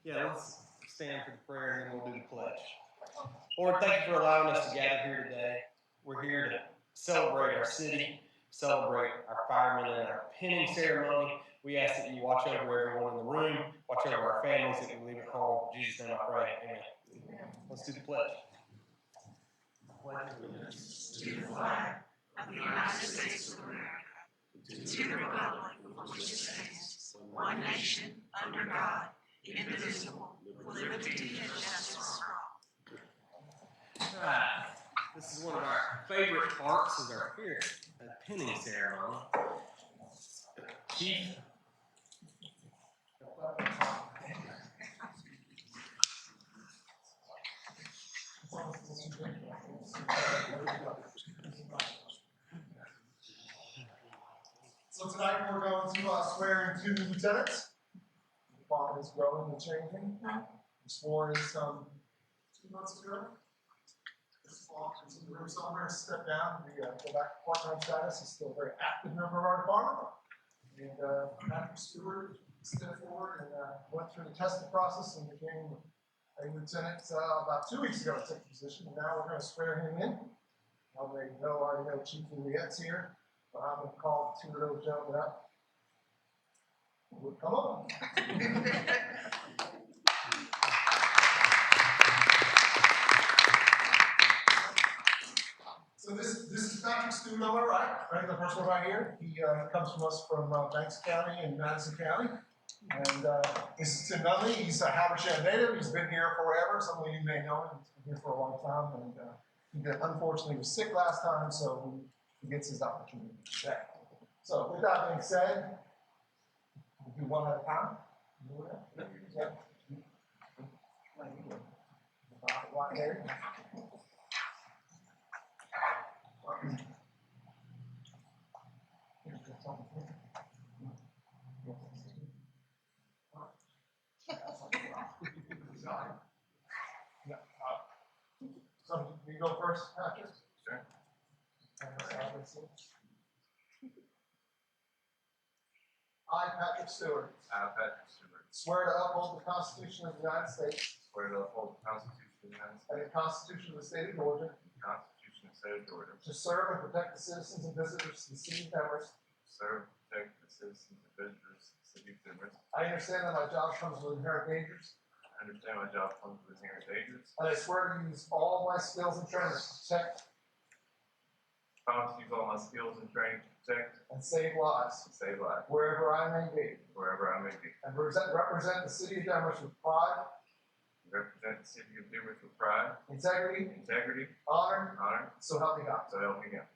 Yeah, let's stand for the prayer and then we'll do the pledge. Lord, thank you for allowing us to gather here today. We're here to celebrate our city, celebrate our firemen and our pinning ceremony. We ask that you watch over everyone in the room, watch over our families that we leave at home. In Jesus' name I pray. Amen. Let's do the pledge. Pledge allegiance to the flag of the United States of America, to the republic for which it stands, one nation, under God, indivisible, with liberty and justice for all. Right. This is one of our favorite parts is our pinning ceremony. Chief. So tonight we're going to swear in 2 lieutenants. The bond is growing and changing. We swore in some 2 months ago. This walk into the room somewhere, step down, we go back to part-time status. He's still a very active member of our department. And Patrick Stewart stepped forward and went through the testing process and became a lieutenant about 2 weeks ago to take the position. And now we're going to swear him in. I already know Chief Juliet's here. But I'm going to call 2 of those gentlemen up. Come on. So this is Patrick Stewart on my right, the first one right here. He comes from us from Banks County and Madison County. And this is Tim Nunley. He's a Habersham native. He's been here forever. Some of you may know him. He's been here for a long time. And he unfortunately was sick last time, so he gets his opportunity today. So with that being said, we'll do one at a time. Yeah. Right there. So you go first, Patrick? Sure. I, Patrick Stewart, swear to uphold the Constitution of the United States Swear to uphold the Constitution of the United States and the Constitution of the State of Georgia, and the Constitution of the State of Georgia, to serve and protect the citizens and visitors to the city of Demorest. serve and protect the citizens and visitors of the city of Demorest. I understand that my job comes with inherent dangers, I understand my job comes with inherent dangers. and I swear to use all my skills and training to protect I promise to use all my skills and training to protect and save lives and save lives wherever I may be, wherever I may be. and represent the city of Demorest with pride, Represent the city of Demorest with pride, integrity, integrity, honor, honor, so help me God. so help me God.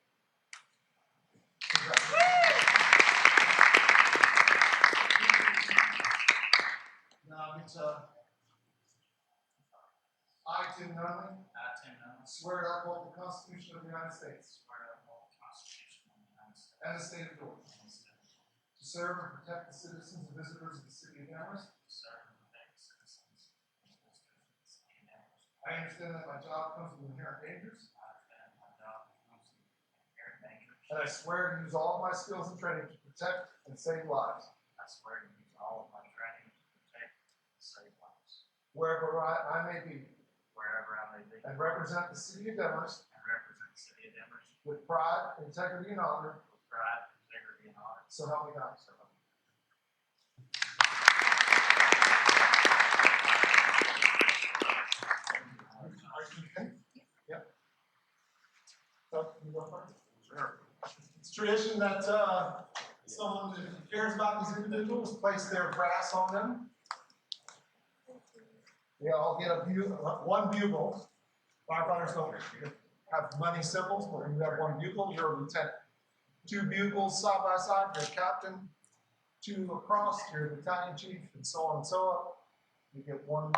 Now it's I, Tim Nunley, swear to uphold the Constitution of the United States and the State of Georgia, to serve and protect the citizens and visitors of the city of Demorest. I understand that my job comes with inherent dangers, and I swear to use all of my skills and training to protect and save lives I swear to use all of my training to protect and save lives wherever I may be, wherever I may be, and represent the city of Demorest and represent the city of Demorest with pride, integrity, and honor, with pride, integrity, and honor. so help me God. So help me. Yep. So you go first. Sure. It's tradition that someone who cares about these individuals place their brass on them. They all get one bugle. Firefighters don't have money symbols, but when you have one bugle, you're a lieutenant. 2 bugles side by side, you're a captain. 2 across, you're a battalion chief, and so on and so on. You get one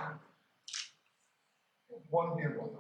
bugle.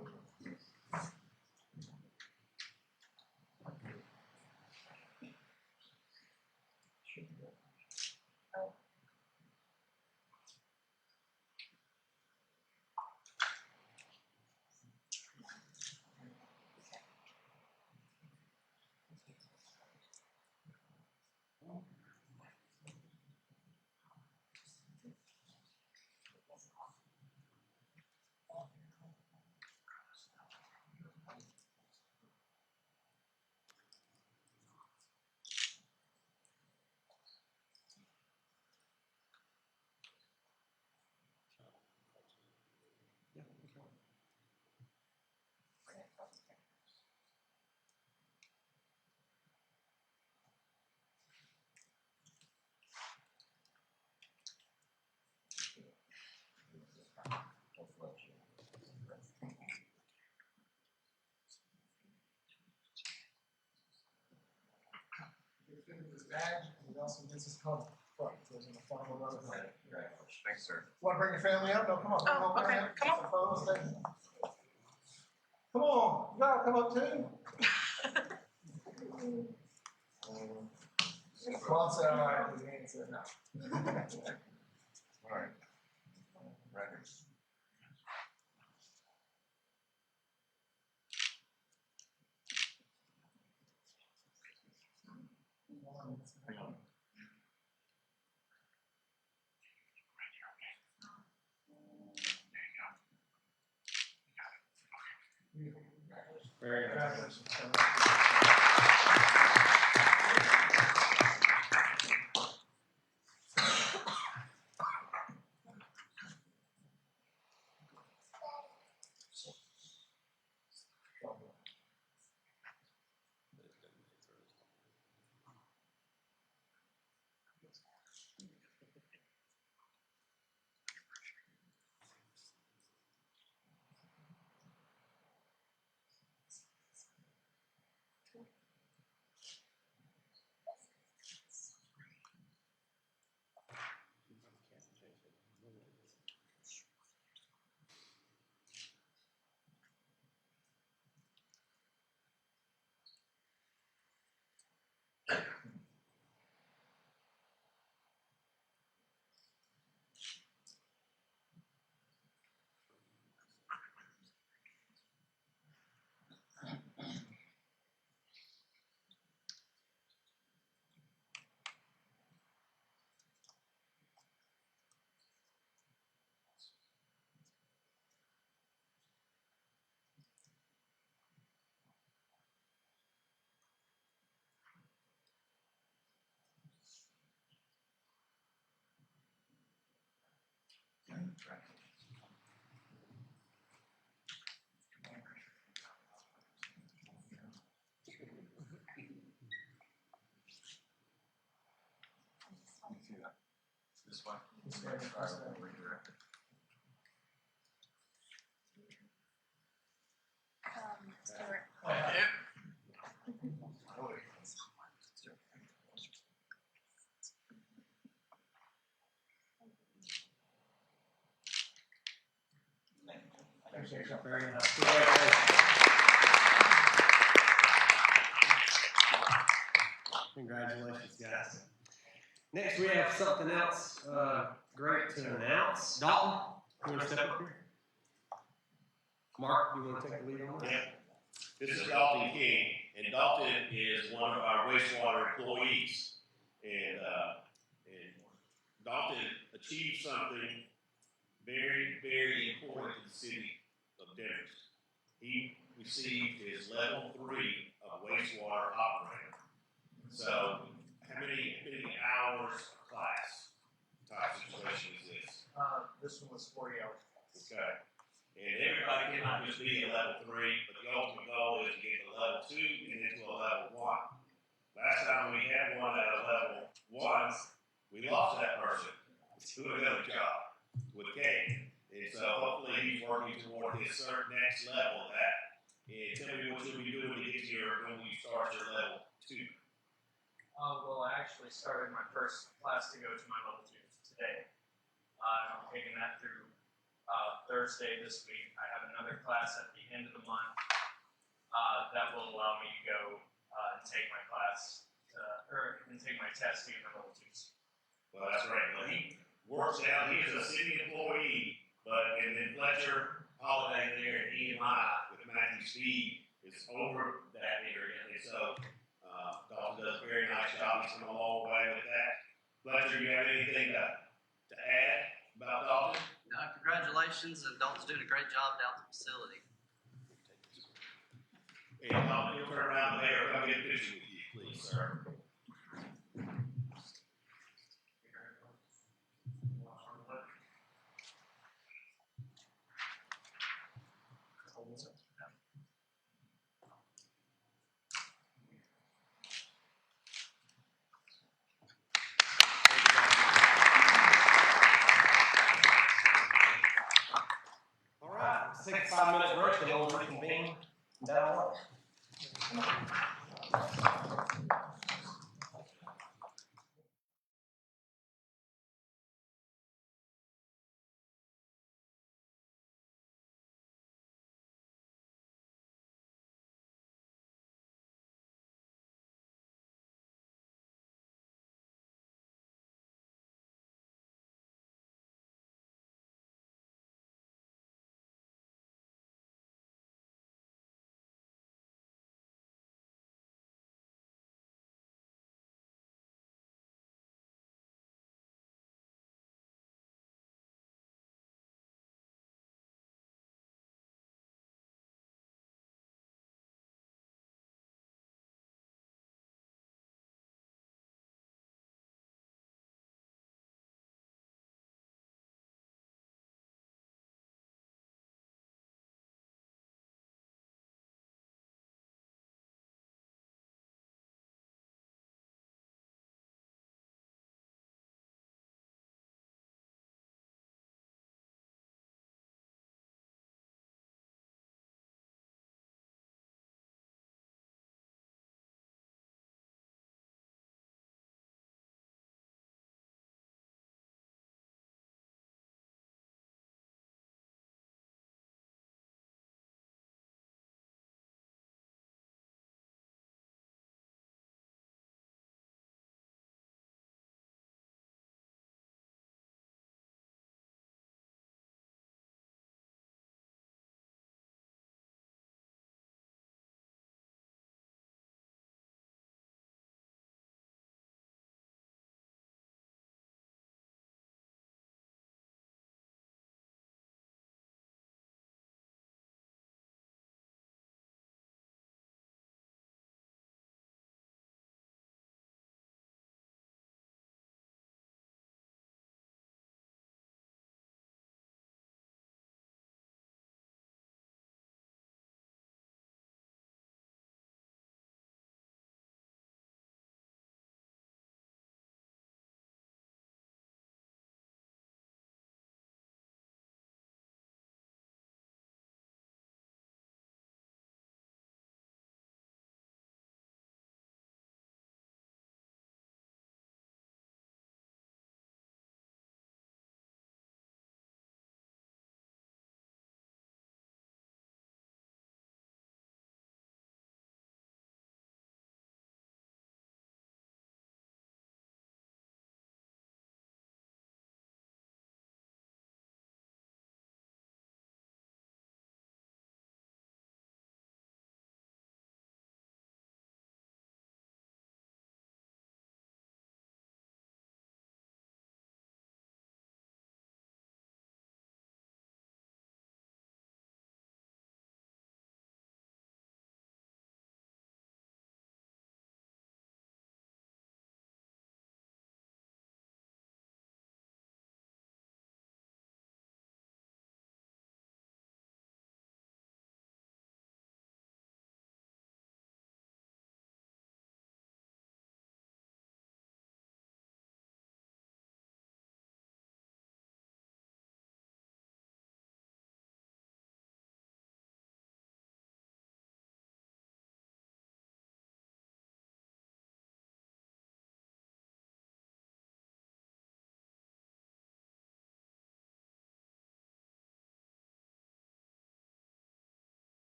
badge, and Nelson gets his helmet. Front, goes in the front of another helmet. Thanks, sir. Want to bring your family up? No, come on. Oh, okay, man. come on. Some photos, stay. Come on, you gotta come up too. Mom said all right, but Ann said no. All right. Records. Hang on. Very nice. See that? This one? This way. All right, we'll redirect it. Stuart. Very nice. Congratulations. Congratulations, guys. Next, we have something else great to announce. Dalton, you want to step up here? Mark, you want to take the lead on this? Yeah. This is Dalton King, and Dalton is one of our wastewater employees. And Dalton achieved something very, very important to the city of Demorest. He received his level 3 of wastewater operator. So, how many hours of class type situation is this? This one was 40 hours. Okay. And everybody cannot just be a level 3, but the ultimate goal is to get to level 2 and then to a level 1. Last time we had one at a level 1, we lost that person to another job with Kate. And so hopefully he's working toward his certain next level of that. And tell me what you'll be doing to get to when you start your level 2. Well, I actually started my first class to go to my level 2 today. I'm taking that through Thursday this week. I have another class at the end of the month that will allow me to go and take my class, and take my test to get my level 2s. Well, that's right. Well, he works out, he is a city employee, but and then Fletcher Holiday there at EMI with Matthew Speed is over that area. And so Dalton does a very nice job. He's come a long way with that. Fletcher, you have anything to add about Dalton? Congratulations, and Dalton's doing a great job down at the facility. And Dalton, you'll turn around there, come get a picture with you, please, sir. All right, let's take a 5-minute break and we'll reconvene down low.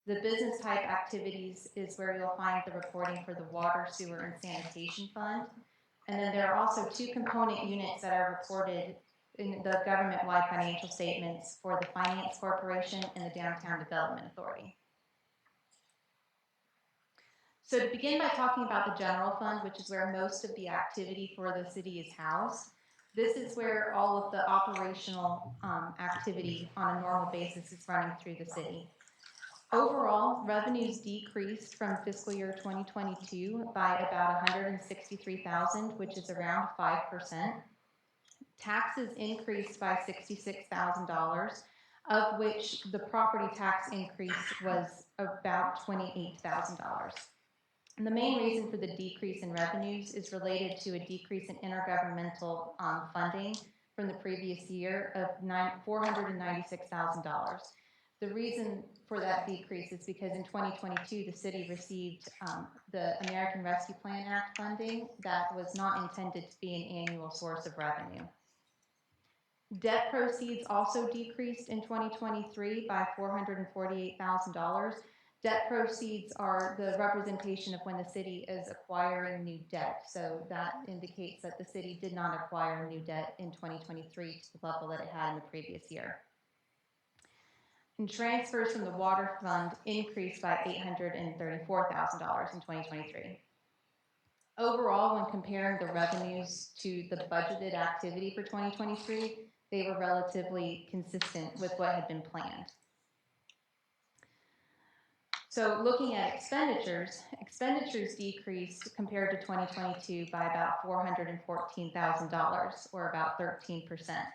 The business type activities is where you'll find the reporting for the water, sewer, and sanitation fund. And then there are also 2 component units that are reported in the government-wide financial statements for the Finance Corporation and the Downtown Development Authority. So to begin by talking about the general fund, which is where most of the activity for the city is housed, this is where all of the operational activity on a normal basis is running through the city. Overall, revenues decreased from fiscal year 2022 by about $163,000, which is around 5%. Taxes increased by $66,000, of which the property tax increase was about $28,000. And the main reason for the decrease in revenues is related to a decrease in intergovernmental funding from the previous year of $496,000. The reason for that decrease is because in 2022, the city received the American Rescue Plan Act funding that was not intended to be an annual source of revenue. Debt proceeds also decreased in 2023 by $448,000. Debt proceeds are the representation of when the city is acquiring new debt. So that indicates that the city did not acquire new debt in 2023 to the level that it had in the previous year. And transfers from the water fund increased by $834,000 in 2023. Overall, when comparing the revenues to the budgeted activity for 2023, they were relatively consistent with what had been planned. So looking at expenditures decreased compared to 2022 by about $414,000, or about 13%.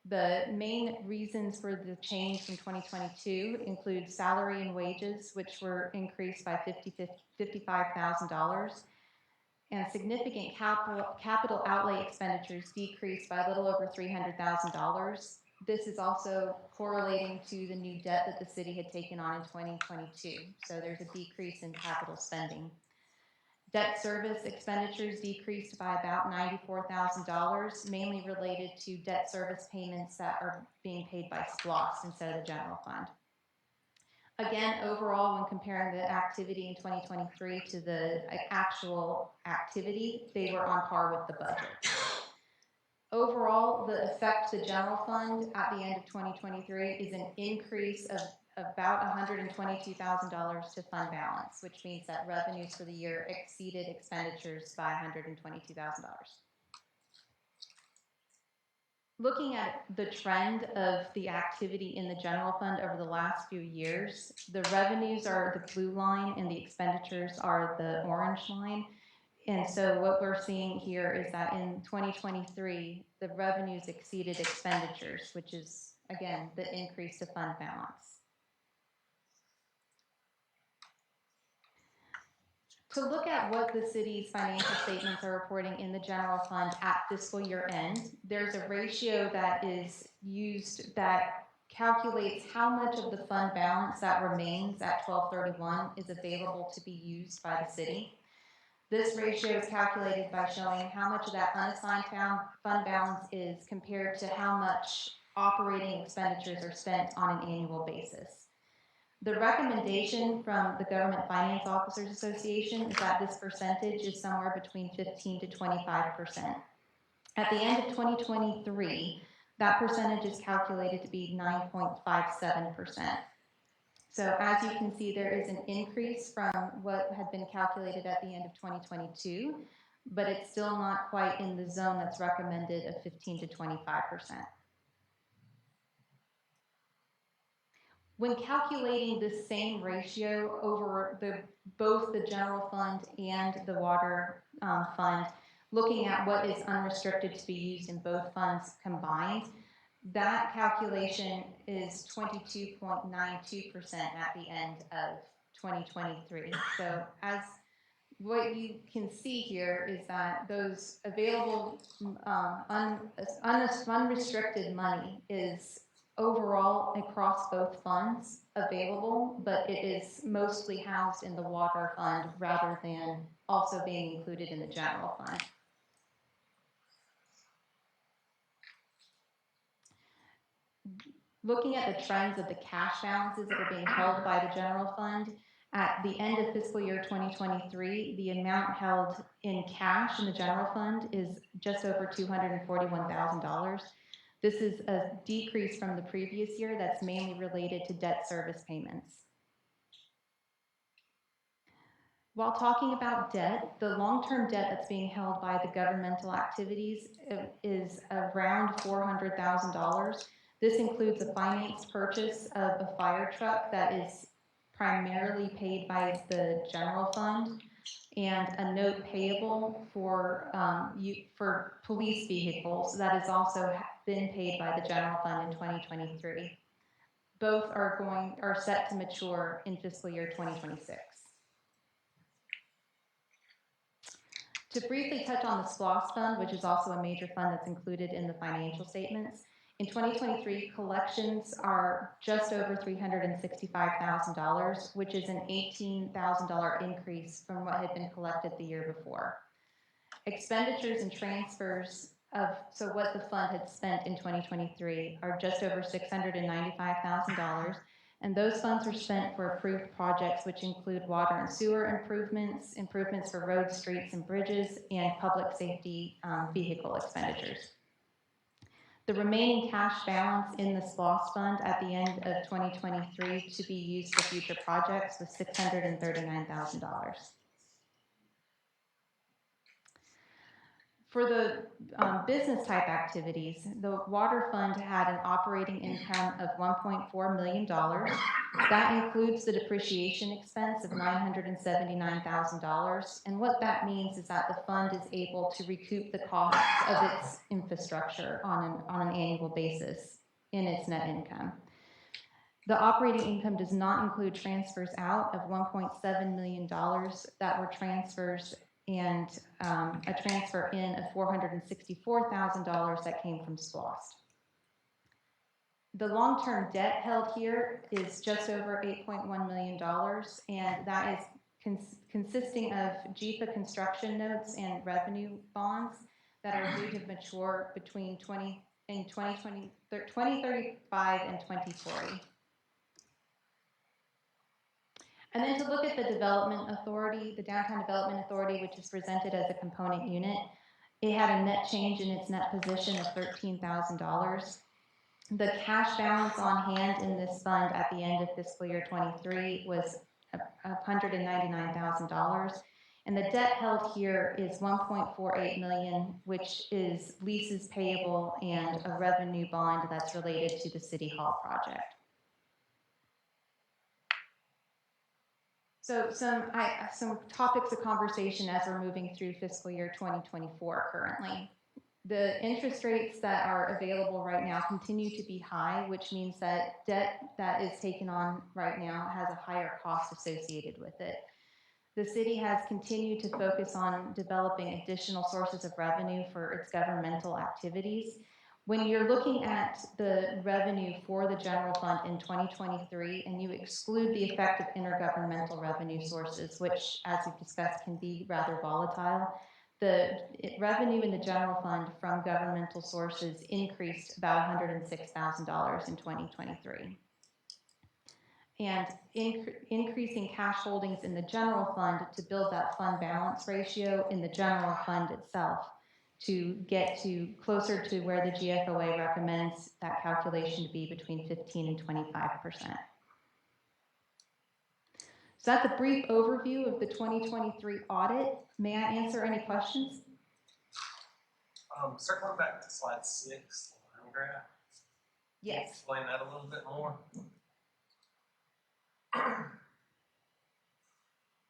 The main reasons for the change from 2022 include salary and wages, which were increased by $55,000, and significant capital outlay expenditures decreased by a little over $300,000. This is also correlating to the new debt that the city had taken on in 2022. So there's a decrease in capital spending. Debt service expenditures decreased by about $94,000, mainly related to debt service payments that are being paid by SPLOST instead of the general fund. Again, overall, when comparing the activity in 2023 to the actual activity, they were on par with the budget. Overall, the effect to the general fund at the end of 2023 is an increase of about $122,000 to fund balance, which means that revenues for the year exceeded expenditures by $122,000. Looking at the trend of the activity in the general fund over the last few years, the revenues are the blue line and the expenditures are the orange line. And so what we're seeing here is that in 2023, the revenues exceeded expenditures, which is, again, the increase to fund balance. To look at what the city's financial statements are reporting in the general fund at fiscal year end, there's a ratio that is used that calculates how much of the fund balance that remains at 12/31 is available to be used by the city. This ratio is calculated by showing how much of that unassigned fund balance is compared to how much operating expenditures are spent on an annual basis. The recommendation from the Government Finance Officers Association is that this percentage is somewhere between 15 to 25%. At the end of 2023, that percentage is calculated to be 9.57%. So as you can see, there is an increase from what had been calculated at the end of 2022, but it's still not quite in the zone that's recommended of 15 to 25%. When calculating this same ratio over both the general fund and the water fund, looking at what is unrestricted to be used in both funds combined, that calculation is 22.92% at the end of 2023. So as what you can see here is that those available unrestricted money is overall across both funds available, but it is mostly housed in the water fund rather than also being included in the general fund. looking at the trends of the cash balances that are being held by the general fund, at the end of fiscal year 2023, the amount held in cash in the general fund is just over $241,000. This is a decrease from the previous year that's mainly related to debt service payments. While talking about debt, the long-term debt that's being held by the governmental activities is around $400,000. This includes a finance purchase of a fire truck that is primarily paid by the general fund, and a note payable for police vehicles that has also been paid by the general fund in 2023. Both are set to mature in fiscal year 2026. To briefly touch on the SPLOST fund, which is also a major fund that's included in the financial statements, in 2023, collections are just over $365,000, which is an $18,000 increase from what had been collected the year before. Expenditures and transfers so what the fund had spent in 2023 are just over $695,000, and those funds were spent for approved projects which include water and sewer improvements, improvements for roads, streets, and bridges, and public safety vehicle expenditures. The remaining cash balance in the SPLOST fund at the end of 2023 to be used for future projects was $639,000. For the business type activities, the water fund had an operating income of $1.4 million. That includes the depreciation expense of $979,000. And what that means is that the fund is able to recoup the costs of its infrastructure on an annual basis in its net income. The operating income does not include transfers out of $1.7 million that were transfers and a transfer in of $464,000 that came from SPLOST. The long-term debt held here is just over $8.1 million, and that is consisting of JIFA construction notes and revenue bonds that are due to mature between 2035 and 2040. And then to look at the development authority, the downtown development authority, which is presented as a component unit, it had a net change in its net position of $13,000. The cash balance on hand in this fund at the end of fiscal year 23 was $199,000. And the debt held here is $1.48 million, which is leases payable and a revenue bond that's related to the City Hall project. So some topics of conversation as we're moving through fiscal year 2024 currently. The interest rates that are available right now continue to be high, which means that debt that is taken on right now has a higher cost associated with it. The city has continued to focus on developing additional sources of revenue for its governmental activities. When you're looking at the revenue for the general fund in 2023 and you exclude the effect of intergovernmental revenue sources, which, as we've discussed, can be rather volatile, the revenue in the general fund from governmental sources increased about $106,000 in 2023. And increasing cash holdings in the general fund to build that fund balance ratio in the general fund itself to get to closer to where the GFOA recommends that calculation to be between 15 and 25%. So that's a brief overview of the 2023 audit. May I answer any questions? Circling back to slide 6, the line graph. Yes. Can you explain that a little bit more?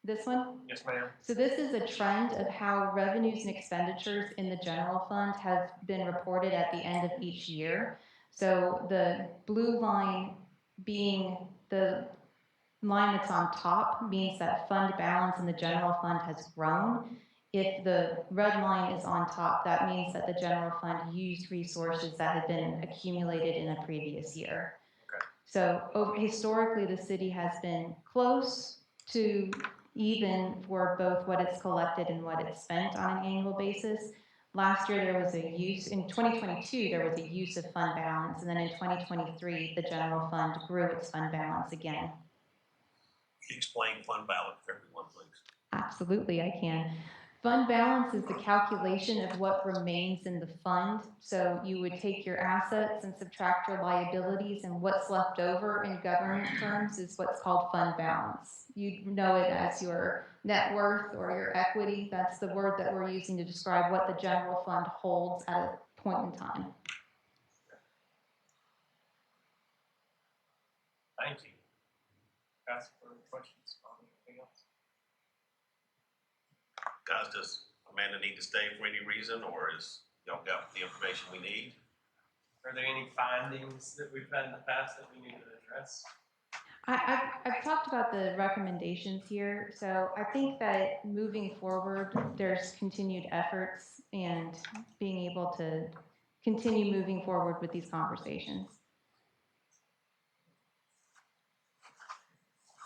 This one? Yes, ma'am. So this is a trend of how revenues and expenditures in the general fund have been reported at the end of each year. So the blue line being the line that's on top means that fund balance in the general fund has grown. If the red line is on top, that means that the general fund used resources that had been accumulated in a previous year. Okay. So historically, the city has been close to even for both what it's collected and what it's spent on an annual basis. Last year there was a use, in 2022 there was a use of fund balance, and then in 2023 the general fund grew its fund balance again. Explain fund balance for everyone, please. Absolutely, I can. Fund balance is the calculation of what remains in the fund. So you would take your assets and subtract your liabilities, and what's left over in government terms is what's called fund balance. You know it as your net worth or your equity. That's the word that we're using to describe what the general fund holds at a point in time. Thank you. Ask for questions on anything else? Guys, does Amanda need to stay for any reason, or is y'all got the information we need? Are there any findings that we've had in the past that we need to address? I've talked about the recommendations here, so I think that moving forward, there's continued efforts and being able to continue moving forward with these conversations.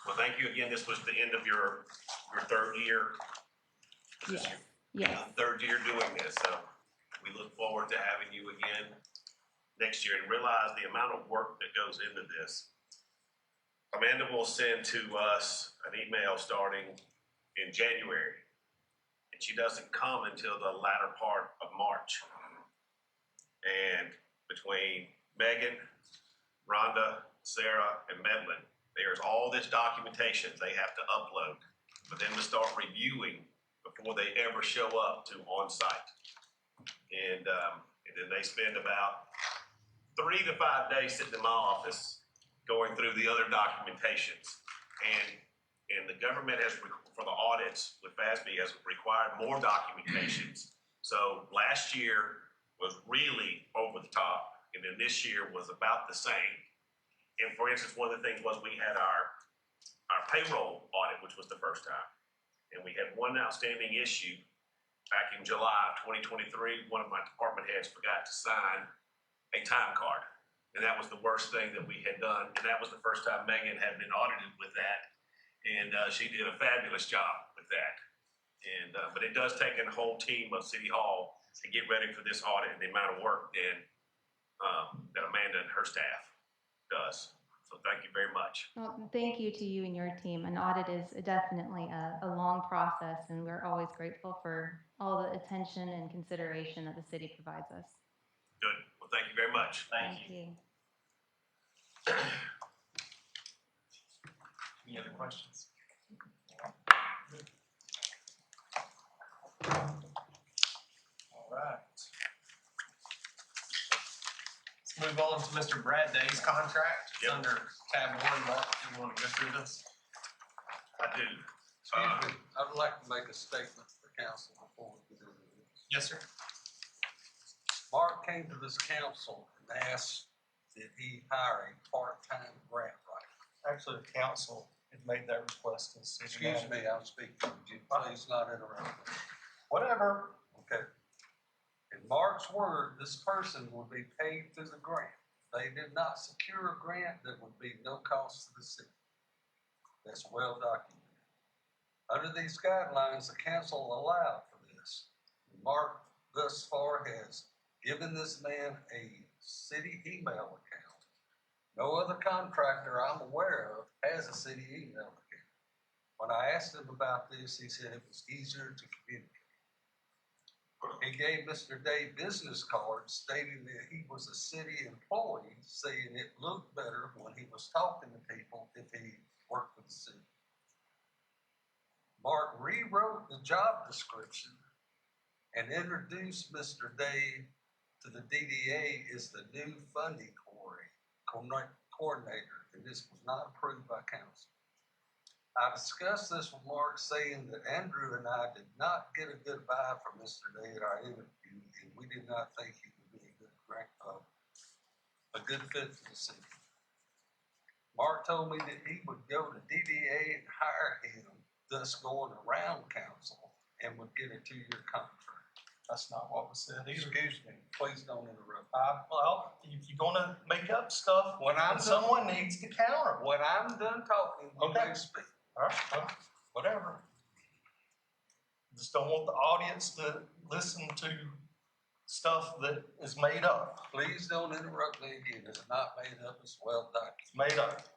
Well, thank you again. This was the end of your third year. Yes. Yes. Third year doing this, so we look forward to having you again next year, and realize the amount of work that goes into this. Amanda will send to us an email starting in January, and she doesn't come until the latter part of March. And between Megan, Rhonda, Sarah, and Medlin, there's all this documentation they have to upload for them to start reviewing before they ever show up to on-site. And then they spend about 3 to 5 days sitting in my office going through the other documentations. And the government has, for the audits with FASB, has required more documentations. So last year was really over the top, and then this year was about the same. And for instance, one of the things was we had our payroll audit, which was the first time. And we had one outstanding issue back in July of 2023. One of my department heads forgot to sign a time card. And that was the worst thing that we had done. And that was the first time Megan had been audited with that. And she did a fabulous job with that. And but it does take a whole team of City Hall to get ready for this audit and the amount of work that Amanda and her staff does. So thank you very much. Well, thank you to you and your team. An audit is definitely a long process, and we're always grateful for all the attention and consideration that the city provides us. Good. Well, thank you very much. Thank you. Any other questions? All right. Let's move on to Mr. Brad Day's contract. It's Yep. under tab 1. Mark, do you want to go through this? I do. Excuse me, I'd like to make a statement for council before we get into this. Yes, sir. Mark came to this council and asked that he hire a part-time grant writer. Actually, the council had made that request. Excuse me, I'm speaking. Would you please not interrupt me? Whatever. Okay. In Mark's word, this person would be paid through the grant. They did not secure a grant, that would be no cost to the city. That's well documented. Under these guidelines, the council allowed for this. Mark thus far has given this man a city email account. No other contractor I'm aware of has a city email account. When I asked him about this, he said it was easier to communicate. He gave Mr. Day business cards stating that he was a city employee, saying it looked better when he was talking to people if he worked for the city. Mark rewrote the job description and introduced Mr. Day to the DDA as the new funding coordinator, and this was not approved by council. I discussed this with Mark, saying that Andrew and I did not get a good vibe from Mr. Day at our interview, and we did not think he would be a good fit for the city. Mark told me that he would go to DDA and hire him, thus going around council, and would get a 2-year contract. That's not what was said either. Excuse me, please don't interrupt. Well, if you're gonna make up stuff, someone needs to counter. When I'm done talking, you Okay. may speak. All right, well, whatever. Just don't want the audience to listen to stuff that is made up. Please don't interrupt me again. It's not made up, it's well documented. It's made up.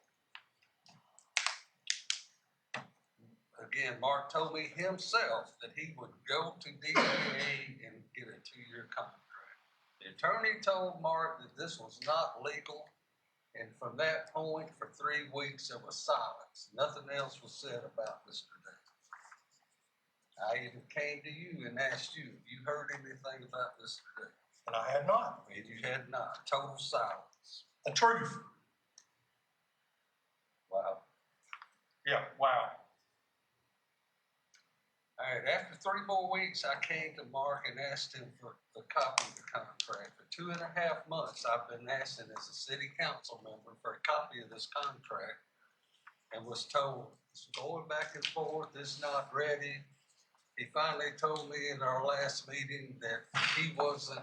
Again, Mark told me himself that he would go to DEA and get a 2-year contract. The attorney told Mark that this was not legal, and from that point, for 3 weeks, there was silence. Nothing else was said about Mr. Day. I even came to you and asked you if you heard anything about Mr. Day. And I had not. And you had not. Total silence. The truth. Wow. Yeah, wow. All right, after 3 more weeks, I came to Mark and asked him for the copy of the contract. For 2.5 months, I've been asking as a city council member for a copy of this contract and was told it's going back and forth, it's not ready. He finally told me in our last meeting that he wasn't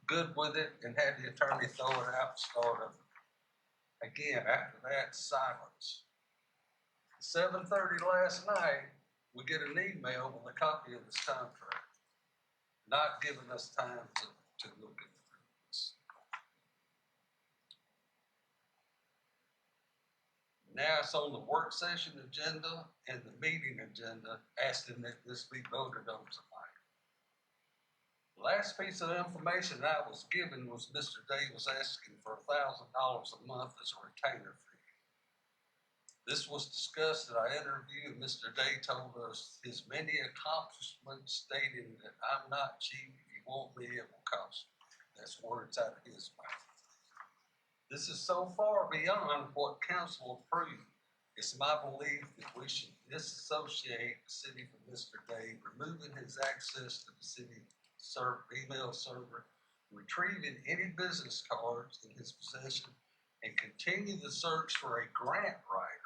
good with it and had the attorney throw it out and start over. Again, after that, silence. 7:30 last night, we get an email with a copy of this contract, not giving us time to look at this. Now it's on the work session agenda and the meeting agenda, asking that this be voted on tonight. The last piece of information I was given was Mr. Day was asking for $1,000 a month as a retainer fee. This was discussed at our interview, and Mr. Day told us his many accomplishments, stating that I'm not cheap, you won't be, it will cost you. That's words out of his mouth. This is so far beyond what council approved. It's my belief that we should disassociate the city from Mr. Day, removing his access to the city email server, retrieving any business cards in his possession, and continue the search for a grant writer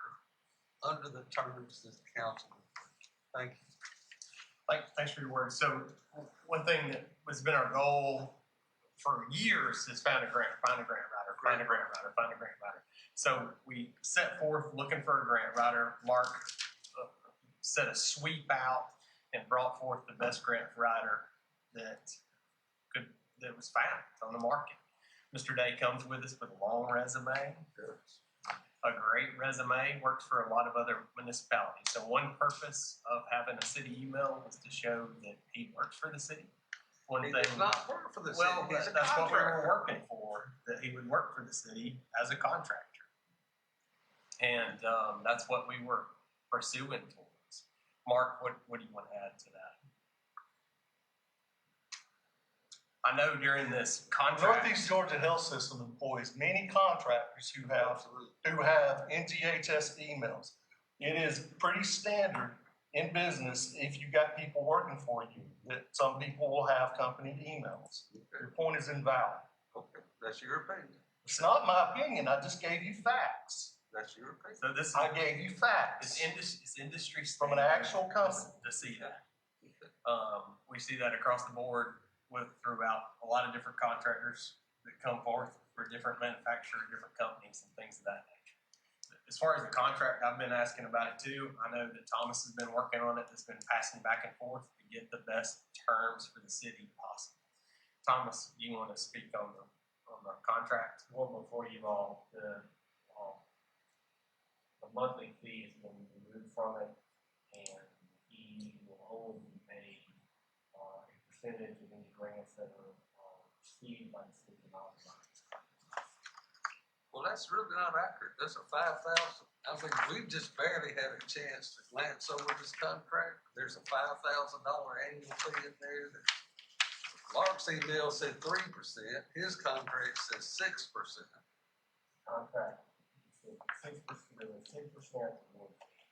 under the terms that the council approved. Thank you. Thanks for your words. So one thing that has been our goal for years is find a grant writer. So we set forth looking for a grant writer. Mark set a sweep out and brought forth the best grant writer that was found on the market. Mr. Day comes with us with a long resume. A great resume, works for a lot of other municipalities. So one purpose of having a city email was to show that he works for the city. He does not work for the city. Well, He's a that's what we were contractor. working for, that he would work for the city as a contractor. And that's what we were pursuing towards. Mark, what do you want to add to that? I know during this contract. Northeast Georgia Health System employs many contractors who have NGHS emails. It is pretty standard in business, if you've got people working for you, that some people will have company emails. Your point is invalid. Okay, that's your opinion. It's not my opinion, I just gave you facts. That's your opinion. So this is, I gave you facts it's industry from an actual company. to see that. We see that across the board throughout a lot of different contractors that come forth for different manufacturers, different companies, and things of that nature. As far as the contract, I've been asking about it too. I know that Thomas has been working on it. That's been passing back and forth to get the best terms for the city possible. Thomas, do you want to speak on the contract? Well, before you all, the monthly fee has been removed from it, and he will only be paid a percentage of any grants that are received by the city of Alabama. Well, that's really not accurate. That's a 5,000. I mean, we've just barely had a chance to glance over this contract. There's a $5,000 annual fee in there. Mark's email said 3%. His contract says 6%. Contract, it's 6%, there was 6% award fee.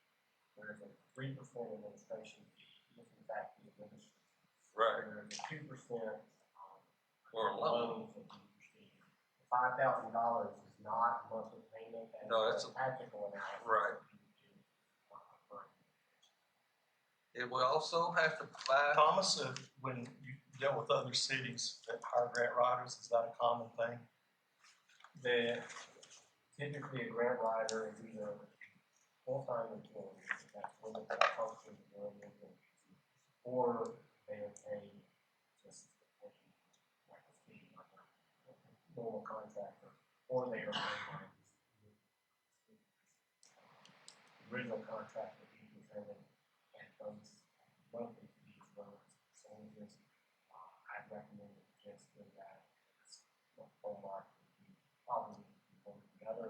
There is a 3% administration fee, if in fact the administration. Right. There is a 2% Or a loan. that you receive. $5,000 is not monthly payment. No, it's a tactical analysis. right. It will also have to provide. Thomas, when you dealt with other cities that hire grant writers, is that a common thing? Typically a grant writer is either full-time employee, that's when they're functioning, or they are paid just normal contractor, or they are mine. The original contract that he presented and those monthly fees as well as percentages, I'd recommend against doing that. Full mark would be probably one or the other.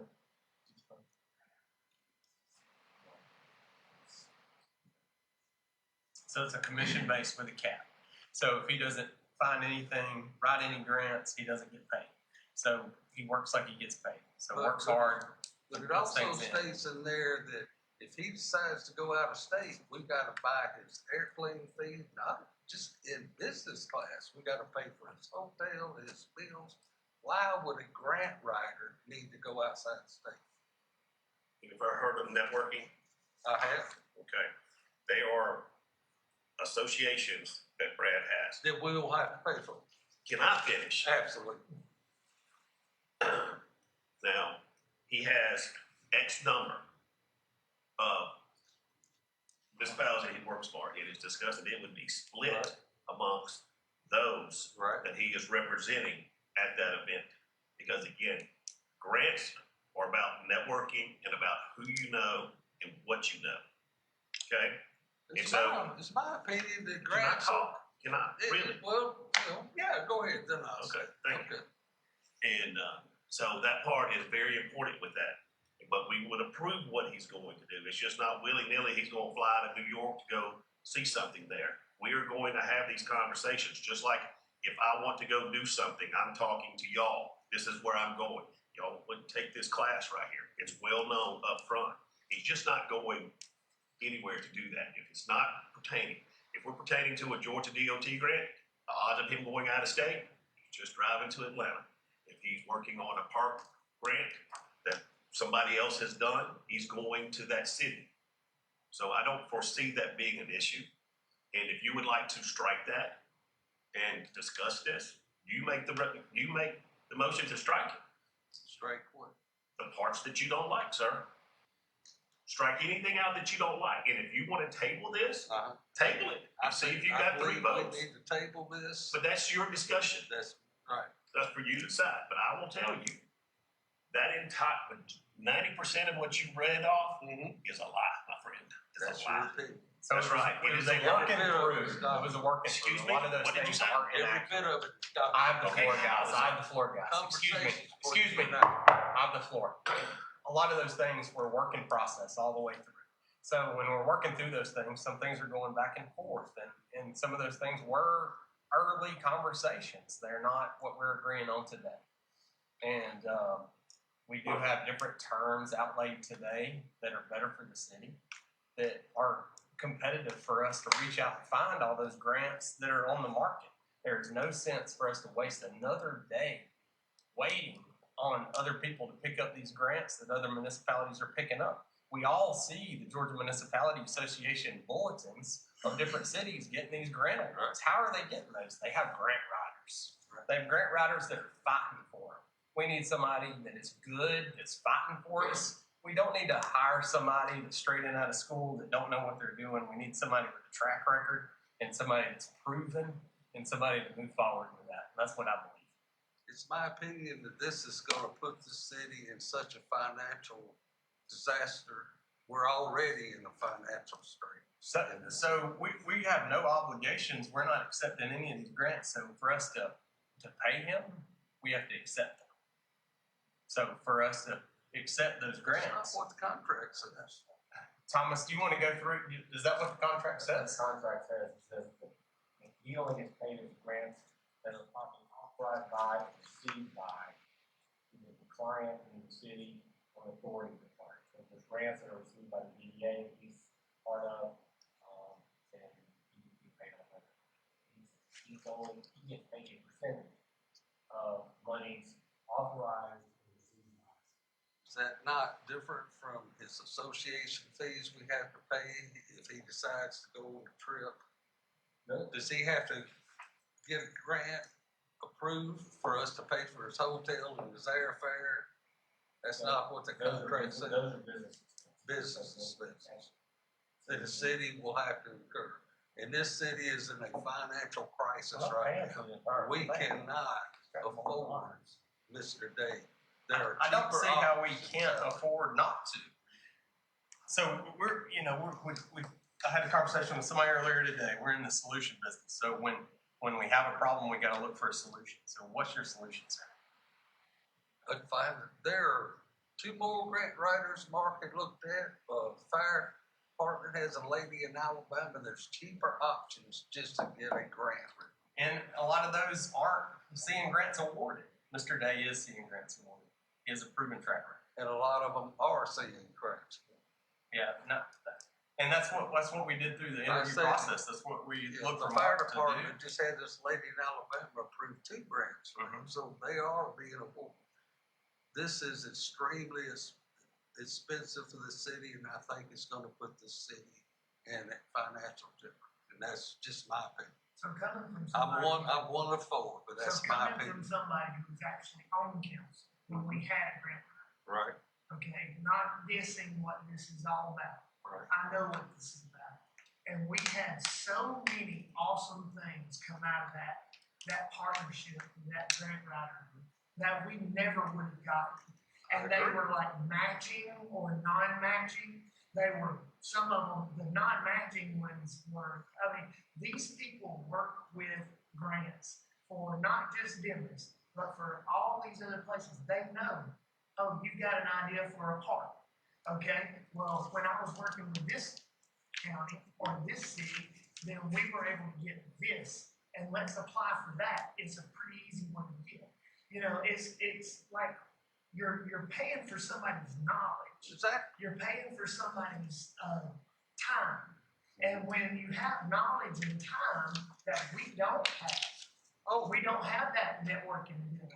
So it's a commission based with a cap. So if he doesn't find anything, write any grants, he doesn't get paid. So he works like he gets paid. So works hard. But it puts also things in. states in there that if he decides to go out of state, we gotta buy his airplane fee, not just in business class. We gotta pay for his hotel, his meals. Why would a grant writer need to go outside the state? You've ever heard of networking? I have, Okay. They are associations that Brad has. that we will have to pay for. Can I finish? Absolutely. Now, he has X number of municipalities that he works for. It is discussed that it would be split amongst those Right. that he is representing at that event. Because again, grants are about networking and about who you know and what you know. Okay? It's so- my opinion that Can I grants. talk? Can I? Really? Well, yeah, go ahead, then I'll say. Okay, thank you. Okay. And so that part is very important with that. But we would approve what he's going to do. It's just not willy-nilly he's going to fly to New York to go see something there. We are going to have these conversations, just like if I want to go do something, I'm talking to y'all. This is where I'm going. Y'all wouldn't take this class right here. It's well known up front. He's just not going anywhere to do that. If it's not pertaining, if we're pertaining to a Georgia DOT grant, the odds of him going out of state, he's just driving to Atlanta. If he's working on a park grant that somebody else has done, he's going to that city. So I don't foresee that being an issue. And if you would like to strike that and discuss this, you make the motion to strike it. Strike what? The parts that you don't like, sir. Strike anything out that you don't like. And if you want to table this, table it. And see if you got 3 votes. We need to table this. But that's your discussion. That's right. That's for you to decide. But I will tell you, that entire 90% of what you read off is a lie, my friend. It's That's a lie. your opinion. So That's right. It was a working through. It was a working through. Excuse A me? lot of those What did you things say? aren't Every inaccurate. bit of it. I have the Okay. floor, guys. I have the floor, guys. Excuse me. Conversations. Excuse me. I have the floor. A lot of those things were a work in process all the way through. So when we're working through those things, some things are going back and forth, and some of those things were early conversations. They're not what we're agreeing on today. And we do have different terms outlaid today that are better for the city, that are competitive for us to reach out and find all those grants that are on the market. There's no sense for us to waste another day waiting on other people to pick up these grants that other municipalities are picking up. We all see the Georgia Municipality Association bulletins of different cities getting these grant awards. How are they getting those? They have grant writers. They have grant writers that are fighting for them. We need somebody that is good, that's fighting for us. We don't need to hire somebody that's straight in out of school that don't know what they're doing. We need somebody with a track record and somebody that's proven and somebody to move forward with that. That's what I believe. It's my opinion that this is gonna put the city in such a financial disaster. We're already in a financial strain. So we have no obligations. We're not accepting any of these grants. So for us to pay him, we have to accept them. So for us to accept those That's grants. not what the contract says. Thomas, do you want to go through? Is that what the contract says? The contract says, that he only gets paid his grants that are properly authorized by and received by either the client and the city or authority of the client. So if there's grants that are received by the DDA that he's part of, then he would be paid on that. He gets paid a percentage of monies authorized and received by. Is that not different from his association fees we have to pay if he decides to go on a trip? No. Does he have to get a grant approved for us to pay for his hotel and his airfare? That's not what the contract says. Those are business expenses. Business expenses that the city will have to incur. And this city is in a financial crisis right now. We cannot afford Mr. Day. There are I don't cheaper see how we options can't out afford not to. So I had a conversation with somebody earlier today. We're in the solution business. So when we have a problem, we got to look for a solution. So what's your solution, sir? there. I'd find that there are 2 more grant writers Mark had looked at. Fire department has a lady in Alabama. There's cheaper options just to get a grant. And a lot of those aren't seeing grants awarded. Mr. Day is seeing grants awarded. He has a proven track record. And a lot of them are seeing grants. Yeah, and that's what we did through the interview process. That's what we looked for The fire Mark to do. department just had this lady in Alabama approve 2 grants. So they are being awarded. This is extremely expensive for the city, and I think it's gonna put the city in financial jeopardy. And that's just my opinion. So coming from I'm somebody. one of 4, but that's So my coming opinion. from somebody who's actually on council, when we had a grant writer, Right, okay, not dissing what this is all about. right. I know what this is about. And we had so many awesome things come out of that partnership, that grant writer, that we never would have gotten. And they were like matching or non-matching. They were, some of them, the non-matching ones were, I mean, these people work with grants for not just Demorest, but for all these other places. They know, oh, you've got an idea for a park. Okay, well, when I was working with this county or this city, then we were able to get this, and let's apply for that. It's a pretty easy one to get. You know, it's like you're paying for somebody's knowledge. Exactly. You're paying for somebody's time. And when you have knowledge and time that we don't have, we don't have that networking ability.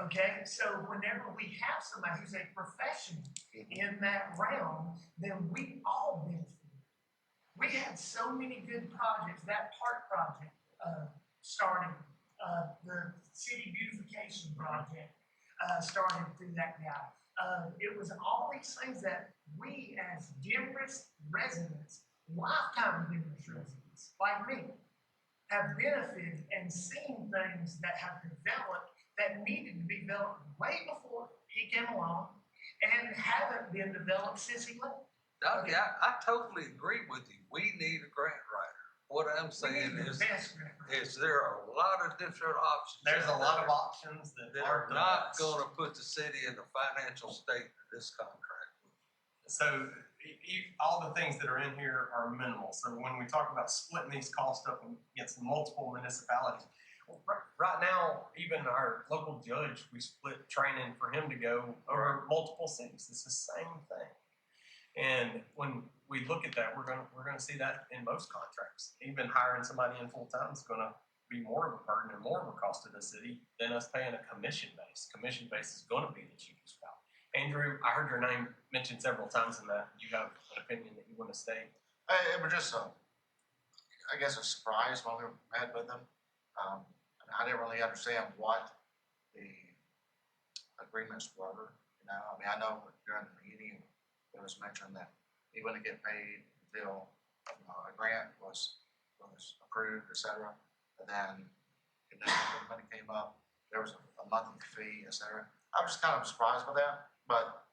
Okay, so whenever we have somebody who's a professional in that realm, then we all benefit. We had so many good projects. That park project started, the city beautification project started through that guy. It was all these things that we as Demorest residents, lifetime Demorest residents, like me, have benefited and seen things that have developed that needed to be developed way before he came along and haven't been developed since he left. Okay, I totally agree with you. We need a grant writer. What I'm saying is there are a lot of different options. There's a lot of options that are aren't the not best. going to put the city in the financial state that this contract will. So all the things that are in here are minimal. So when we talk about splitting these costs up against multiple municipalities, right now, even our local judge, we split training for him to go over multiple cities. It's the same thing. And when we look at that, we're gonna see that in most contracts. Even hiring somebody in full time is gonna be more of a burden and more of a cost to the city than us paying a commission base. Commission base is gonna be the cheapest route. Andrew, I heard your name mentioned several times in that. You have an opinion that you want to state? It was just I guess a surprise when we met with them. I didn't really understand what the agreements were. You know, I mean, I know during the meeting it was mentioned that he wouldn't get paid until a grant was approved, etc. And then when the money came up, there was a monthly fee, etc. I was just kind of surprised by that, but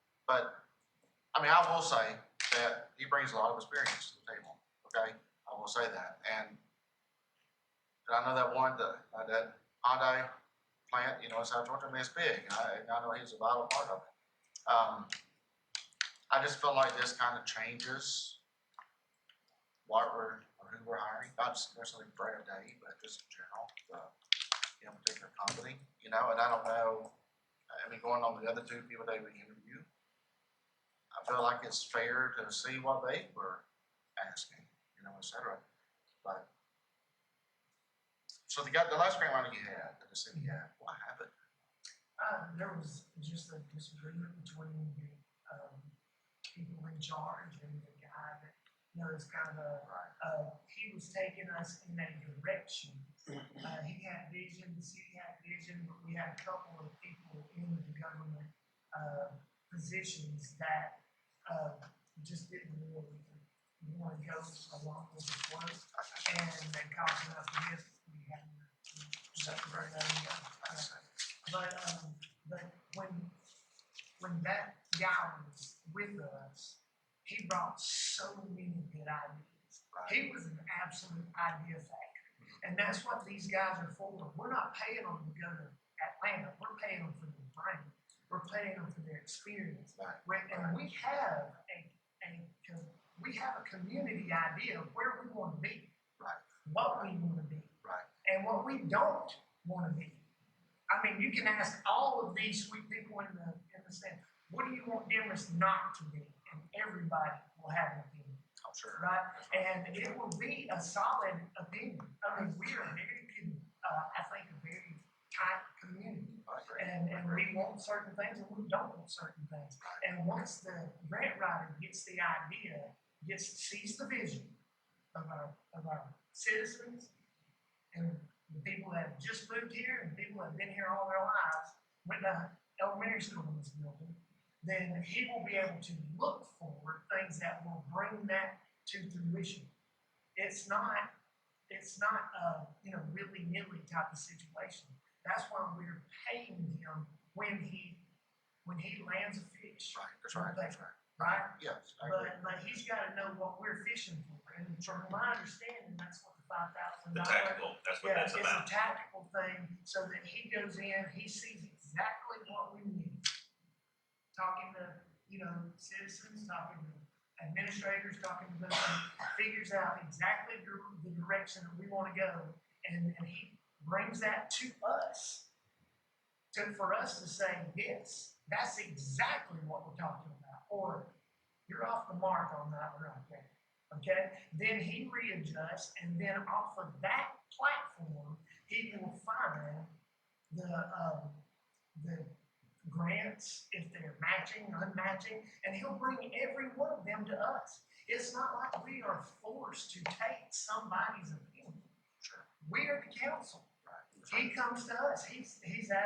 I mean, I will say that he brings a lot of experience to the table. Okay, I will say that. And I know that that Hyundai plant, in South Georgia, I mean, it's big. I know he's a vital part of it. I just feel like this kind of changes who we're hiring, not just necessarily Brad Day, but just in general, a particular company, and I don't know, I mean, going on the other 2 people that we interviewed, I feel like it's fair to see what they were asking, etc. But, so the last grant writer you had, that the city had, what happened? There was just a disagreement between the people in charge and the guy that, is kind of he was taking us in a direction. He had vision, the city had vision, but we had a couple of people in the government positions that just didn't really want to go along with the flow, and they caused enough risk. We had to separate them. But But when that guy was with us, he brought so many good ideas. He was an absolute idea factory. And that's what these guys are for. We're not paying them to go to Atlanta. We're paying them for their brain. We're paying them for their experience. And we have a community idea of where we want to be, what we want to be, and what we don't want to be. I mean, you can ask all of these sweet people in the stand, what do you want Demorest not to be? And everybody will have an opinion. I'm sure. Right? And it will be a solid opinion. I mean, we are I think, a very tight community. And we want certain things and we don't want certain things. And once the grant writer gets the idea, sees the vision of our citizens and the people that have just moved here and people that have been here all their lives, went to elementary school in this building, then he will be able to look for things that will bring that to fruition. It's not willy-nilly type of situation. That's why we're paying him when he lands a fish. Right. Right? Yes. But he's got to know what we're fishing for. And from my understanding, that's what the $5,000. The tactical, that's what that's about. It's a tactical thing so that he goes in, he sees exactly what we need. Talking to, citizens, talking to administrators, talking to them, figures out exactly the direction that we want to go. And he brings that to us for us to say, yes, that's exactly what we're talking about. Or you're off the mark on that one right there. Okay? Then he readjusts, and then off of that platform, he will find the grants, if they're matching, unmatching, and he'll bring every one of them to us. It's not like we are forced to take somebody's opinion. We are the council. He comes to us. He's at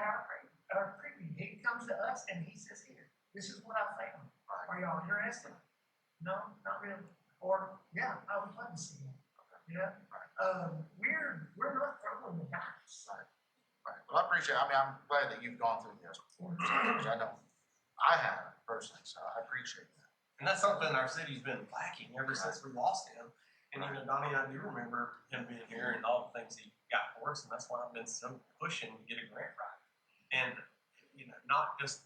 our preview. He comes to us and he says, "Here, this is what I found. Are y'all interested?" No, not really. Or, yeah, I would love to see that. Yeah. We're not throwing the dice. Right. Well, I appreciate it. I mean, I'm glad that you've gone through this before. I haven't personally, so I appreciate that. And that's something our city's been lacking ever since we lost him. And Donnie and I do remember him being here and all the things he got for us, and that's why I've been so pushing to get a grant writer. And not just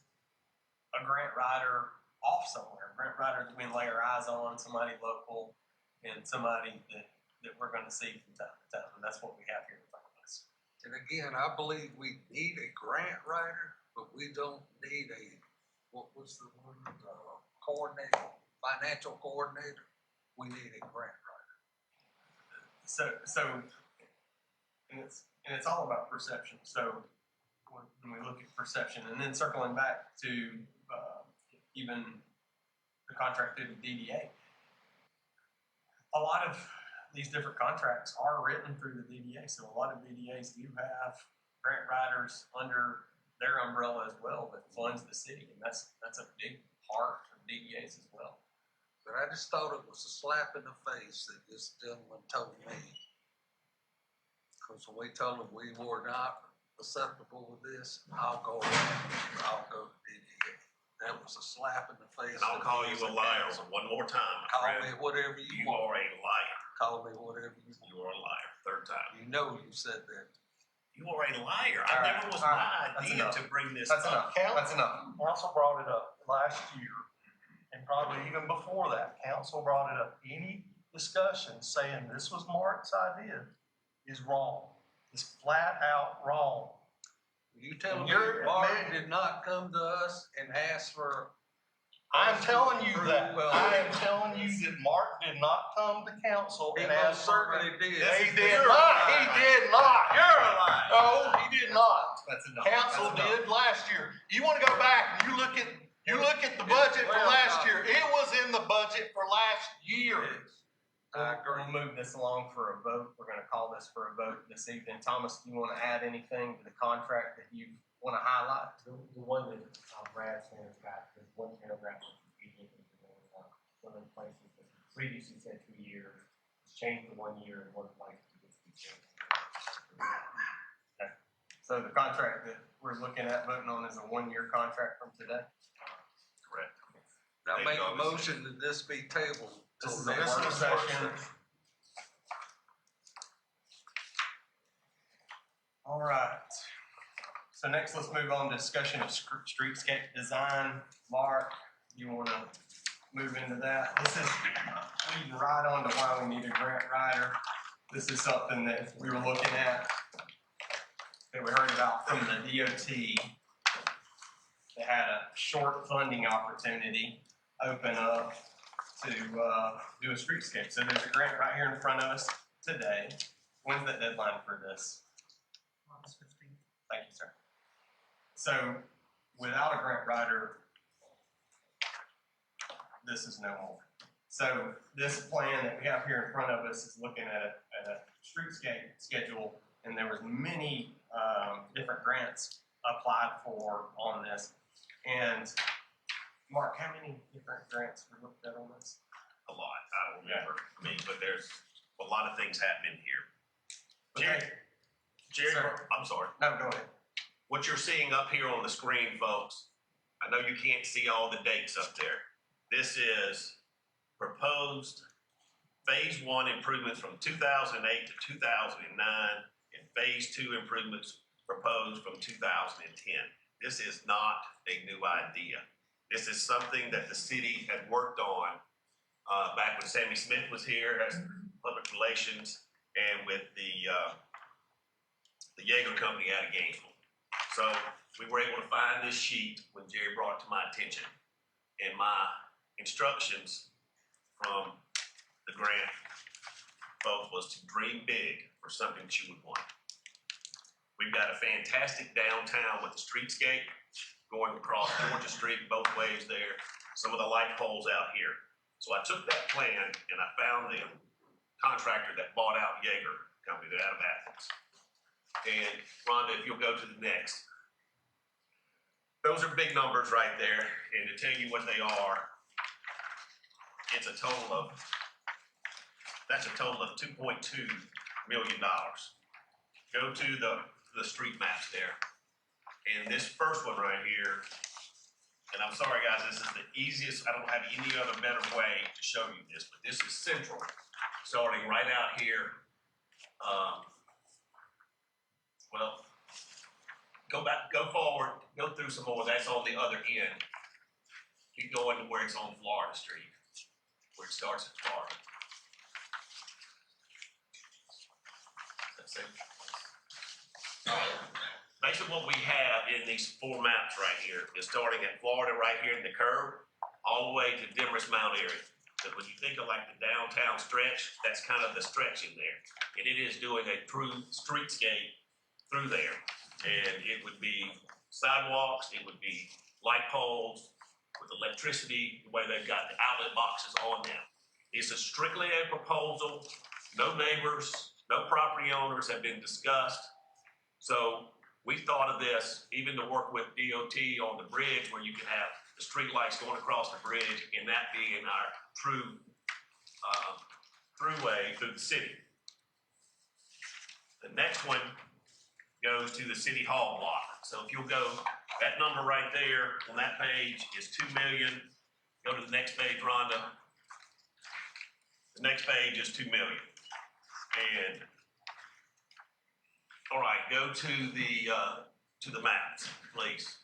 a grant writer off somewhere, a grant writer that we can lay our eyes on, somebody local, and somebody that we're going to see from time to time. And that's what we have here in front of us. And again, I believe we need a grant writer, but we don't need what was the word? Coordinator, financial coordinator. We need a grant writer. So, and it's all about perception. So when we look at perception, and then circling back to even the contract through the DDA, a lot of these different contracts are written through the DDA. So a lot of DDAs do have grant writers under their umbrella as well that funds the city, and that's a big part of DDAs as well. But I just thought it was a slap in the face that this gentleman told me. Because when we told him we were not acceptable with this, I'll go to DDA. That was a slap in the face. And I'll call you a liar one more time. Call me whatever you want. You are a liar. Call me whatever you want. You are a liar. Third time. You know you said that. You are a liar. That was my idea to bring this up. That's enough. Council brought it up last year, and probably even before that, council brought it up. Any discussion saying this was Mark's idea is wrong. It's flat out wrong. You tell me Mark did not come to us and ask for. I'm telling you that. I am telling you that Mark did not come to council and ask for it. He did. He did not. He did not. You're a liar. No, he did not. That's enough. Council did last year. You want to go back and you look at the budget for last year. It was in the budget for last year. We'll move this along for a vote. We're going to call this for a vote this evening. Thomas, do you want to add anything to the contract that you want to highlight? The one that Brad Sanders got, there's one paragraph that's repeating one of the places that previously said 2 years. It's changed to 1 year in one place. So the contract that we're looking at voting on is a 1-year contract from today. Correct. Now make a motion that this be tabled. This till is a next work session. All right. So next, let's move on to discussion of streetscape design. Mark, you want to move into that? This is leading right on to why we need a grant writer. This is something that we were looking at, that we heard about from the DOT. They had a short funding opportunity open up to do a streetscape. So there's a grant right here in front of us today. When's that deadline for this? August 15th. Thank you, sir. So without a grant writer, this is no more. So this plan that we have here in front of us is looking at a streetscape schedule, and there was many different grants applied for on this. And Mark, how many different grants were looked at on this? A lot, I don't remember, but there's a lot of things happening here. Jerry, Sir. I'm sorry. No, go ahead. What you're seeing up here on the screen, folks, I know you can't see all the dates up there. This is proposed phase 1 improvements from 2008 to 2009 and phase 2 improvements proposed from 2010. This is not a new idea. This is something that the city had worked on back when Sammy Smith was here as public relations and with the Yeager company out of Gainesville. So we were able to find this sheet when Jerry brought it to my attention. And my instructions from the grant folks was to dream big for something that you would want. We've got a fantastic downtown with the streetscape going across Georgia Street both ways there. Some of the light poles out here. So I took that plan and I found the contractor that bought out Yeager company out of Athens. And Rhonda, if you'll go to the next. Those are big numbers right there. And to tell you what they are, it's a total of, that's a total of $2.2 million. Go to the street maps there. And this first one right here, and I'm sorry guys, this is the easiest, I don't have any other better way to show you this, but this is central, starting right out here. Well, go back, go forward, go through some more. That's on the other end. Keep going to where it's on Florida Street, where it starts at Florida. That's it. Basically what we have in these 4 maps right here is starting at Florida right here in the curve, all the way to Demorest Mount area. So when you think of like the downtown stretch, that's kind of the stretch in there. And it is doing a true streetscape through there. And it would be sidewalks, it would be light poles with electricity, the way they've got the outlet boxes on them. It's a strictly a proposal, no neighbors, no property owners have been discussed. So we thought of this, even to work with DOT on the bridge where you can have the street lights going across the bridge and that being our true throughway through the city. The next one goes to the City Hall block. So if you'll go, that number right there on that page is 2 million. Go to the next page, Rhonda. The next page is 2 million. And all right, go to the maps, please.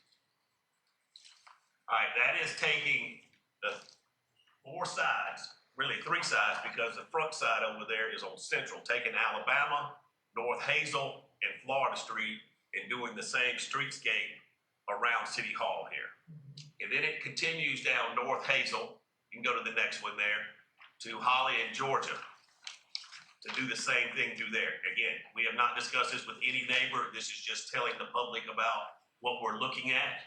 All right, that is taking the 4 sides, really 3 sides, because the front side over there is on Central, taking Alabama, North Hazel, and Florida Street, and doing the same streetscape around City Hall here. And then it continues down North Hazel, you can go to the next one there, to Holly and Georgia, to do the same thing through there. Again, we have not discussed this with any neighbor. This is just telling the public about what we're looking at.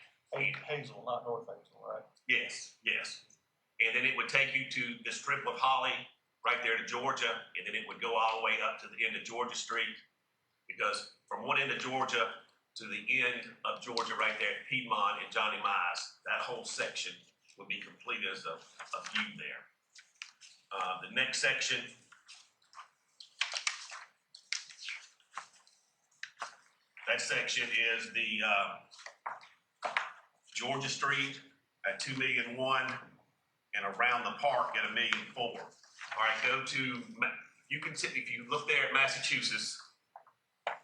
Hazel, not North Hazel, right? Yes, yes. And then it would take you to the strip of Holly, right there to Georgia, and then it would go all the way up to the end of Georgia Street, because from one end of Georgia to the end of Georgia right there at Piedmont and Johnny Mize, that whole section would be complete as a view there. The next section, that section is the, Georgia Street at 2,000,001 and around the park at 1,000,004. All right, go to, you can see, if you look there at Massachusetts,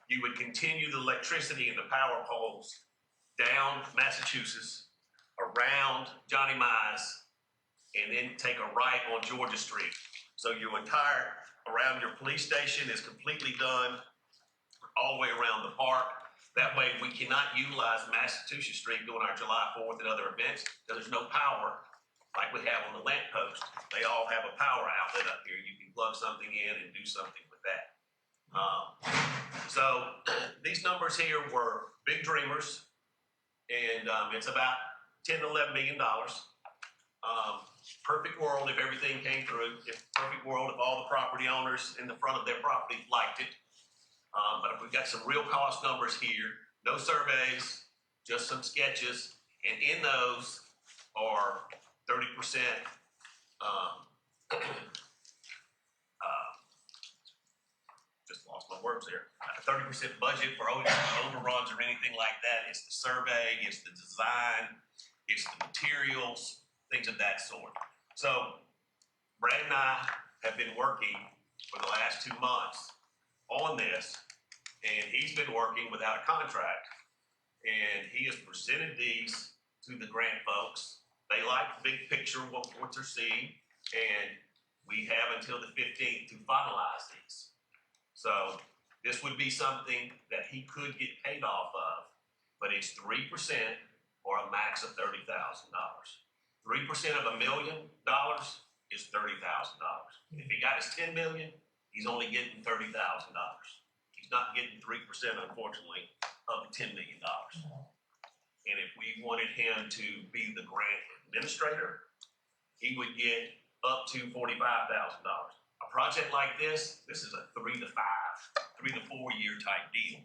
you would continue the electricity and the power poles down Massachusetts, around Johnny Mize, and then take a right on Georgia Street. So your entire, around your police station is completely done, all the way around the park. That way we cannot utilize Massachusetts Street during our July 4th and other events, because there's no power like we have on the lamp post. They all have a power outlet up here. You can plug something in and do something with that. So these numbers here were big dreamers, and it's about $10 to $11 million. Perfect world if everything came through. Perfect world if all the property owners in the front of their property liked it. But we've got some real cost numbers here. No surveys, just some sketches, and in those are 30%. Just lost my words there. 30% budget for overruns or anything like that. It's the survey, it's the design, it's the materials, things of that sort. So Brad and I have been working for the last 2 months on this, and he's been working without a contract. And he has presented these to the grant folks. They like the big picture of what they're seeing, and we have until the 15th to finalize these. So this would be something that he could get paid off of, but it's 3% or a max of $30,000. 3% of $1 million is $30,000. If he got his $10 million, he's only getting $30,000. He's not getting 3%, unfortunately, of the $10 million. And if we wanted him to be the grant administrator, he would get up to $45,000. A project like this is a 3 to 4 year type deal.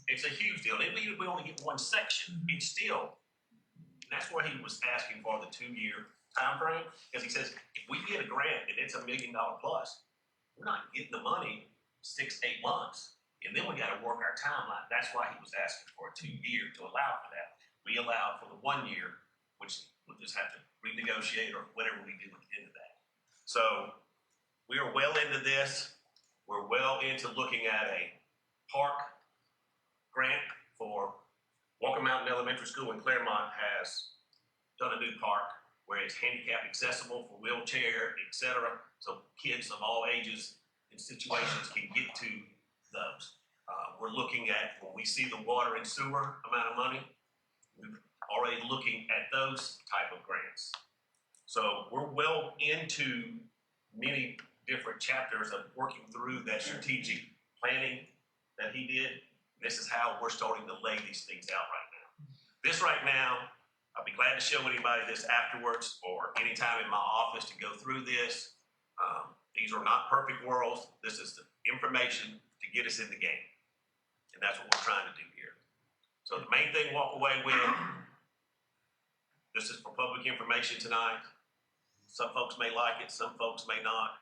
It's a huge deal. Even if we only get one section, it's still, and that's where he was asking for the 2-year time frame, because he says, if we get a grant and it's $1 million plus, we're not getting the money 6, 8 months. And then we got to work our timeline. That's why he was asking for a 2-year to allow for that. We allowed for the 1 year, which we'll just have to renegotiate or whatever we do at the end of that. So we are well into this. We're well into looking at a park grant for Walker Mountain Elementary School in Claremont has done a new park where it's handicap accessible for wheelchair, etc. So kids of all ages and situations can get to those. We're looking at, when we see the water and sewer amount of money, we're already looking at those type of grants. So we're well into many different chapters of working through that strategic planning that he did. This is how we're starting to lay these things out right now. This right now, I'll be glad to show anybody this afterwards or anytime in my office to go through this. These are not perfect worlds. This is the information to get us in the game. And that's what we're trying to do here. So the main thing walk away with, this is for public information tonight. Some folks may like it, some folks may not.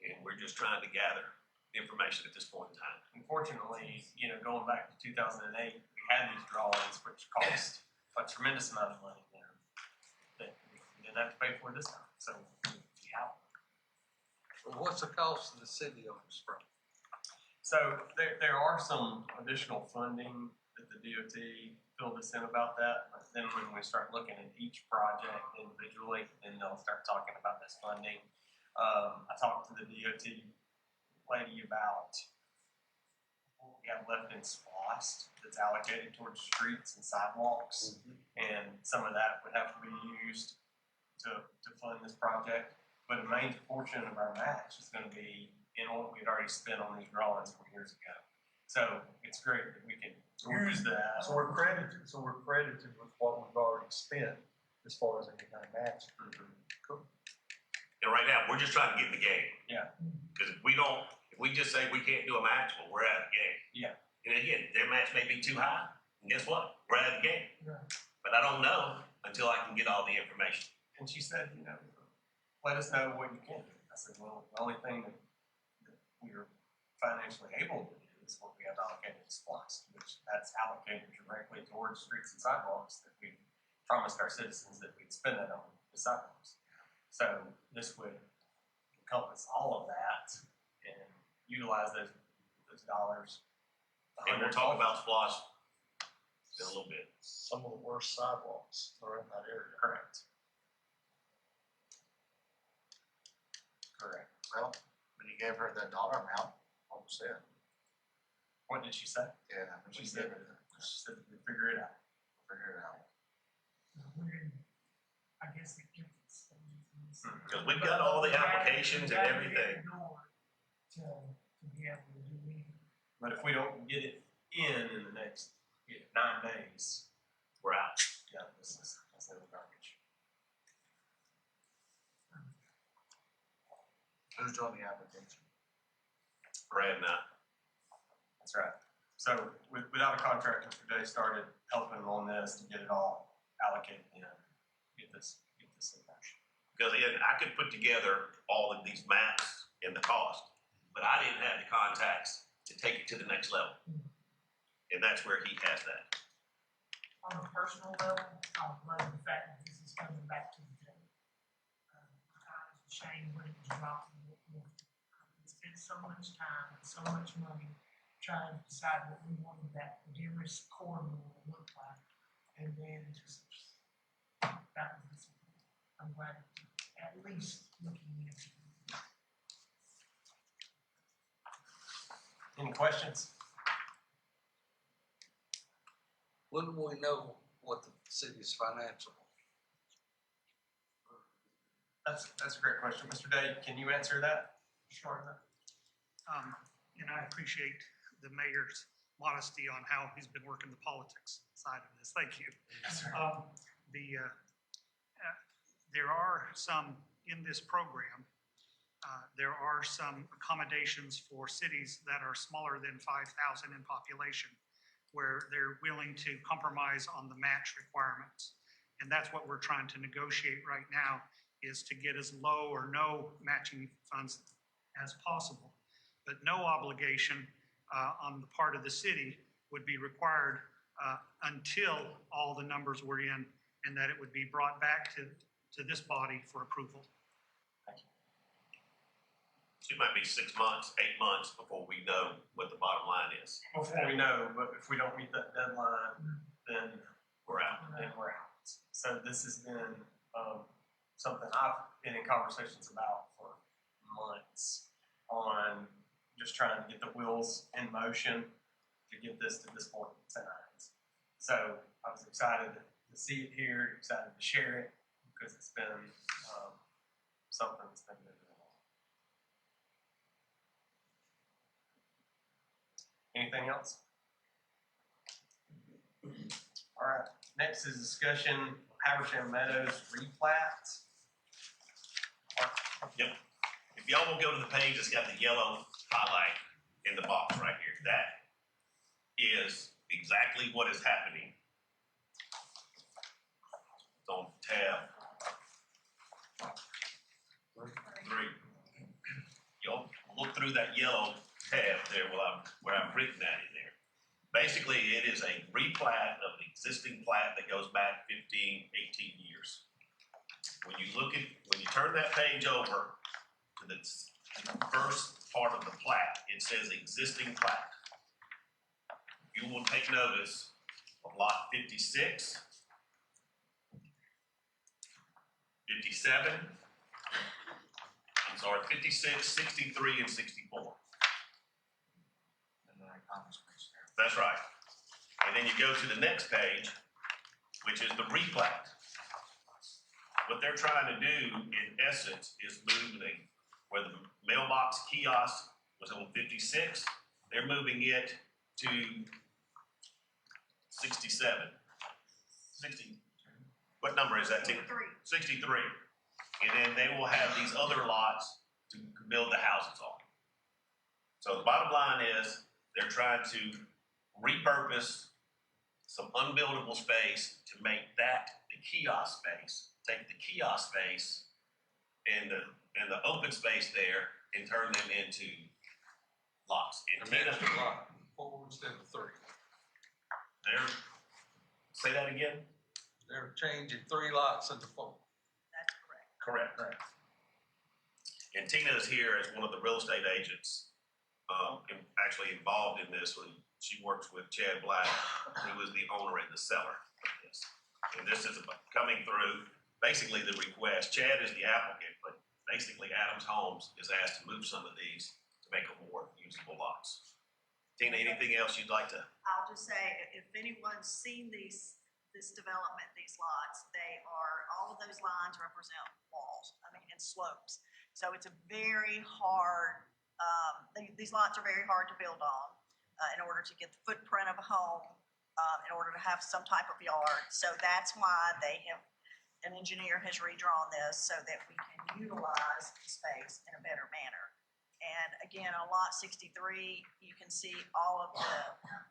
And we're just trying to gather information at this point in time. Unfortunately, going back to 2008, we had these drawings which cost a tremendous amount of money there that we didn't have to pay for this time. So we have. Well, what's the cost of the city on this project? So there are some additional funding that the DOT filled us in about that. But then when we start looking at each project individually, then they'll start talking about this funding. I talked to the DOT lady about what we have left in SPLOST that's allocated towards streets and sidewalks, and some of that would have to be used to fund this project. But a main portion of our match is going to be in what we'd already spent on these drawings from years ago. So it's great that we can use that. So we're credited with what we've already spent as far as any kind of match. Cool. And right now, we're just trying to get in the game. Yeah. Because if we just say we can't do a match, well, we're out of the game. Yeah. And again, their match may be too high. And guess what? We're out of the game. Yeah. But I don't know until I can get all the information. And she said, let us know what you can do. I said, well, the only thing that we are financially able to do is is what we have allocated as SPLOST, which that's allocated directly towards streets and sidewalks that we promised our citizens that we'd spend that on the sidewalks. So this would encompass all of that and utilize those dollars. And we'll talk about SPLOST in a little bit. Some of the worst sidewalks are in that area. Correct. Correct. Well, when you gave her that dollar amount, what was it? What did she say? Yeah, when She she said, gave her, she said we figure it out. figure it out. I guess the infant stages. Because we've got all the applications and everything. To be able to do anything. But if we don't get it in the next 9 days, We're out. yeah, this is the garbage. Who's doing the application? Brad and I. That's right. So without a contract, Mr. Day started helping him on this to get it all allocated in, get this in motion. Because again, I could put together all of these maps and the cost, but I didn't have the contacts to take it to the next level. And that's where he has that. On a personal level, I love the fact that this is coming back to the table. It's a shame when it was dropped. We spent so much time and so much money trying to decide what we wanted that Demorest corridor to look like. And then just, that was disappointing. I'm glad at least looking into it. Any questions? When will we know what the city's financial? That's a great question. Mr. Day, can you answer that? Sure. And I appreciate the mayor's modesty on how he's been working the politics side of this. Thank you. Yes, sir. There are some in this program. There are some accommodations for cities that are smaller than 5,000 in population, where they're willing to compromise on the match requirements. And that's what we're trying to negotiate right now, is to get as low or no matching funds as possible. But no obligation on the part of the city would be required until all the numbers were in, and that it would be brought back to this body for approval. So it might be 6 months, 8 months before we know what the bottom line is. Before we know, but if we don't meet that deadline, then We're out. we're out. So this has been something I've been in conversations about for months on just trying to get the wheels in motion to get this to this point tonight. So I was excited to see it here, excited to share it, because it's been something that's been moving along. Anything else? All right, next is discussion of Habersham Meadows replat. Yep. If y'all will go to the page that's got the yellow highlight in the box right here, that is exactly what is happening. It's on tab 3. Y'all look through that yellow tab there where I've written that in there. Basically, it is a replat of the existing plat that goes back 15, 18 years. When you turn that page over to the first part of the plat, it says existing plat. You will take notice of lot 56, 57, 56, 63, and 64. And then I promise space there. That's right. And then you go to the next page, which is the replat. What they're trying to do, in essence, is move where the mailbox kiosk was on 56, they're moving it to 67. 60. What number is that? 63. And then they will have these other lots to build the houses on. So the bottom line is they're trying to repurpose some unbuildable space to make that the kiosk space. Take the kiosk space and the open space there and turn them into lots. And Tina, 4 instead of 3. There, say that again? They're changing 3 lots into 4. That's correct. Correct. And Tina is here as one of the real estate agents, actually involved in this when she works with Chad Black, who is the owner and the seller of this. And this is coming through, basically the request. Chad is the applicant, but basically Adams Homes is asked to move some of these to make them more usable lots. Tina, anything else you'd like to? I'll just say, if anyone's seen this development, these lots, all of those lines represent walls, and slopes. So it's a very hard, these lots are very hard to build on, in order to get the footprint of a home, in order to have some type of yard. So that's why an engineer has redrawn this so that we can utilize the space in a better manner. And again, on lot 63, you can see all of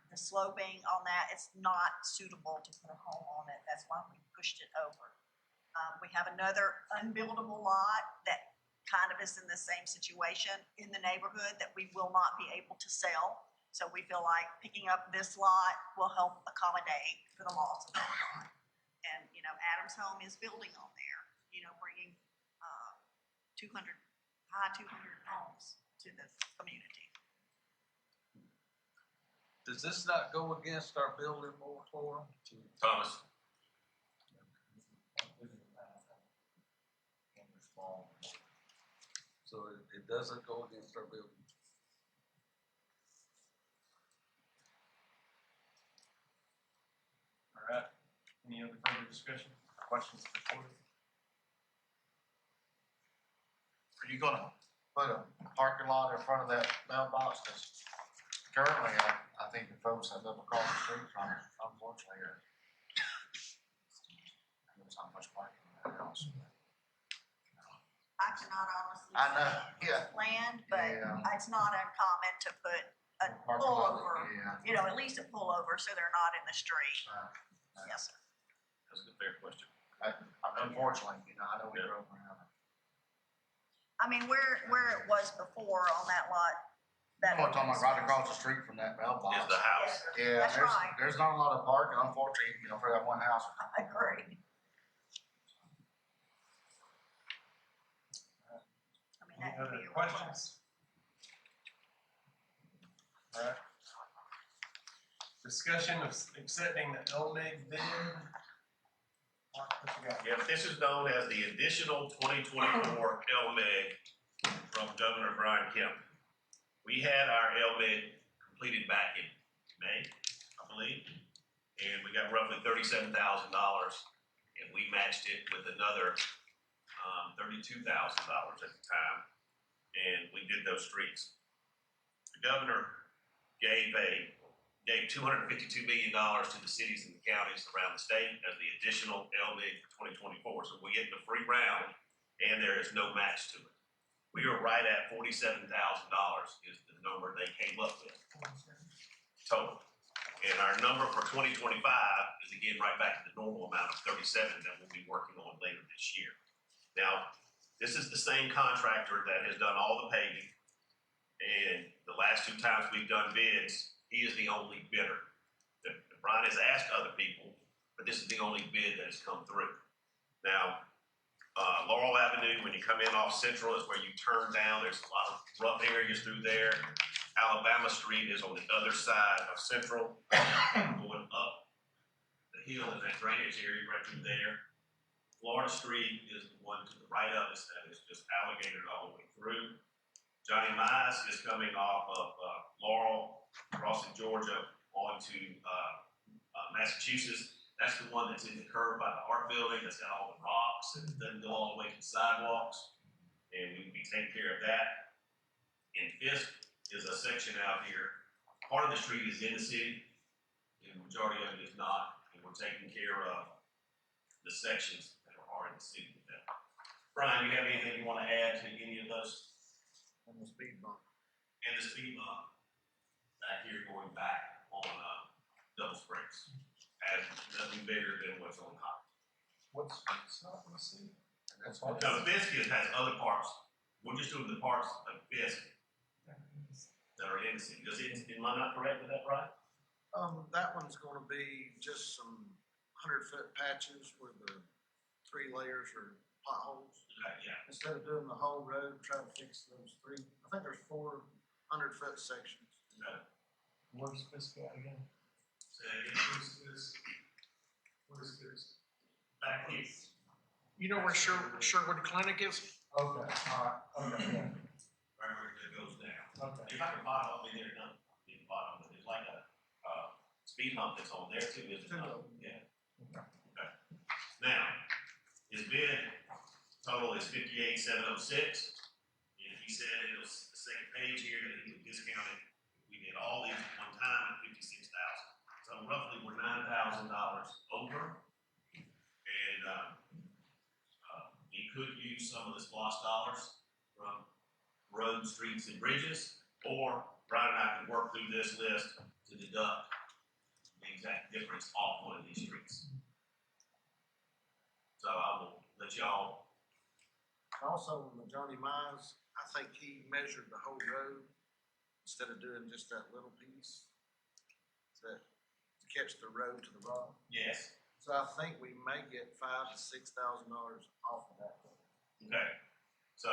the sloping on that. It's not suitable to put a home on it. That's why we pushed it over. We have another unbuildable lot that kind of is in the same situation in the neighborhood that we will not be able to sell. So we feel like picking up this lot will help accommodate for the loss of that lot. And, Adams Home is building on there, bringing 200 homes to the community. Does this not go against our building moratorium? Thomas? So it doesn't go against our building. All right. Any other further discussion? Questions for Corey? Are you gonna put a parking lot in front of that mailbox? Because currently, I think the folks that live across the street from it, unfortunately, there's not much parking in that house. I cannot honestly I know, say yeah. it's planned, but Yeah. it's not uncommon to put a Parking lot, pullover, yeah. at least a pullover so they're not in the street. Yes, sir. That's a fair question. Unfortunately, I know we drove around. Where it was before on that lot, that. I'm talking about right across the street from that mailbox. Is the house. Yeah, That's right. there's not a lot of parking, unfortunately, for that one house. I agree. Any That could other be a questions? All right. Discussion of accepting the LMIG bid. Mark, what you got? Yeah, this is known as the additional 2024 LMIG from Governor Brian Kemp. We had our LMIG completed back in May, I believe, and we got roughly $37,000, and we matched it with another $32,000 at the time, and we did those streets. The governor gave $252 million to the cities and the counties around the state as the additional LMIG for 2024. So we get the free round, and there is no match to it. We are right at $47,000 is the number they came up with total. And our number for 2025 is again right back to the normal amount of 37 that we'll be working on later this year. Now, this is the same contractor that has done all the paving, and the last 2 times we've done bids, he is the only bidder. Brian has asked other people, but this is the only bid that has come through. Now, Laurel Avenue, when you come in off Central, is where you turn down. There's a lot of rough areas through there. Alabama Street is on the other side of Central, going up the hill in that drainage area right through there. Florida Street is the one to the right of us that is just alligator all the way through. Johnny Mize is coming off of Laurel, crossing Georgia onto Massachusetts. That's the one that's in the curve by the art building, that's got all the rocks and it doesn't go all the way to the sidewalks. And we will be taking care of that. And Fisk is a section out here. Part of the street is in the city, and the majority of it is not. And we're taking care of the sections that are in the city with that. Brian, you have anything you want to add to any of those? And the speed bump. And the speed bump back here going back on Double Springs. Has nothing bigger than what's on top. What's not in the city? No, Fisk has other parts. We're just doing the parts of Fisk that are in the city. Am I not correct with that, right? That one's gonna be just some 100-foot patches where the 3 layers are potholes. Okay, yeah. Instead of doing the whole road, try to fix those 3, I think there's 4 100-foot sections. Okay. Where's this guy again? Say again. Where's this? Back east. You know where Sherwood Clinic is? Okay, all right, okay, yeah. Right where it goes down. Okay. If I can bottom, I mean, there's not in the bottom, but there's like a, speed hump that's on there too, isn't it? Yeah. Okay. Now, his bid total is 58,706. And he said it was the second page here that he would discount it. We did all these at one time at 56,000. So roughly we're $9,000 over. And, we could use some of the SPOS dollars from roads, streets, and bridges, or Brian and I can work through this list to deduct the exact difference off one of these streets. So I will let y'all. Also, with Johnny Mize, I think he measured the whole road instead of doing just that little piece to catch the road to the bottom. Yes. So I think we may get $5,000 to $6,000 off of that. Okay. So,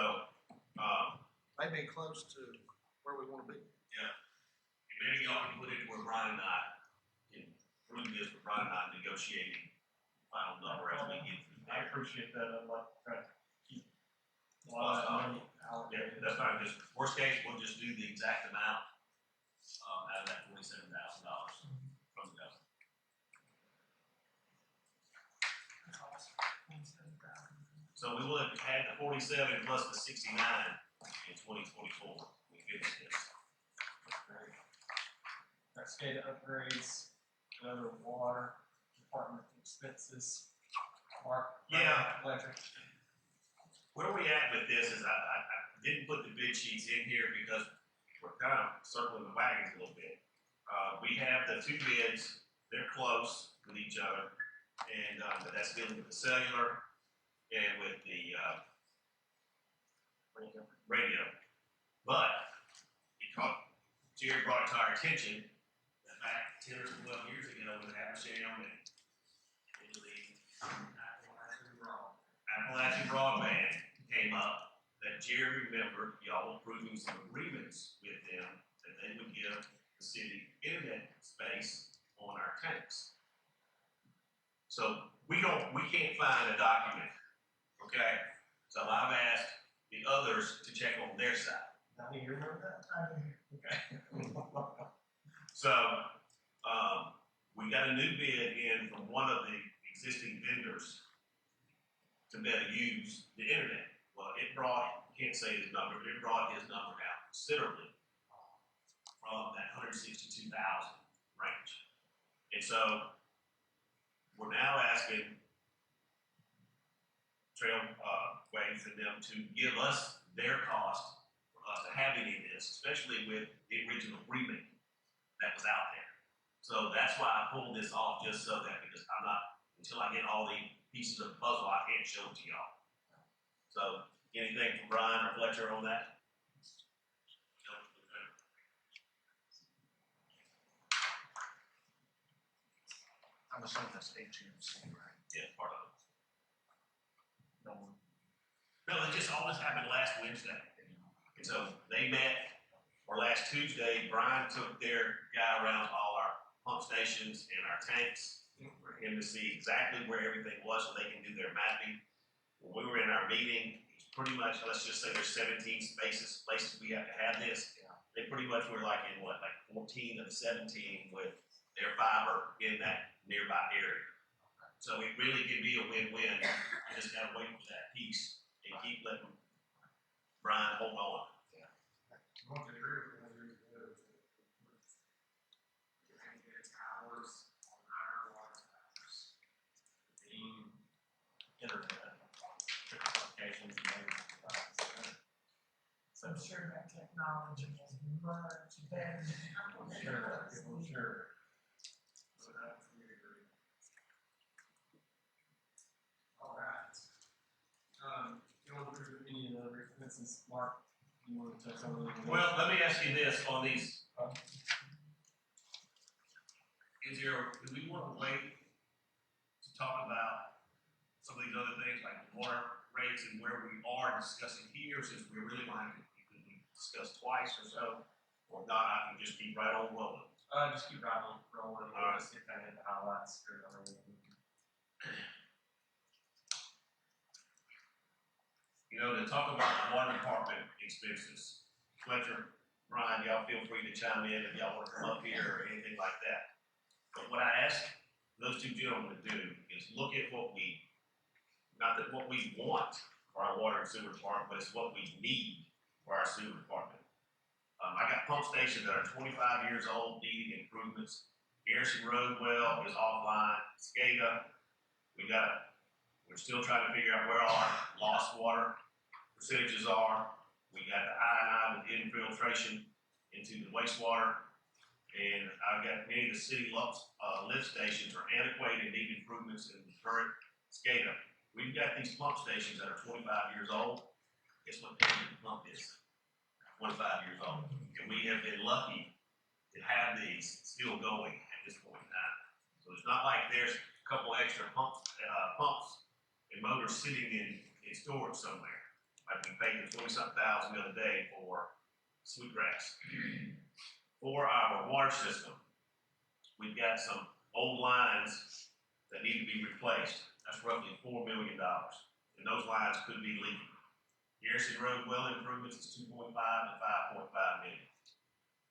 maybe close to where we want to be. yeah. Maybe y'all can put it where Brian and I can prove this, where Brian and I negotiating final number as we get through I there. appreciate that. I'd like to try to keep a Well, lot of money Yeah, allocated. that's fine. Just worst case, we'll just do the exact amount out of that $47,000 from the government. So we will have had the 47 plus the 69 in 2024. We finished this. Our SCADA upgrades, other water department expenses. Mark? Yeah. Electric. Where we at with this is I didn't put the bid sheets in here because we're kind of circling the wagons a little bit. We have the 2 bids, they're close with each other, and but that's dealing with the cellular and with the radio. But Jerry brought it to our attention that back 10 or 12 years ago when Abersham and Appalachian Broadband came up, that Jerry remembered y'all approving some agreements with them that they would give the city internet space on our tanks. So we can't find a document, okay? So I've asked the others to check on their side. Now, you remember that? Okay. So, we got a new bid in from one of the existing vendors to better use the internet. Well, it brought, can't say his number, but it brought his number down considerably from that 162,000 range. And so, we're now asking Trailways for them to give us their cost for us to have any of this, especially with the original agreement that was out there. So that's why I pulled this off, just so that, because I'm not, until I get all the pieces of the puzzle, I can't show it to y'all. So anything from Brian or Fletcher on that? I'm assuming that's HMC, right? Yeah, part of it. No, it just all this happened last Wednesday. And so they met, or last Tuesday, Brian took their guy around all our pump stations and our tanks for him to see exactly where everything was so they can do their mapping. When we were in our meeting, it's pretty much, let's just say there's 17 places we have to have this. They pretty much were like in what, like 14 of the 17 with their fiber in that nearby area. So it really can be a win-win. You just gotta wait for that piece and keep letting Brian hold on. So I'm sure that technology has merged very. Sure. All right. You want to do any of the other expenses, Mark? You want to touch on anything? Well, let me ask you this on these. Do we want to wait to talk about some of these other things like water rates and where we are discussing here, since we're really going to discuss twice or so? Or not, I can just keep right on rolling. Just keep rolling. All right. Just get that in the highlights. You know, to talk about the water department expenses, Fletcher, Brian, y'all feel free to chime in if y'all want to come up here or anything like that. But what I ask those two gentlemen to do is look at what not that what we want for our water and sewer department, but it's what we need for our sewer department. I got pump stations that are 25 years old, needing improvements. Garrison Road well is offline. SCADA, we're still trying to figure out where all our lost water percentages are. We got the I&I with infiltration into the wastewater. And I've got many of the city lift stations are antiquated and need improvements in the current SCADA. We've got these pump stations that are 25 years old. Guess what the pump is? 25 years old. And we have been lucky to have these still going at this point in time. So it's not like there's a couple extra pumps and motors sitting in storage somewhere. Like we paid the 20-something thousand the other day for Sweetgrass. For our water system, we've got some old lines that need to be replaced. That's roughly $4 million. And those lines could be leaking. Garrison Road well improvements is 2.5 and 5.5 million.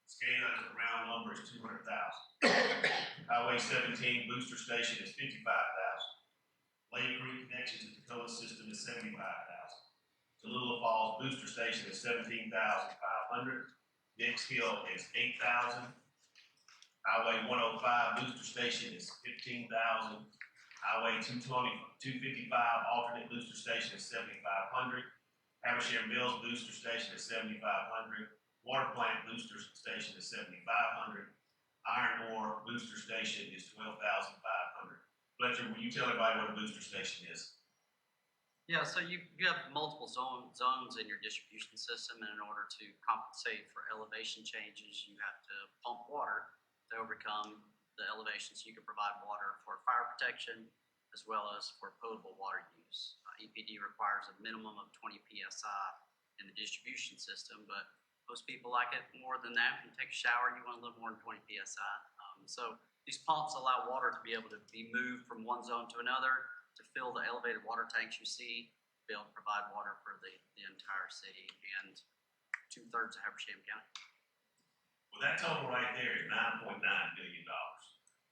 SCADA as a round number is 200,000. Highway 17 booster station is 55,000. Lake Creek connections to the Tacoma system is 75,000. Tallulah Falls booster station is 17,500. Dix Hill is 8,000. Highway 105 booster station is 15,000. Highway 255 alternate booster station is 7,500. Habersham Mills booster station is 7,500. Water plant booster station is 7,500. Iron ore booster station is 12,500. Fletcher, will you tell everybody what a booster station is? Yeah, so you have multiple zones in your distribution system, and in order to compensate for elevation changes, you have to pump water to overcome the elevation so you can provide water for fire protection as well as for potable water use. EPD requires a minimum of 20 psi in the distribution system, but most people like it more than that. When you take a shower, you want a little more than 20 psi. So these pumps allow water to be able to be moved from one zone to another to fill the elevated water tanks you see, to be able to provide water for the entire city and 2/3 of Habersham County. Well, that total right there is $9.9 billion.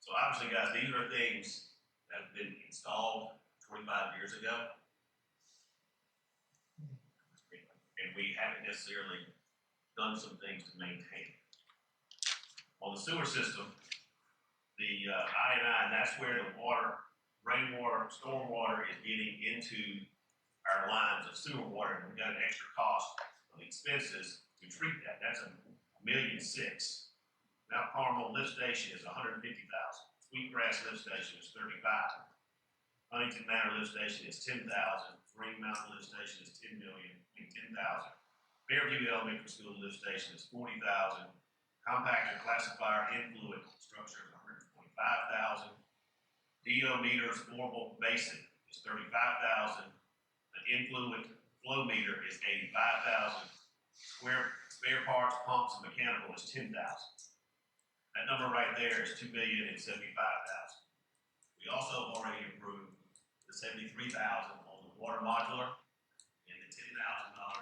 So obviously, guys, these are things that have been installed 25 years ago. And we haven't necessarily done some things to maintain it. On the sewer system, the I&I, and that's where the water, rainwater, stormwater is getting into our lines of sewer water, and we've got an extra cost of expenses to treat that. That's $1.6 million. Mount Carmel lift station is $150,000. Sweetgrass lift station is $35,000. Huntington Manor lift station is $10,000. Green Mountain lift station is $10,000. Fairview Elementary School lift station is $40,000. Compactor classifier influent structure is $125,000. DO meters Orville Basin is $35,000. An influent flow meter is $85,000. Spare parts, pumps, and mechanical is $10,000. That number right there is $2,075,000. We also have already approved the $73,000 on the water modular and the $10,000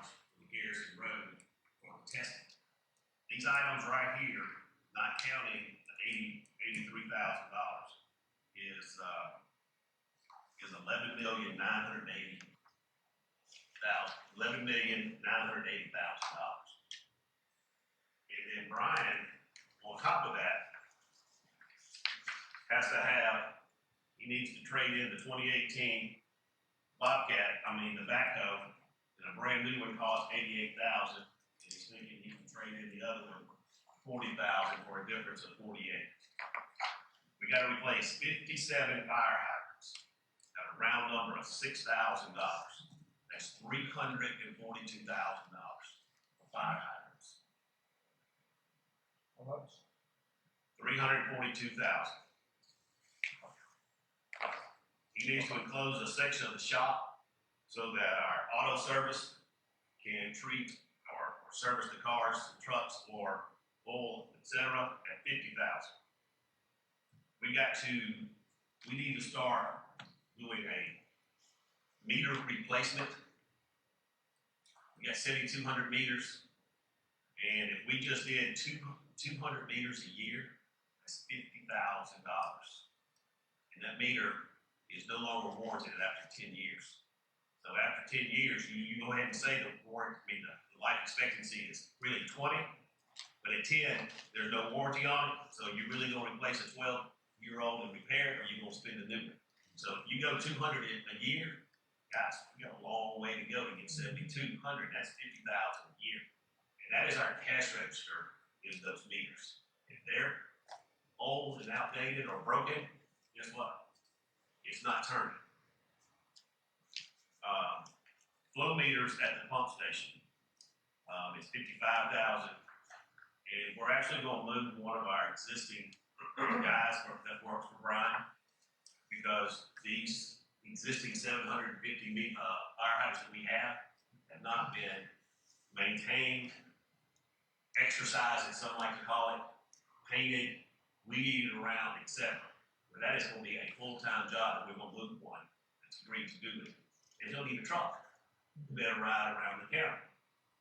for the Garrison Road for testing. These items right here, not counting the $83,000, is $11,980,000. And then Brian, on top of that, has to have, he needs to trade in the 2018 the backhoe, and a brand new one costs $88,000, and he's thinking he can trade in the other one $40,000 for a difference of $48,000. We got to replace 57 fire hydrants at a round number of $6,000. That's $342,000. fire hydrants. How much? $342,000. He needs to enclose a section of the shop so that our auto service can treat or service the cars and trucks for oil, etc. at $50,000. We need to start doing a meter replacement. We got 7,200 meters, and if we just did 200 meters a year, that's $50,000. And that meter is no longer warranted after 10 years. So after 10 years, you go ahead and say the life expectancy is really 20, but at 10, there's no warranty on it, so you're really gonna replace a 12-year-old and repair it, or you're gonna spend a new one. So if you go 200 a year, guys, we got a long way to go to get 7,200, that's $50,000 a year. And that is our cash register, is those meters. If they're old and outdated or broken, guess what? It's not turning. Flow meters at the pump station, it's $55,000. And we're actually gonna move one of our existing guys that works for Brian, because these existing 750 fire hydrants that we have not been maintained, exercised, as some like to call it, painted, weeded around, etc. But that is gonna be a full-time job that we're gonna move one that's agreed to do it. And he'll need a truck to be able to ride around the county.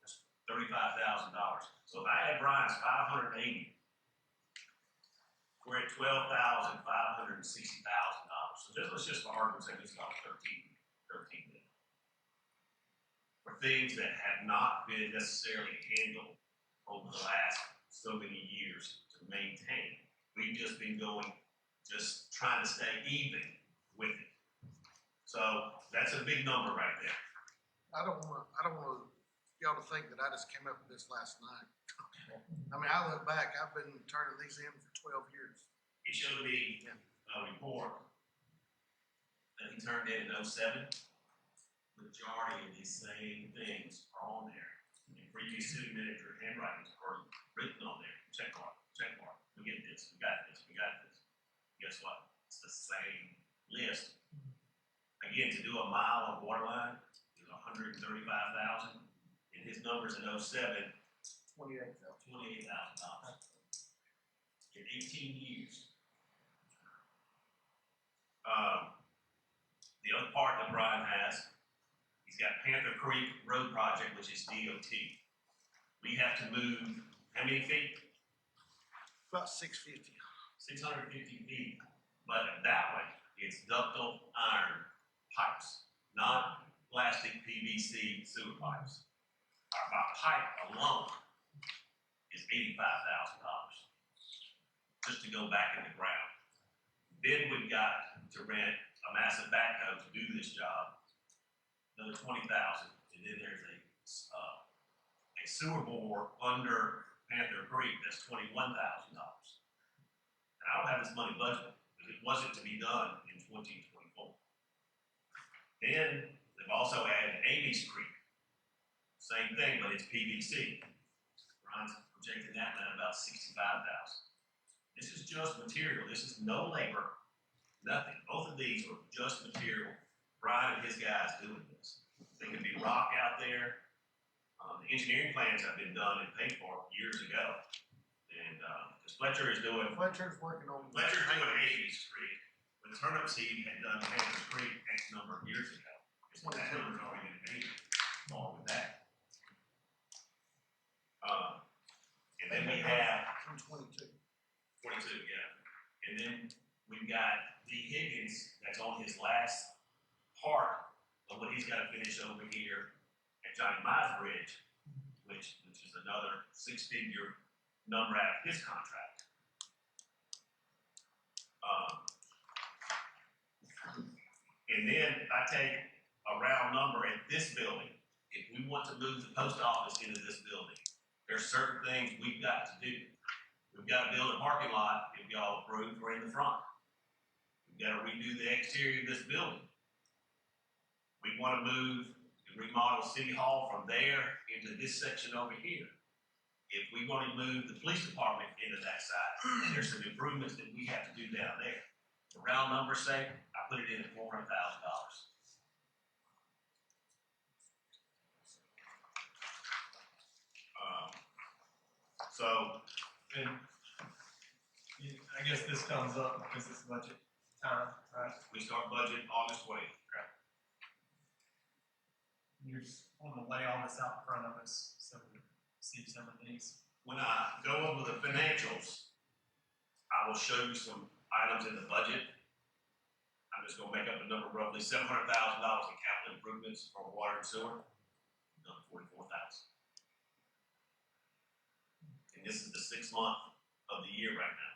That's $35,000. So if I had Brian's 580, we're at $12,560,000. So let's just for argument's sake, it's about 13 million. For things that have not been necessarily handled over the last so many years to maintain. We've just been just trying to stay even with it. So that's a big number right there. I don't want y'all to think that I just came up with this last night. I mean, I look back, I've been turning these in for 12 years. He showed me a report that he turned in 07. Majority of these same things are on there. And previous city manager handwritings are written on there. Check mark, check mark. We get this, we got this, we got this. Guess what? It's the same list. Again, to do a mile of water line is $135,000. And his numbers in 07, $28,000. In 18 years. The other part that Brian has, he's got Panther Creek Road Project, which is DOT. We have to move how many feet? About 650. 650 feet. But that way, it's ductile iron pipes, not plastic PVC sewer pipes. Our pipe alone is $85,000 just to go back in the ground. Then we've got to rent a massive backhoe to do this job, another $20,000, and then there's a sewer bore under Panther Creek that's $21,000. And I don't have this money budgeted because it wasn't to be done in 2024. Then they've also added Amy's Creek, same thing, but it's PVC. Brian's projecting that at about $65,000. This is just material. This is no labor, nothing. Both of these are just material. Brian and his guys doing this. There can be rock out there. The engineering plans have been done and paid for years ago. And because Fletcher's working on Amy's Creek. When Turnip Seed had done Panther Creek X number of years ago. So that number's already been paid along with that. And then we have 22, yeah. And then we've got D. Higgins that's on his last part of what he's got to finish over here at Johnny Mize Bridge, which is another six-figure number out of his contract. And then if I take a round number at this building, if we want to move the post office into this building, there's certain things we've got to do. We've got to build a parking lot, if y'all approve, for in the front. We've got to redo the exterior of this building. We want to move, if remodel City Hall from there into this section over here. If we want to move the police department into that side, there's some improvements that we have to do down there. For round numbers sake, I put it in at $400,000. So, And I guess this comes up because it's budget time, right? we start budget August 20th. You just want to lay all this out in front of us so we see some of these. When I go over the financials, I will show you some items in the budget. I'm just gonna make up a number, roughly $700,000 in capital improvements for water and sewer. Another 44,000. And this is the 6th month of the year right now.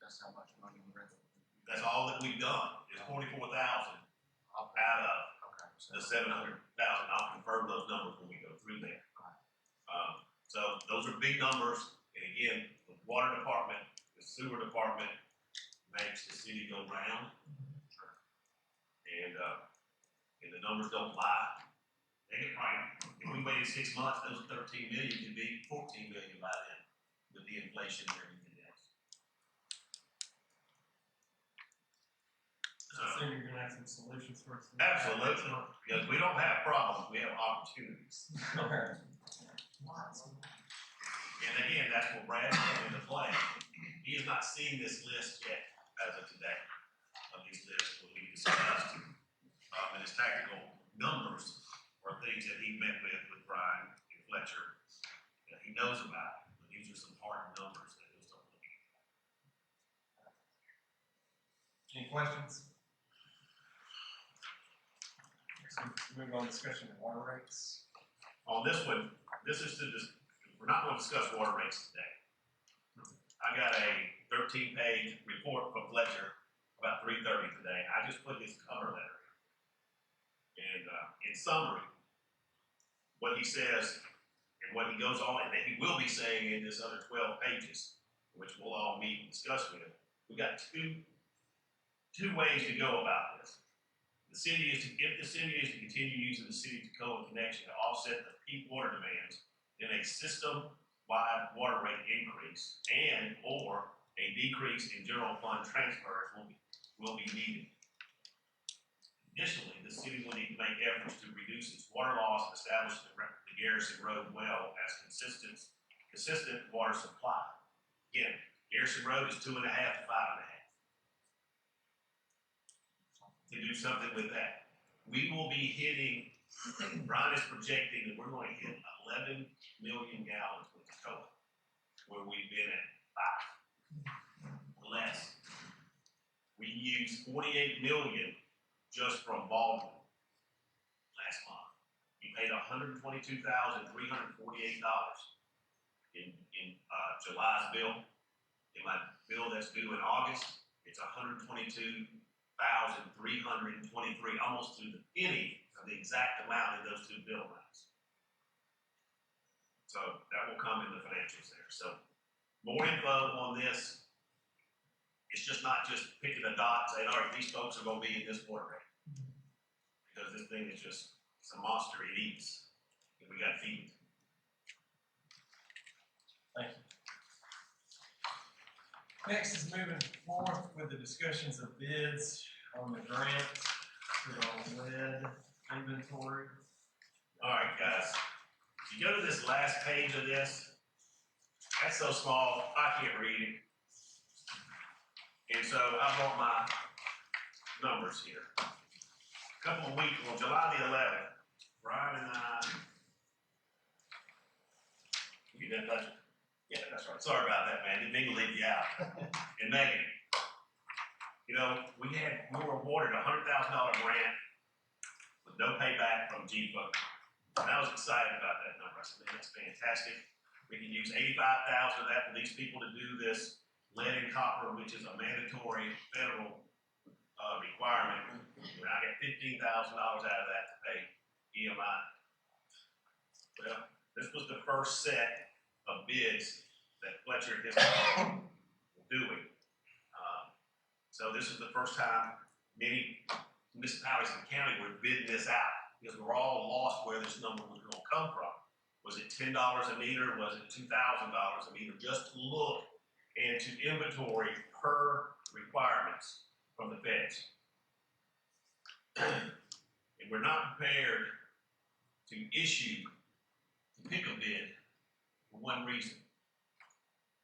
That's how much money we're in. That's all that we've done is 44,000 out of the 700,000. I'll confirm those numbers when we go through there. So those are big numbers. And again, the water department, the sewer department makes the city go round. And the numbers don't lie. They get right. If we waited 6 months, those 13 million could be 14 million by then with the inflation and everything else. So you're gonna have some solutions for us. Absolutely, because we don't have problems, we have opportunities. And again, that's where Brad comes into play. He has not seen this list yet as of today, of these lists will be discussed. And his tactical numbers are things that he met with Brian and Fletcher that he knows about, but these are some hard numbers that he'll start looking at. Any questions? So moving on to discussion of water rates. On this one, we're not going to discuss water rates today. I got a 13-page report from Fletcher about 3:30 today. I just put his cover letter in. And in summary, what he says and what he goes on and that he will be saying in this other 12 pages, which we'll all meet and discuss with him, we got two ways to go about this. If the city is to continue using the City Tacoma connection to offset the peak water demands, then a system-wide water rate increase and or a decrease in general fund transfers will be needed. Additionally, the city will need to make efforts to reduce its water loss and establish the Garrison Road well as consistent water supply. Again, Garrison Road is 2.5 to 5.5. To do something with that, we will be hitting. Brian is projecting that we're going to hit 11 million gallons with Tacoma, where we've been at 5 or less. We used 48 million just from Baldwin last month. We paid $122,348 in July's bill. In my bill that's due in August, it's $122,323, almost to the penny of the exact amount in those two bill amounts. So that will come in the financials there. So more info on this. It's just not just picking a dot and saying, all right, these folks are going to be in this water rate. Because this thing is just, it's a monster, it eats. And we got to feed it. Thank you. Next is moving forward with the discussions of bids on the grant for the lead inventory. All right, guys. If you go to this last page of this, that's so small, I can't read it. And so I brought my numbers here. A couple of weeks, on July the 11th, Brian and I, you did that? Yeah, that's right. Sorry about that, man. Didn't mean to leave you out. And Megan, you know, we were awarded a $100,000 grant with no payback from GFO. And I was excited about that number. I said, man, that's fantastic. We can use $85,000 of that for these people to do this lead and copper, which is a mandatory federal requirement. And I got $15,000 out of that to pay EMI. Well, this was the first set of bids that Fletcher and his company were doing. So this is the first time many municipalities in the county were bidding this out, because we're all lost where this number was gonna come from. Was it $10 a meter? Was it $2,000 a meter? Just to look into inventory per requirements from the feds. And we're not prepared to pick a bid for one reason.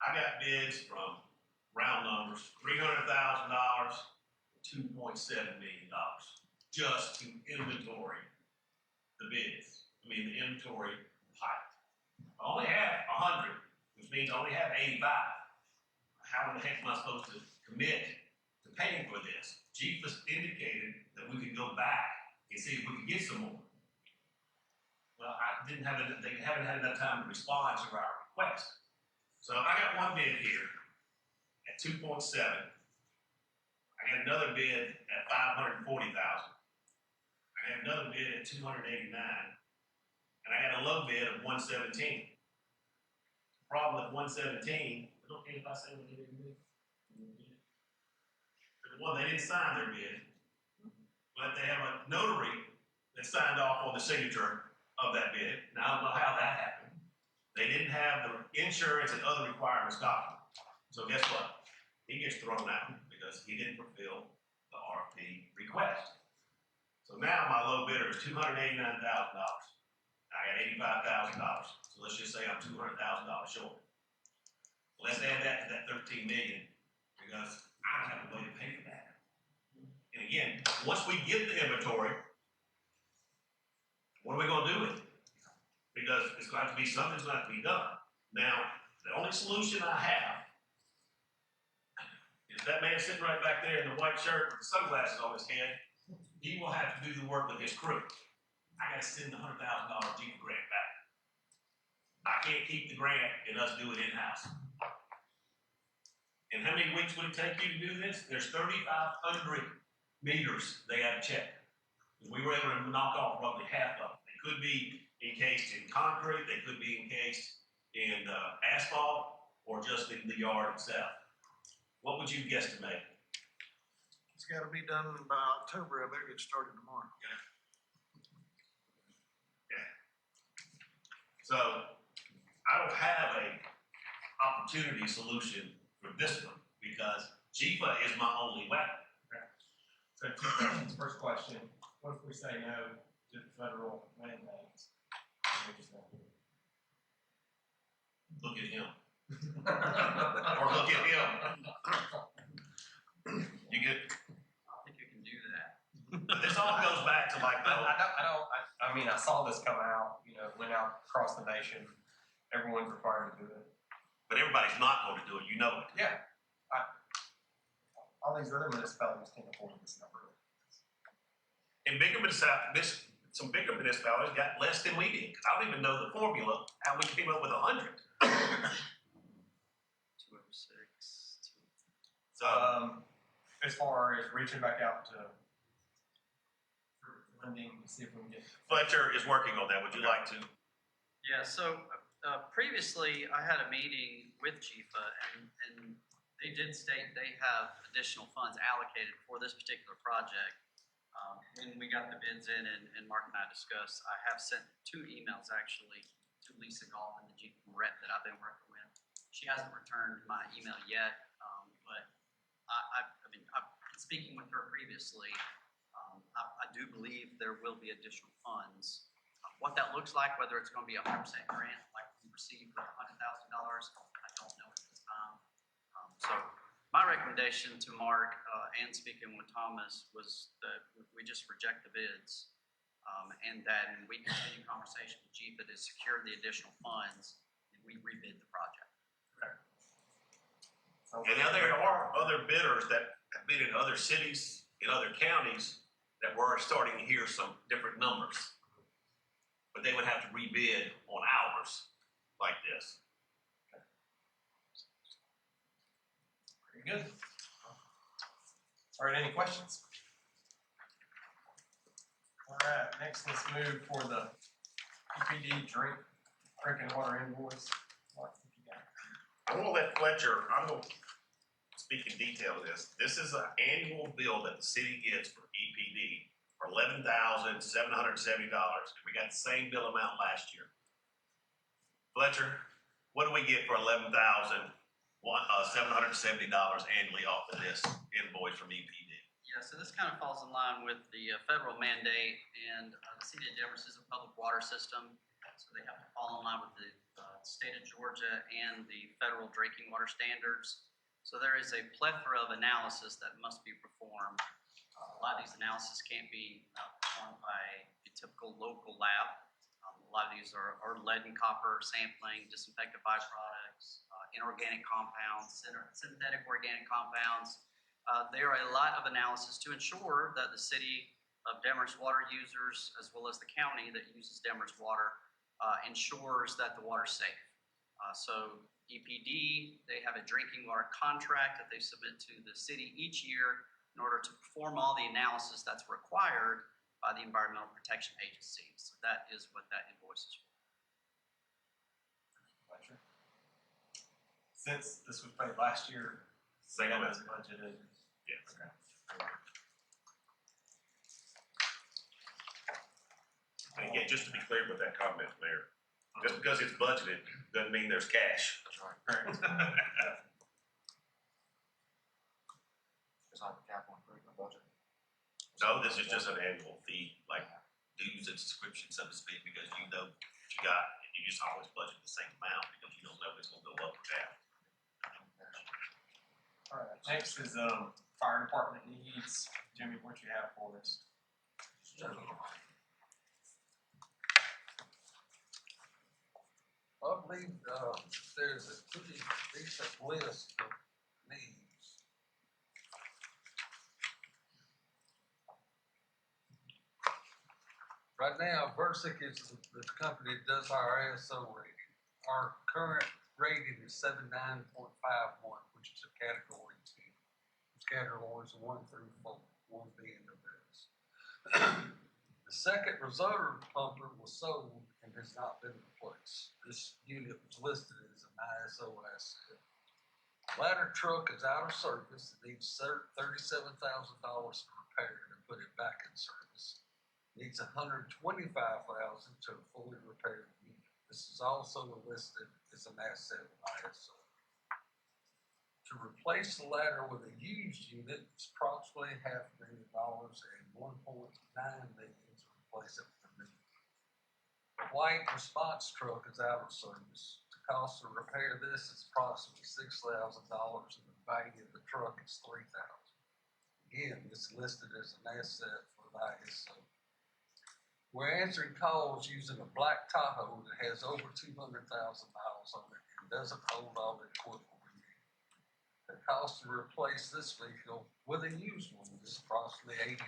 I got bids from round numbers, $300,000 to $2.7 million, just to inventory the bids. I mean, the inventory pipe. I only have 100, which means I only have 85. How in the heck am I supposed to commit to paying for this? Chief has indicated that we could go back and see if we could get some more. Well, they haven't had enough time to respond to our request. So I got one bid here at 2.7. I got another bid at 540,000. I got another bid at 289. And I got a low bid of 117. The problem with 117, I don't care if I say what they didn't do. Well, they didn't sign their bid, but they have a notary that signed off on the signature of that bid. Now, I don't know how that happened. They didn't have the insurance and other requirements documented. So guess what? He gets thrown out because he didn't fulfill the RFP request. So now my low bidder is $289,000. I got $85,000. So let's just say I'm $200,000 short. Let's add that to that $13 million because I don't have a way to pay for that. And again, once we get the inventory, what are we going to do with it? Because it's going to have to be something's going to have to be done. Now, the only solution I have is that man sitting right back there in the white shirt with the sunglasses on his head. He will have to do the work with his crew. I got to send the $100,000 Jeep grant back. I can't keep the grant and us do it in-house. And how many weeks would it take you to do this? There's 3,500 meters they have to check. We were able to knock off roughly half of them. They could be encased in concrete, they could be encased in asphalt, or just in the yard itself. What would you guesstimate? It's gotta be done by October. I better get started tomorrow. Yeah. So I don't have a opportunity solution for this one because JIFA is my only weapon. So 2 questions. First question, what if we say no to the federal mandates? We just don't do it. Look at him. Or look at him. You get. I think you can do that. But this all goes back to like the whole. I mean, I saw this come out, went out across the nation. Everyone's required to do it. But everybody's not going to do it, you know it. Yeah. All these other municipalities can't afford this number. And some bigger municipalities got less than we did. I don't even know the formula, how we came up with 100. 206. So, as far as reaching back out to funding to see if we can get. Fletcher is working on that. Would you like to? Yeah, so previously I had a meeting with JIFA and they did state they have additional funds allocated for this particular project. When we got the bids in and Mark and I discussed, I have sent 2 emails actually to Lisa Golf and the JIFA rep that I've been working with. She hasn't returned my email yet, but I've been speaking with her previously. I do believe there will be additional funds. What that looks like, whether it's going to be 100% grant like we received with $100,000, I don't know at this time. So my recommendation to Mark and speaking with Thomas was that we just reject the bids and that we continue conversation with JIFA to secure the additional funds and we rebid the project. And now there are other bidders that have bid in other cities, in other counties, that we're starting to hear some different numbers. But they would have to rebid on ours like this. Very good. All right, any questions? All right, next let's move for the EPD drinking water invoice. Mark, if you got it. I'm going to let Fletcher, I'm going to speak speak in detail to this. This is an annual bill that the city gets for EPD for $11,770. We got the same bill amount last year. Fletcher, what do we get for $11,770 annually off of this invoice from EPD? Yeah, so this kind of falls in line with the federal mandate, and the city of Demorest is a public water system, so they have to fall in line with the state of Georgia and the federal drinking water standards. So there is a plethora of analysis that must be performed. A lot of these analyses can't be performed by a typical local lab. A lot of these are lead and copper sampling, disinfectant byproducts, inorganic compounds, synthetic organic compounds. There are a lot of analysis to ensure that the city of Demorest water users, as well as the county that uses Demorest water, ensures that the water's safe. So EPD, they have a drinking water contract that they submit to the city each year in order to perform all the analysis that's required by the Environmental Protection Agency. So that is what that invoice is for. Since this was paid last year, Same as amount. budgeted. Yes. Okay. And again, just to be clear with that comment, Mayor, just because it's budgeted doesn't mean there's cash. That's right. Correct. It's like a capital improvement budget. No, this is just an annual fee, like dues and subscriptions, so to speak, because you know what you got, and you just always budget the same amount because you don't know if it's gonna go up or down. All right, next is, fire department needs. Jimmy, what you have for us? I believe, there's a pretty decent list of needs. Right now, Versic is the company that does our ISO rating. Our current rating is 79.51, which is a category 2. It's categories 1 through 4, 1 being the best. The second reserve pumper was sold and has not been replaced. This unit was listed as an ISO asset. Ladder truck is out of service. It needs $37,000 to repair it and put it back in service. Needs $125,000 to fully repair the unit. This is also listed as an asset of ISO. To replace the ladder with a used unit, it's approximately $500,000 and $1.9 million to replace it with a new. White response truck is out of service. The cost to repair this is approximately $6,000 and the value of the truck is $3,000. Again, it's listed as an asset for the ISO. We're answering calls using a black Tahoe that has over 200,000 miles on it and doesn't hold all the equipment we need. The cost to replace this vehicle with a used one is approximately $80,000.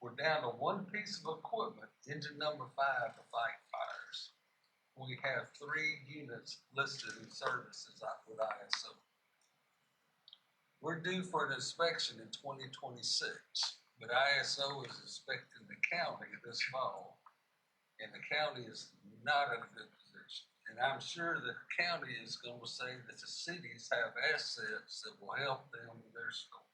We're down to one piece of equipment, engine number 5 to fight fires. We have 3 units listed in services with ISO. We're due for an inspection in 2026, but ISO is inspecting the county this fall, and the county is not in a good position. And I'm sure the county is going to say that the cities have assets that will help them with their scope.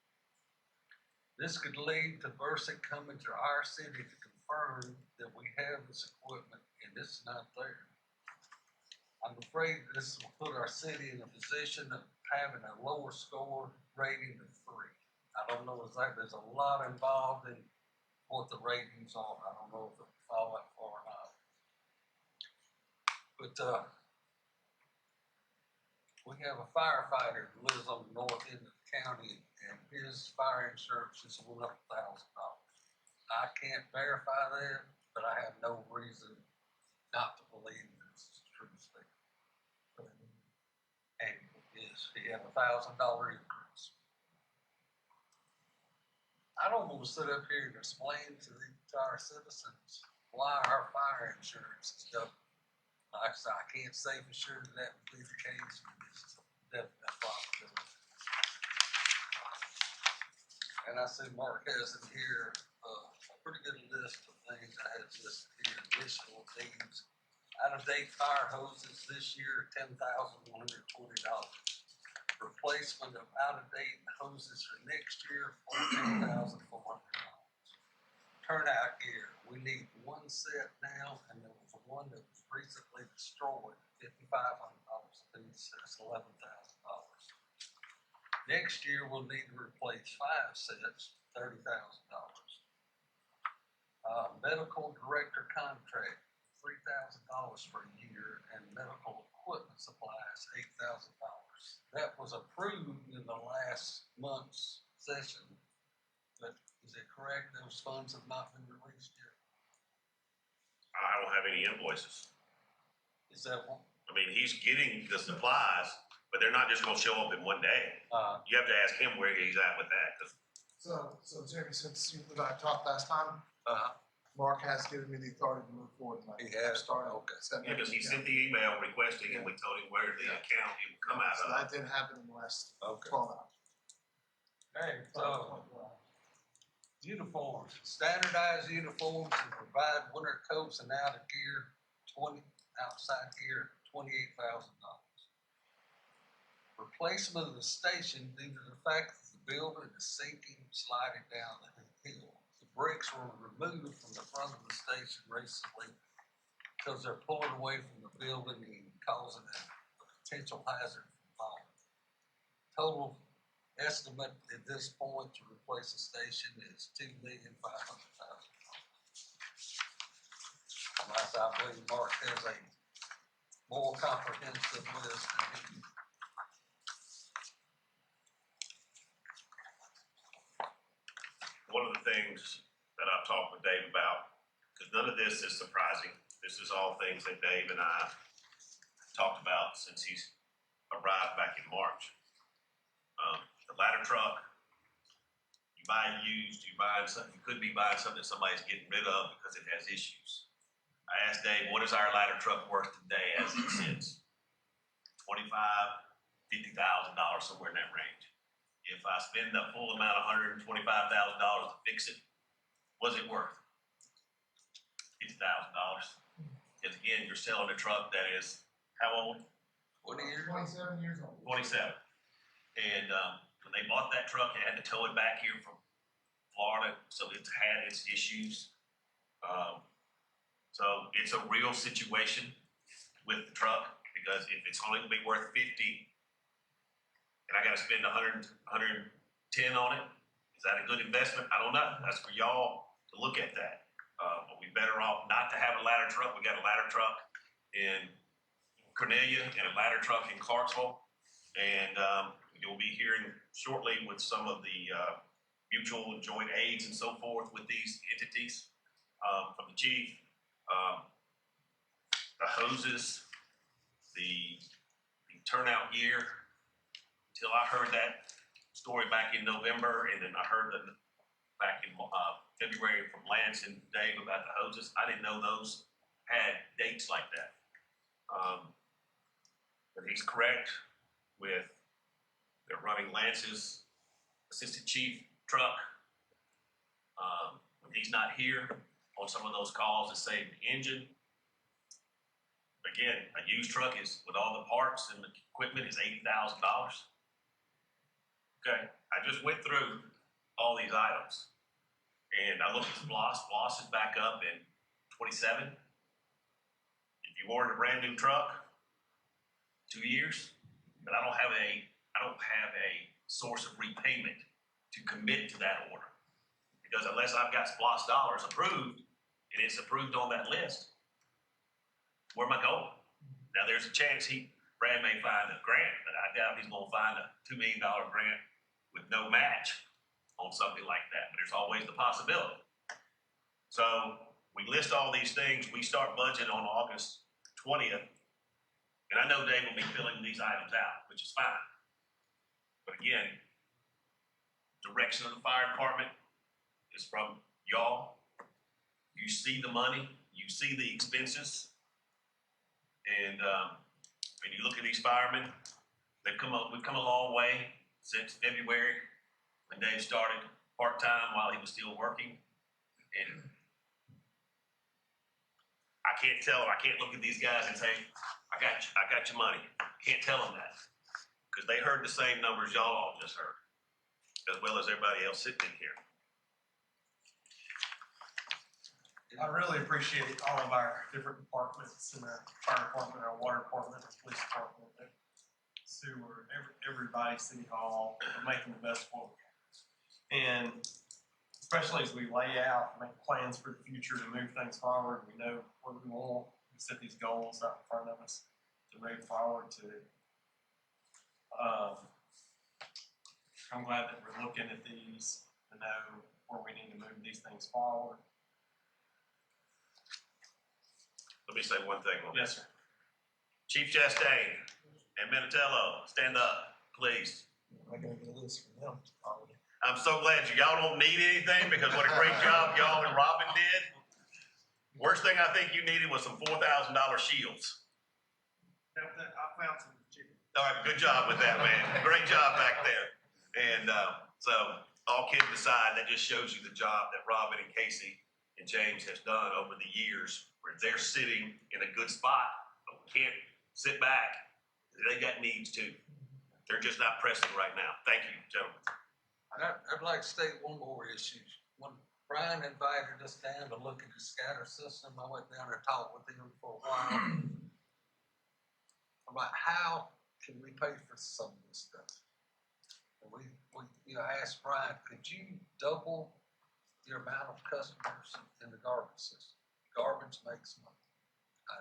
This could lead to Versic coming to our city to confirm that we have this equipment and it's not there. I'm afraid this will put our city in a position of having a lower score rating of 3. I don't know exactly, there's a lot involved in what the ratings are. I don't know if it'll fall that far or not. But we have a firefighter who lives on the north end of the county, and his fire insurance just went up $1,000. I can't verify that, but I have no reason not to believe this is a true statement. And yes, he had a $1,000 increase. I don't want to sit up here and explain to our citizens why our fire insurance is double. Like I said, I can't say for sure that would be the case, but it's definitely a possibility. And I see Mark has in here a pretty good list of things I had listed here. Additional needs. Out of date fire hoses this year, $10,120. replacement of out-of-date hoses for next year, $14,400. Turnout gear, we need one set now, and there was one that was recently destroyed, $5,500 a piece, that's $11,000. Next year, we'll need to replace 5 sets, $30,000. Medical director contract, $3,000 for a year, and medical equipment supplies, $8,000. That was approved in the last month's session, but is it correct, those funds have not been released yet? I don't have any invoices. Is that one? I mean, he's getting the supplies, but they're not just gonna show up in one day. You have to ask him where he's at with that, 'cause So Jimmy, since you and I talked last time, Mark has given me the authority to move forward tonight. He has? Started. Okay. yeah, because he sent the email requesting and we told him where the account it would come out So of. that did happen in the last Okay. 12 hours. Hey, so, uniforms, standardized uniforms and provide winter coats and outside gear, $28,000. Replacement of the station due to the fact that the building is sinking, sliding down the hill. The bricks were removed from the front of the station recently because they're pulling away from the building and causing a potential hazard from falling. Total estimate at this point to replace the station is $2,500,000. Unless I believe Mark has a more comprehensive list than he. One of the things that I've talked with Dave about, because none of this is surprising, this is all things that Dave and I talked about since he's arrived back in March. The ladder truck, you buy used, you could be buying something that somebody's getting rid of because it has issues. I asked Dave, what is our ladder truck worth today as it sits? $25,000, $50,000, somewhere in that range. If I spend the full amount, $125,000 to fix it, what's it worth? $50,000. Because again, you're selling a truck that is how old? 20 years? 27 years old. 27. And when they bought that truck, they had to tow it back here from Florida, so it's had its issues. So it's a real situation with the truck, because if it's only gonna be worth 50, and I gotta spend 110 on it, is that a good investment? I don't know. That's for y'all to look at that. But we better off not to have a ladder truck. We got a ladder truck in Cornelia and a ladder truck in Clarksville. And you'll be hearing shortly with some of the mutual and joint aids and so forth with these entities from the chief. The hoses, the turnout gear. Till I heard that story back in November, and then I heard that back in February from Lance and Dave about the hoses. I didn't know those had dates like that. But he's correct with they're running Lance's assistant chief truck. When he's not here on some of those calls to save the engine. Again, a used truck is, with all the parts and the equipment, is $80,000. Okay, I just went through all these items, and I looked at Bloss. Bloss is back up in 27. If you ordered a brand new truck, 2 years, but I don't have a source of repayment to commit to that order, because unless I've got Bloss dollars approved and it's approved on that list, where am I going? Now there's a chance Brad may find a grant, but I doubt he's going to find a $2 million grant with no match on something like that. But there's always the possibility. So we list all these things. We start budget on August 20th. And I know Dave will be filling these items out, which is fine. But again, direction of the fire department is from y'all. You see the money, you see the expenses. And when you look at these firemen, we've come a long way since February when Dave started part-time while he was still working. And I can't look at these guys and say, I got your money. I can't tell them that. because they heard the same numbers y'all all just heard, as well as everybody else sitting in here. I really appreciate all of our different departments and our fire department, our water department, our police department, our sewer, everybody, city hall, for making the best of what we can. And especially as we lay out, make plans for the future to move things forward, we know what we want, we set these goals out in front of us to move forward to. I'm glad that we're looking at these to know where we need to move these things forward. Let me say one thing on Yes, this. sir. Chief Chastain and Minatello, stand up, please. I'm gonna get a list from them. I'm so glad y'all don't need anything because what a great job y'all and Robin did. Worst thing I think you needed was some $4,000 shields. I found some chicken. All right, good job with that, man. Great job back there. And so, all kidding aside, that just shows you the job that Robin and Casey and James has done over the years, where they're sitting in a good spot, but we can't sit back. They got needs too. They're just not pressing right now. Thank you, gentlemen. I'd like to state one more issue. When Brian invited us down to look at the scatter system, I went down there and talked with him for a while about how can we pay for some of this stuff. And we asked Brian, could you double your amount of customers in the garbage system? Garbage makes money.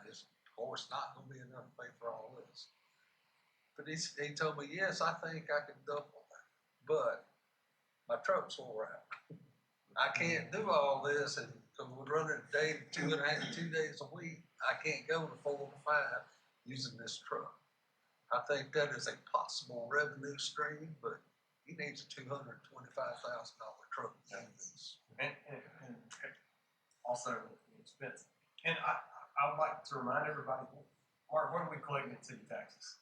It's of course not going to be enough to pay for all this. But he told me, yes, I think I can double that. But my truck's wore out. I can't do all this, and we're running a day, 2 days a week. I can't go to 4 to 5 using this truck. I think that is a possible revenue stream, but he needs a $225,000 truck. And also expensive. And I would like to remind everybody, Mark, what are we collecting in city taxes?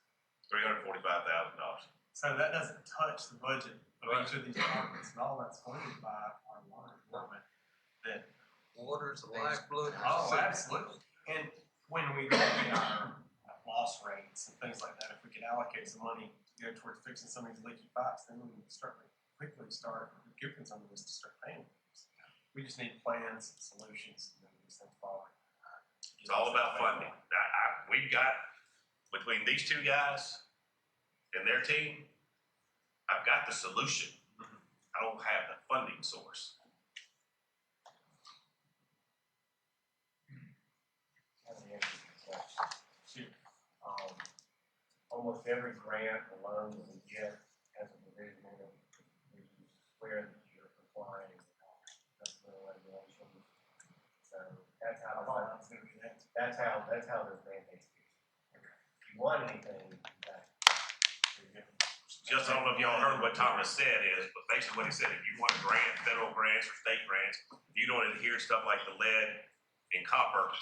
$345,000. So that doesn't touch the budget of each of these departments, and all that's funded by our water department. That water's the lifeblood. Oh, absolutely. And when we look at our loss rates and things like that, if we could allocate some money, towards fixing some of these leaky pipes, then we can quickly start recouping some of this to start paying for this. We just need plans, solutions, and move these things forward. It's all about funding. We've got, between these two guys and their team, I've got the solution. I don't have the funding source. Almost every grant or loan that we get has a provision in it. We swear that you're complying with governmental regulations. So that's how those mandates get. If you want anything, Just I don't know if y'all heard what Thomas said is, but basically what he said, if you want a grant, federal grants or state grants, if you don't adhere to stuff like the lead and copper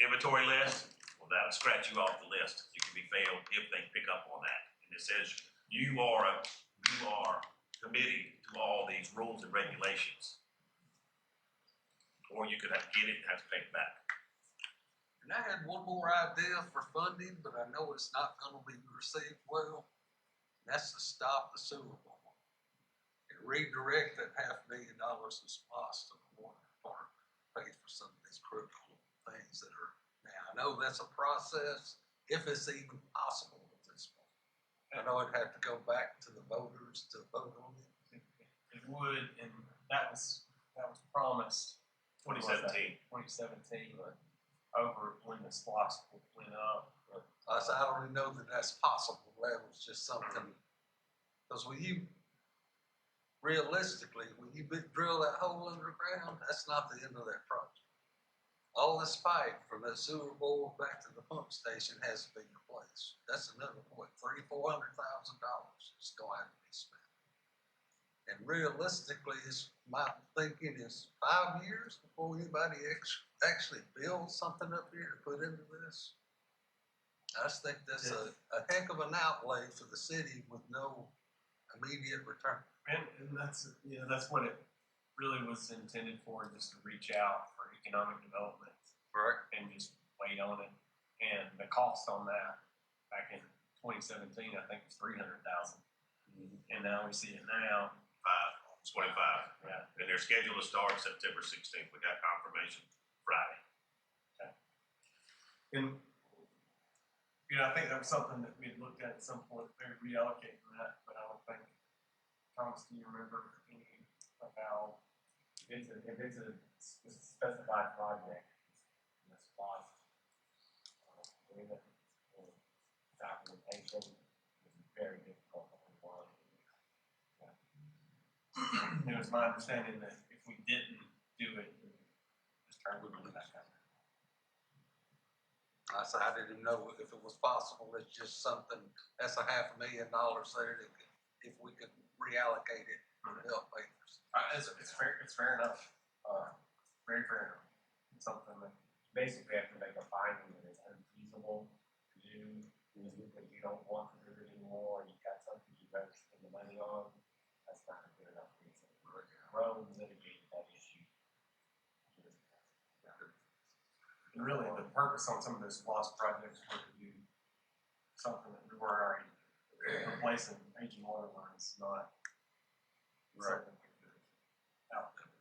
inventory list, well, that'll scratch you off the list. You can be failed if they pick up on that. And it says you are committed to all these rules and regulations. Or you could have to get it and have to pay it back. And I had one more idea for funding, but I know it's not going to be received well. That's to stop the sewer bowl and redirect that $500,000 in SPOS to the water department, pay for some of these critical things that are now. I know that's a process, if it's even possible at this point. I know it'd have to go back to the voters to vote on it. It would, and that was promised 2017. 2017, but over when the SPOS went up. I already know that that's possible. That was just something, because when you drill that hole underground, that's not the end of that project. All this pipe from that sewer bowl back to the pump station has to be replaced. That's another $300,000-400,000 is going to have to be spent. And realistically, my thinking is 5 years before anybody actually builds something up here to put into this. I just think that's a heck of an outlay for the city with no immediate return. And that's what it really was intended for, just to reach out for economic development. Right. And just wait on it. And the cost on that back in 2017, I think it was 300,000. And now we see it now. 25. Yeah. And they're scheduled to start September 16th. We got confirmation Friday. And, you know, I think that was something that we had looked at some point, maybe reallocating that, but I don't think, Thomas, do you remember any of how? If it's a specified project, and it's cost, agreement, or documentation, is very difficult to find. It was my understanding that if we didn't do it, this term would be back up. I said, I didn't know if it was possible, it's just something, that's $500,000 there that could, if we could reallocate it to help papers. It's fair enough, very fair enough. It's something that, Basically, have to make a finding that it's unfeasible to do, because you don't want to do it anymore, you've got something you'd rather spend the money on, that's not a good enough reason. Rome litigated that issue. and really the purpose on some of those lost projects were to do something that we weren't already replacing aging water lines, not something we could outcome.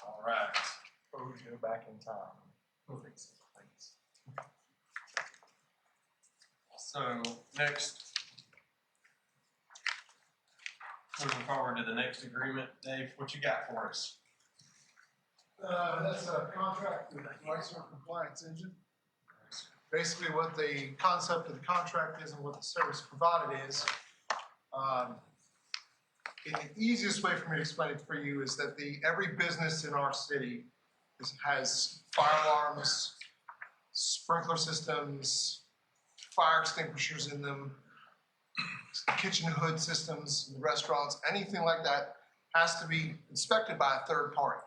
All right. Or we go back in time. Thanks. So next, moving forward to the next agreement, Dave, what you got for us? That's a contract with Ricer Compliance Engine. Basically what the concept of the contract is and what the service provided is. The easiest way for me to explain it for you is that every business in our city has fire alarms, sprinkler systems, fire extinguishers in them, kitchen hood systems in the restaurants, anything like that has to be inspected by a third party.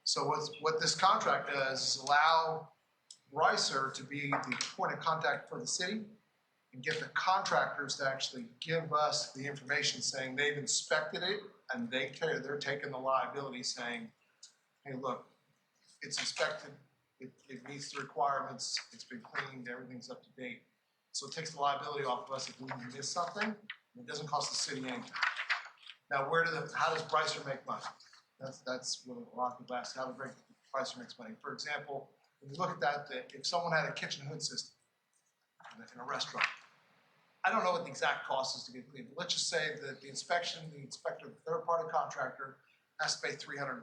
So what this contract does is allow Ricer to be the point of contact for the city and get the contractors to actually give us the information saying they've inspected it and they're taking the liability saying, hey, look, it's inspected, it meets the requirements, it's been cleaned, everything's up to date. So it takes the liability off of us if we miss something, and it doesn't cost the city anything. Now, how does Ricer make money? That's what a lot of people ask, how does Ricer makes money? For example, when you look at that, if someone had a kitchen hood system in a restaurant, I don't know what the exact cost is to get cleaned, but let's just say that the inspector, the third-party contractor, has to pay $350.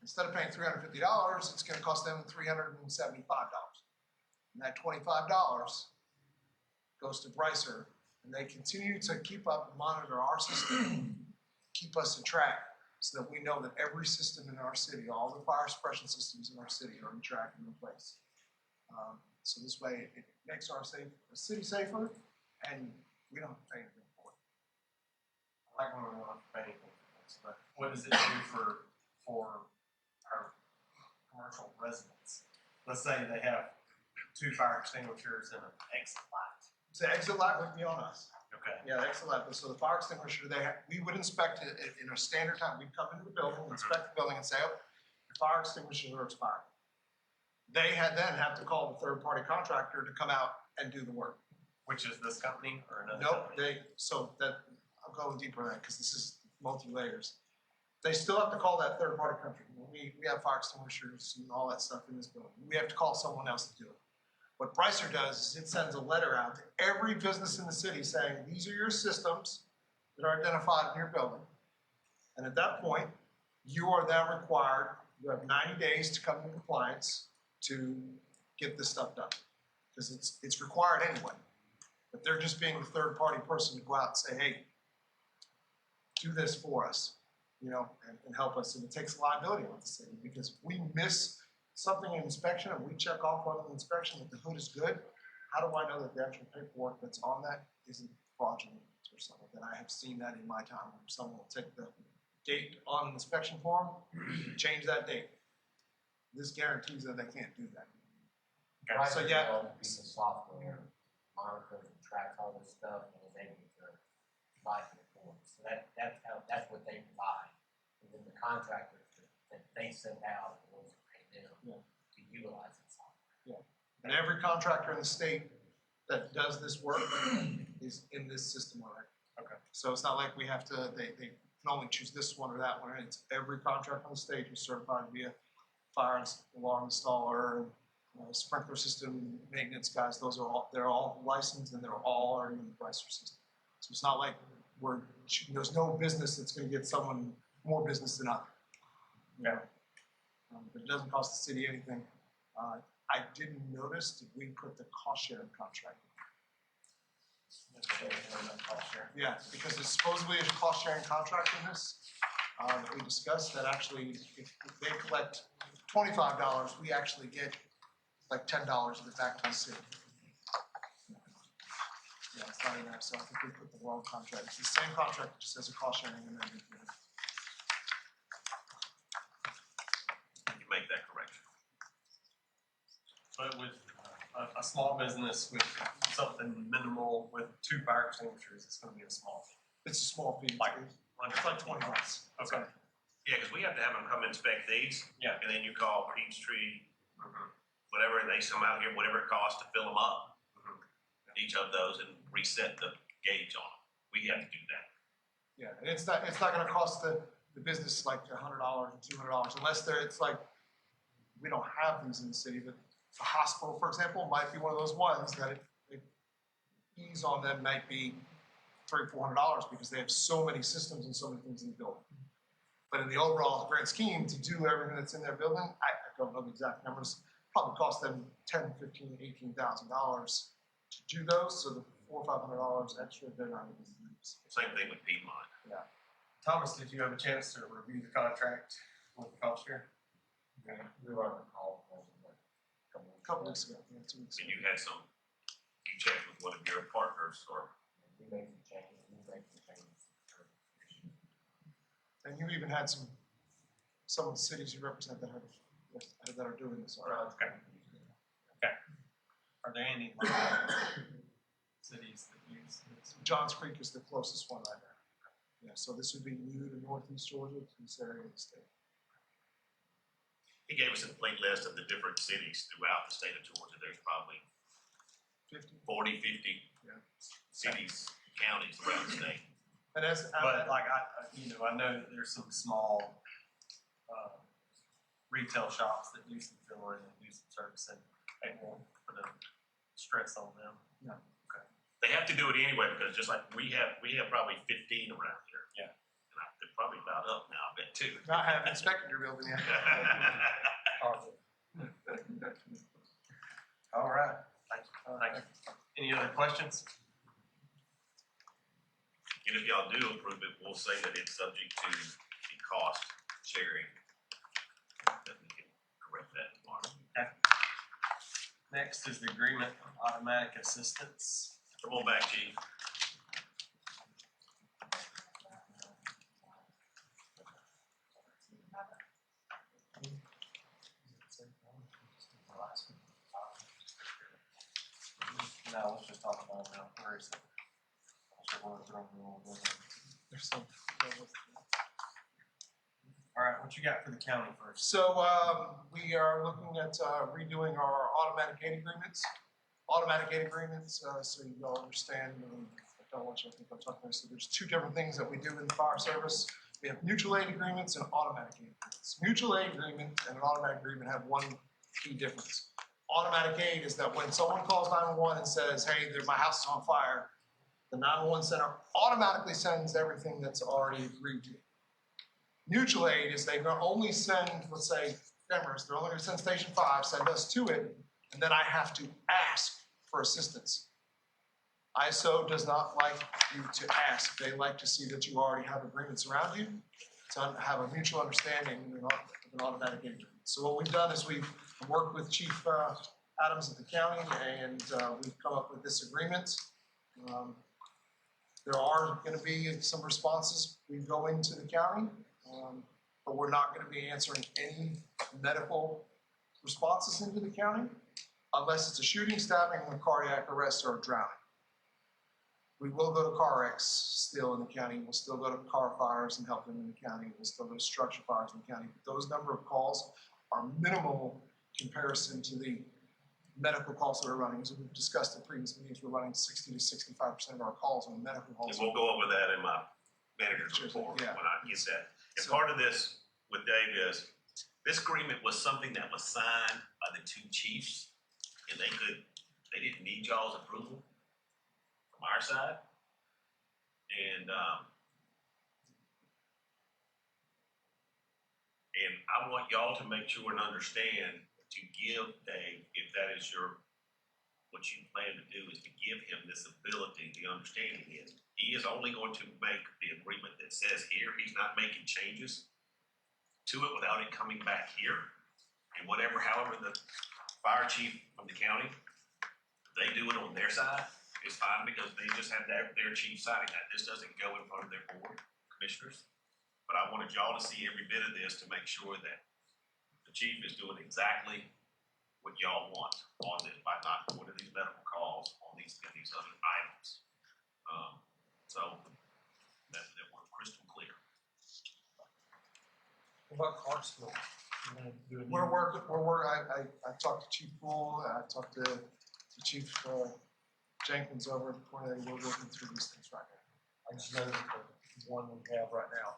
Instead of paying $350, it's going to cost them $375. And that $25 goes to Ricer, and they continue to keep up and monitor our system, keep us in track, so that we know that every system in our city, all the fire suppression systems in our city are in track and in place. So this way, it makes our city safer, and we don't have to pay anything for it. I like when we don't have to pay anything for this, but what does it do for our commercial residents? Let's say they have 2 fire extinguishers and an exit light. So exit light would be on us. Okay. Yeah, the exit light. So the fire extinguisher, we would inspect it in a standard time. We'd come into the building, inspect the building, and say, oh, your fire extinguishers are expired. They then have to call the third-party contractor to come out and do the work. Which is this company or another Nope, company? I'll go deeper on that because this is multi-layers. They still have to call that third-party contractor. We have fire extinguishers and all that stuff in this building. We have to call someone else to do it. What Ricer does is it sends a letter out to every business in the city saying, these are your systems that are identified in your building. And at that point, you are then required, you have 90 days to come into compliance to get this stuff done. Because it's required anyway. But they're just being the third party person to go out and say, hey, do this for us, and help us. And it takes liability on the city because if we miss something in inspection and we check off on the inspection that the hood is good, how do I know that the actual paperwork that's on that isn't fraudulent or something? That I have seen that in my time where someone will take the date on an inspection form, change that date. This guarantees that they can't do that. Right, So yeah. a piece of software monitors and tracks all this stuff and is able to provide the report. So that's what they provide. And then the contractors that they send out, the ones that pay Yeah. to utilize it. And every contractor in the state that does this work is in this system already. Okay. So it's not like we have to, they can only choose this one or that one. It's every contractor on the state who's certified to be a fire alarm installer, sprinkler system maintenance guys. They're all licensed and they're all already in the Chrysler system. So it's not like there's no business that's going to get someone more business than others. Yeah. But it doesn't cost the city anything. I didn't notice, did we put the cost sharing contract? Yeah, because there's supposedly a cost sharing contract in this. That we discussed that actually, if they collect $25, we actually get like $10 of it back to the city. Yeah, it's not in there, so I think we put the wrong contract. It's the same contract, just as a cost sharing amendment. You make that correction. But with a small business with something minimal with 2 fire extinguishers, it's gonna be a small fee. It's a small fee. Like It's like 20 bucks. Okay. Yeah, because we have to have them come inspect these. Yeah. And then you call Peachtree, whatever, and they come out here, whatever it costs to fill them up. Each of those and reset the gauge on them. We have to do that. Yeah, and it's not gonna cost the business like $100 or $200 unless it's like, we don't have these in the city, but the hospital, for example, might be one of those ones that it ease on them might be $300 or $400 because they have so many systems and so many things in the building. But in the overall grand scheme, to do everything that's in their building, I don't know the exact numbers, probably cost them $10,000, $15,000, $18,000 to do those, so the $400 or $500 extra, they're not going to use. Same thing with Piedmont. Yeah. Thomas, did you have a chance to review the contract with the cost share? We were on the call for A couple weeks ago, 2 weeks And ago. you had you checked with one of your partners or. We made some changes, And you even had some of the cities you represent that are doing this already. Okay. Are there any cities that use this? Johns Creek is the closest one right now. Yeah, so this would be new to northeast Georgia, to this area of the state. He gave us a complete list of the different cities throughout the state of Georgia. There's probably 40, 50 cities, counties around the state. And as But like I know that there's some small retail shops that do some filling and do some servicing. They won't put a stress on them. No. Okay. They have to do it anyway because just like we have probably 15 around here. Yeah. And they're probably about up now, I bet too. I haven't inspected your building yet. All right. Thank you. Thank you. Any other questions? And if y'all do approve it, we'll say that it's subject to the cost sharing. That we can correct that tomorrow. Okay. Next is the agreement on automatic assistance. Come on back, Chief. No, let's just talk about it now. Where is it? There's some. All right, what you got for the county first? So we are looking at redoing our automatic gate agreements. Automatic gate agreements, so you all understand, I don't want you to think I'm talking about this. So there's 2 different things that we do in the fire service. We have mutual aid agreements and automatic aid agreements. Mutual aid agreement and an automatic agreement have one key difference. Automatic aid is that when someone calls 911 and says, hey, my house is on fire, the 911 center automatically sends everything that's already agreed to. Mutual aid is they're going to only send, let's say, Demorest, they're only going to send Station 5, send us to it, and then I have to ask for assistance. ISO does not like you to ask. They like to see that you already have agreements around you to have a mutual understanding of an automatic aid agreement. So what we've done is we've worked with Chief Adams at the county, and we've come up with this agreement. There are going to be some responses. We go into the county, but we're not going to be answering any medical responses into the county unless it's a shooting, stabbing, a cardiac arrest, or a drowning. We will go to car wrecks still in the county. We'll still go to car fires and help them in the county. We'll still go to structure fires in the county. But those number of calls are minimal comparison to the medical calls that we're running. As we've discussed in previous meetings, we're running 60 to 65% of our calls on medical calls. And we'll go over that in my manager's report when I get that. And part of this with Dave is, this agreement was something that was signed by the two chiefs, and they didn't need y'all's approval from our side. And I want y'all to make sure and understand to give Dave, if that is what you plan to do, is to give him this ability. The understanding is, he is only going to make the agreement that says here. He's not making changes to it without it coming back here. And however the fire chief from the county, they do it on their side, it's fine, because they just have their chief signing that. This doesn't go in front of their board commissioners. But I wanted y'all to see every bit of this to make sure that the chief is doing exactly what y'all want on this by not going to these medical calls on these other items. So that we're crystal clear. What about Clarksville? We're working, I talked to Chief Poole, I talked to Chief Jenkins over at Cornell. We're working through these things right now. I just know that the one we have right now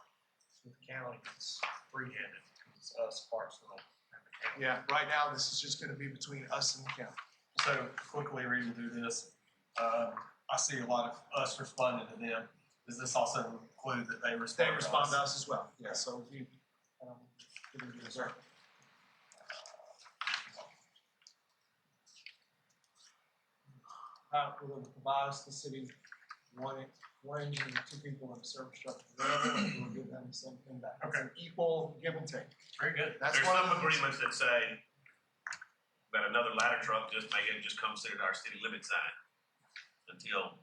with the county is free-handed. It's us, Clarksville, and the county. Yeah, right now, this is just gonna be between us and the county. So quickly reading through this, I see a lot of us responding to them. Does this also include that they respond? They respond to us as well, yeah, so if you, give me the dessert. We're gonna provide us the city one engine, two people in the service structure, and we'll give them the same thing back. It's an equal give and take. Very good. That's There's one some of the agreements that say that another ladder truck just come sit at our city limit sign until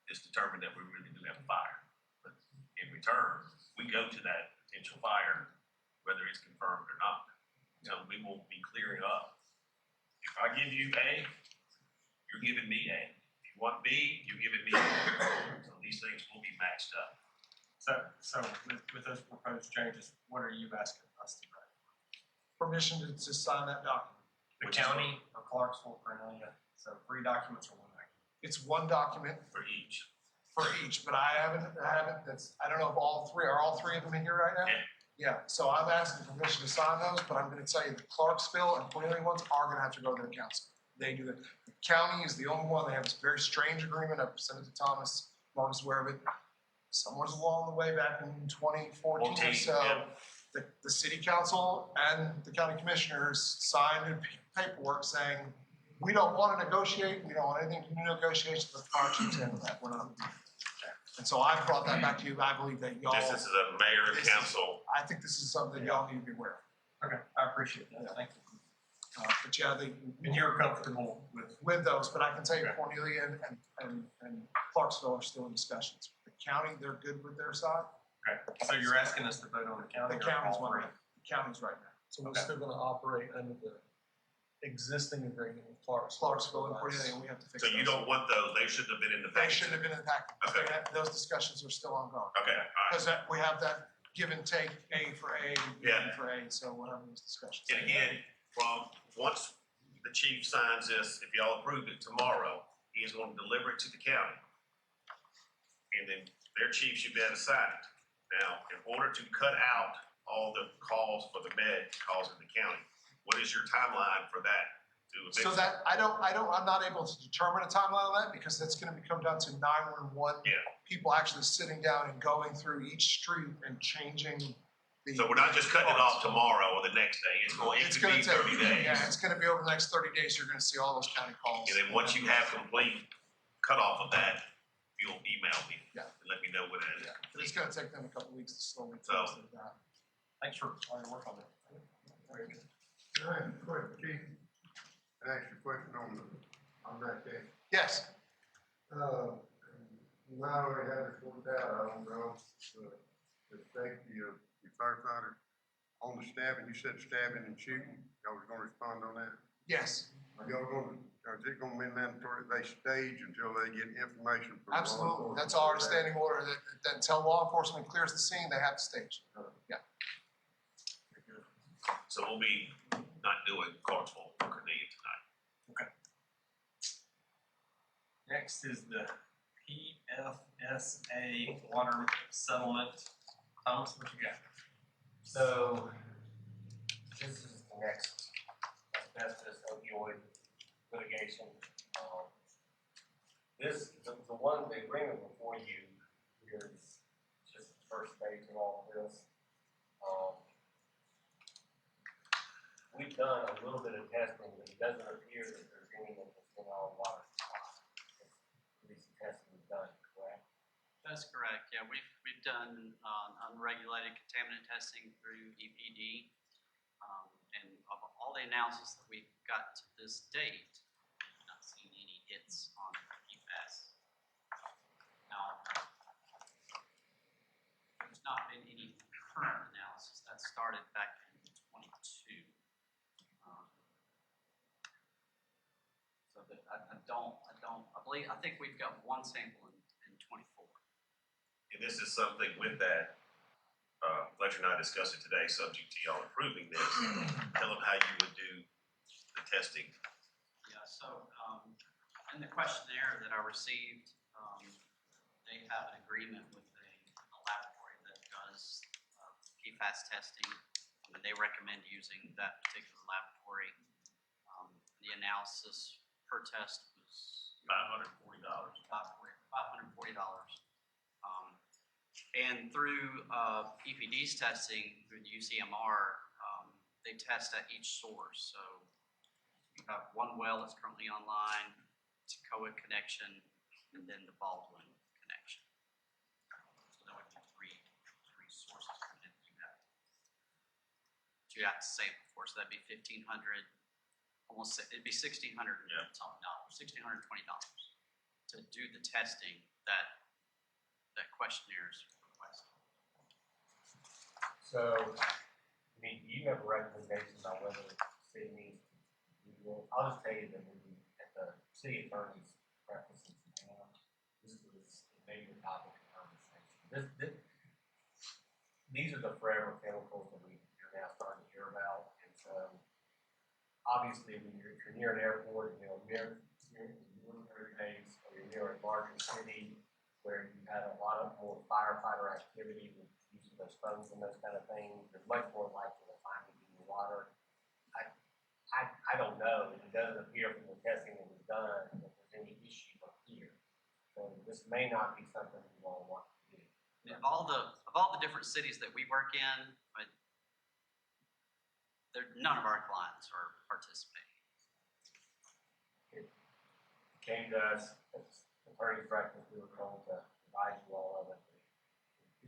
it's determined that we really do have a fire. But in return, we go to that potential fire, whether it's confirmed or not. So we will be clearing up. If I give you A, you're giving me A. If you want B, you're giving me A. So these things will be matched up. So with those proposed changes, what are you asking us to do? permission to sign that document. The county of Clarksville, Cornelia, so 3 documents or 1 document? It's 1 document For each. but I haven't, I don't know if are all three of them in here right now? Yeah, so I'm asking permission to sign those, but I'm gonna tell you the Clarksville and Cornelia ones are gonna have to go to the council. They do it. The county is the only one, they have this very strange agreement, I've sent it to Thomas, Mark is aware of it. Somewhere along the way back in 2014 or so, the city council and the county commissioners signed paperwork saying, we don't want to negotiate, we don't want anything to do negotiations, but the fire chiefs handle that, we're not. And so I brought that back to you, I believe that y'all. This is a mayor and council. I think this is something that y'all need to be aware of. Okay, I appreciate that, thank you. But yeah, And you're comfortable with those, but I can tell you Cornelia and Clarksville are still in discussions. The county, they're good with their side. Okay, so you're asking us to vote on the county? The or county's all 3? the county's right now. So we're still gonna operate under the existing agreement with Clarksville and Cornelia, and we have to fix So you don't want those, they shouldn't have been in the They package. shouldn't have been in the package. Okay. Those discussions are still ongoing. Okay, all right. Because we have that give and take, A for A, B Yeah. for A, so we're having those discussions. And again, once the chief signs this, if y'all approve it tomorrow, he is going to deliver it to the county. And then their chief should be able to sign it. Now, in order to cut out all the calls for the med calls in the county, what is your timeline for that? So that, I'm not able to determine a timeline on that because that's gonna come down to 911. Yeah. People actually sitting down and going through each street and changing the. So we're not just cutting it off tomorrow or the next day. It It's could gonna be take, 30 days. yeah, it's gonna be over the next 30 days, you're gonna see all those county calls. And then once you have complete cutoff of that, you'll email me. Yeah. And let me know what that is. Yeah, but it's gonna take them a couple weeks to slowly So- close it down. Thanks for all your work on that. Very good. Quick, Chief, can I ask you a question on that case? Yes, You might already have this worked out, I don't know, the safety of the firefighters on the stabbing, you said stabbing and shooting, y'all was gonna respond on that? yes, Are y'all gonna, is it gonna be mandatory they stage until they get information from? law absolutely. enforcement? That's already standing order that until law enforcement clears the scene, they have to stage. Yeah. So we'll be not doing Clarksville or Cornelia tonight. Next is the PFSA water settlement. Thomas, what you got? So, this is the next asbestos opioid litigation. The agreement before you is just the first stage of all of this. We've done a little bit of testing, but it doesn't appear that there's any interest in our water supply. At least the testing is done, correct? That's correct. Yeah, we've done unregulated contaminant testing through EPD, and of all the analysis that we've got to this date, I've not seen any hits on PFAS. Now, there's not been any current analysis that started back in 22. So that I think we've got one sample in 24. And this is something with that, Fletcher and I discussed it today, subject to y'all approving this. Tell them how you would do the testing. Yeah, so in the questionnaire that I received, they have an agreement with a laboratory that does PFAS testing, and they recommend using that particular laboratory. The analysis per test was $540. $540. And through EPD's testing, through the UCMR, they test at each source. So you have one well that's currently online, Tacoma connection, and then the Baldwin connection. So that would be three sources that you have to sample for. So that'd be $1,500, it'd be $1,600 $1,620 to do the testing that questionnaire is requesting. So, I mean, do you have a recommendation on whether the city needs to do it? I'll just tell you that at the city attorney's preferences now, this was a major topic of conversation. These are the forever chemicals that you're now starting to hear about. And so, obviously, when you're near an airport, near military base, or you're near a larger city where you have a lot of more firefighter activity with using those phones and those kind of things, you're much more likely to find it in your water. I don't know. It doesn't appear from the testing that was done that there's any issue up here. So this may not be something you all want to do. Of all the different cities that we work in, none of our clients are participating. It came to us as attorney practice, we were told to advise you all of it.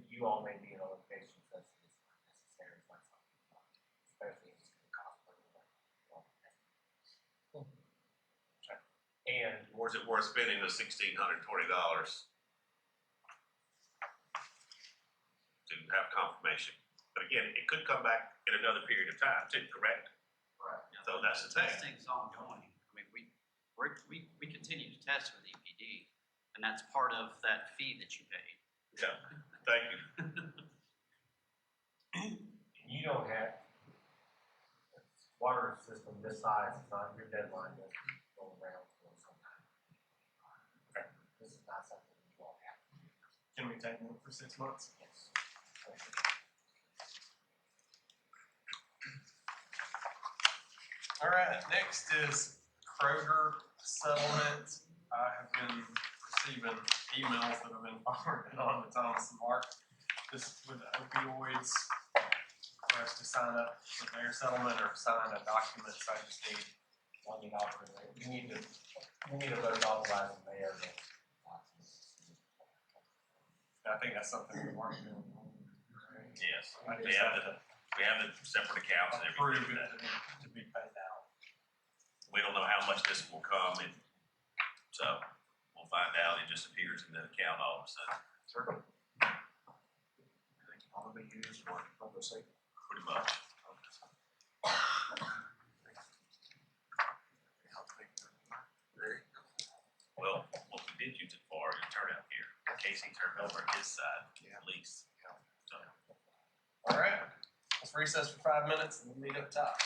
You all may be in a location such that it's not necessary, it's not something, especially if it's going to cost money. And Or is it worth spending the $1,620 to have confirmation? But again, it could come back in another period of time too, correct? right. So that's the thing. Testing's ongoing. I mean, we continue to test with EPD, and that's part of that fee that you paid. Yeah, thank you. You don't have water system this size, it's not your deadline to go around for some time. Okay. This is not something you all have to do. Can we take them for 6 months? Yes. All right, next is Kroger settlement. I have been receiving emails that have been forwarded on to Thomas and Mark. This with the opioids, for us to sign up for their settlement or sign a document. So I just need You need to vote to authorize the mayor to. I think that's something we're working on. Yes, we have the separate accounts and Approve everything. it to be paid out. We don't know how much this will come, and so we'll find out. It just appears in the account all of a sudden. Sure. All of it used for public safety. Pretty much. Well, what we did use it for is turnout gear. Casey turned over his side, at least. So, All right, let's recess for 5 minutes and we'll meet up top.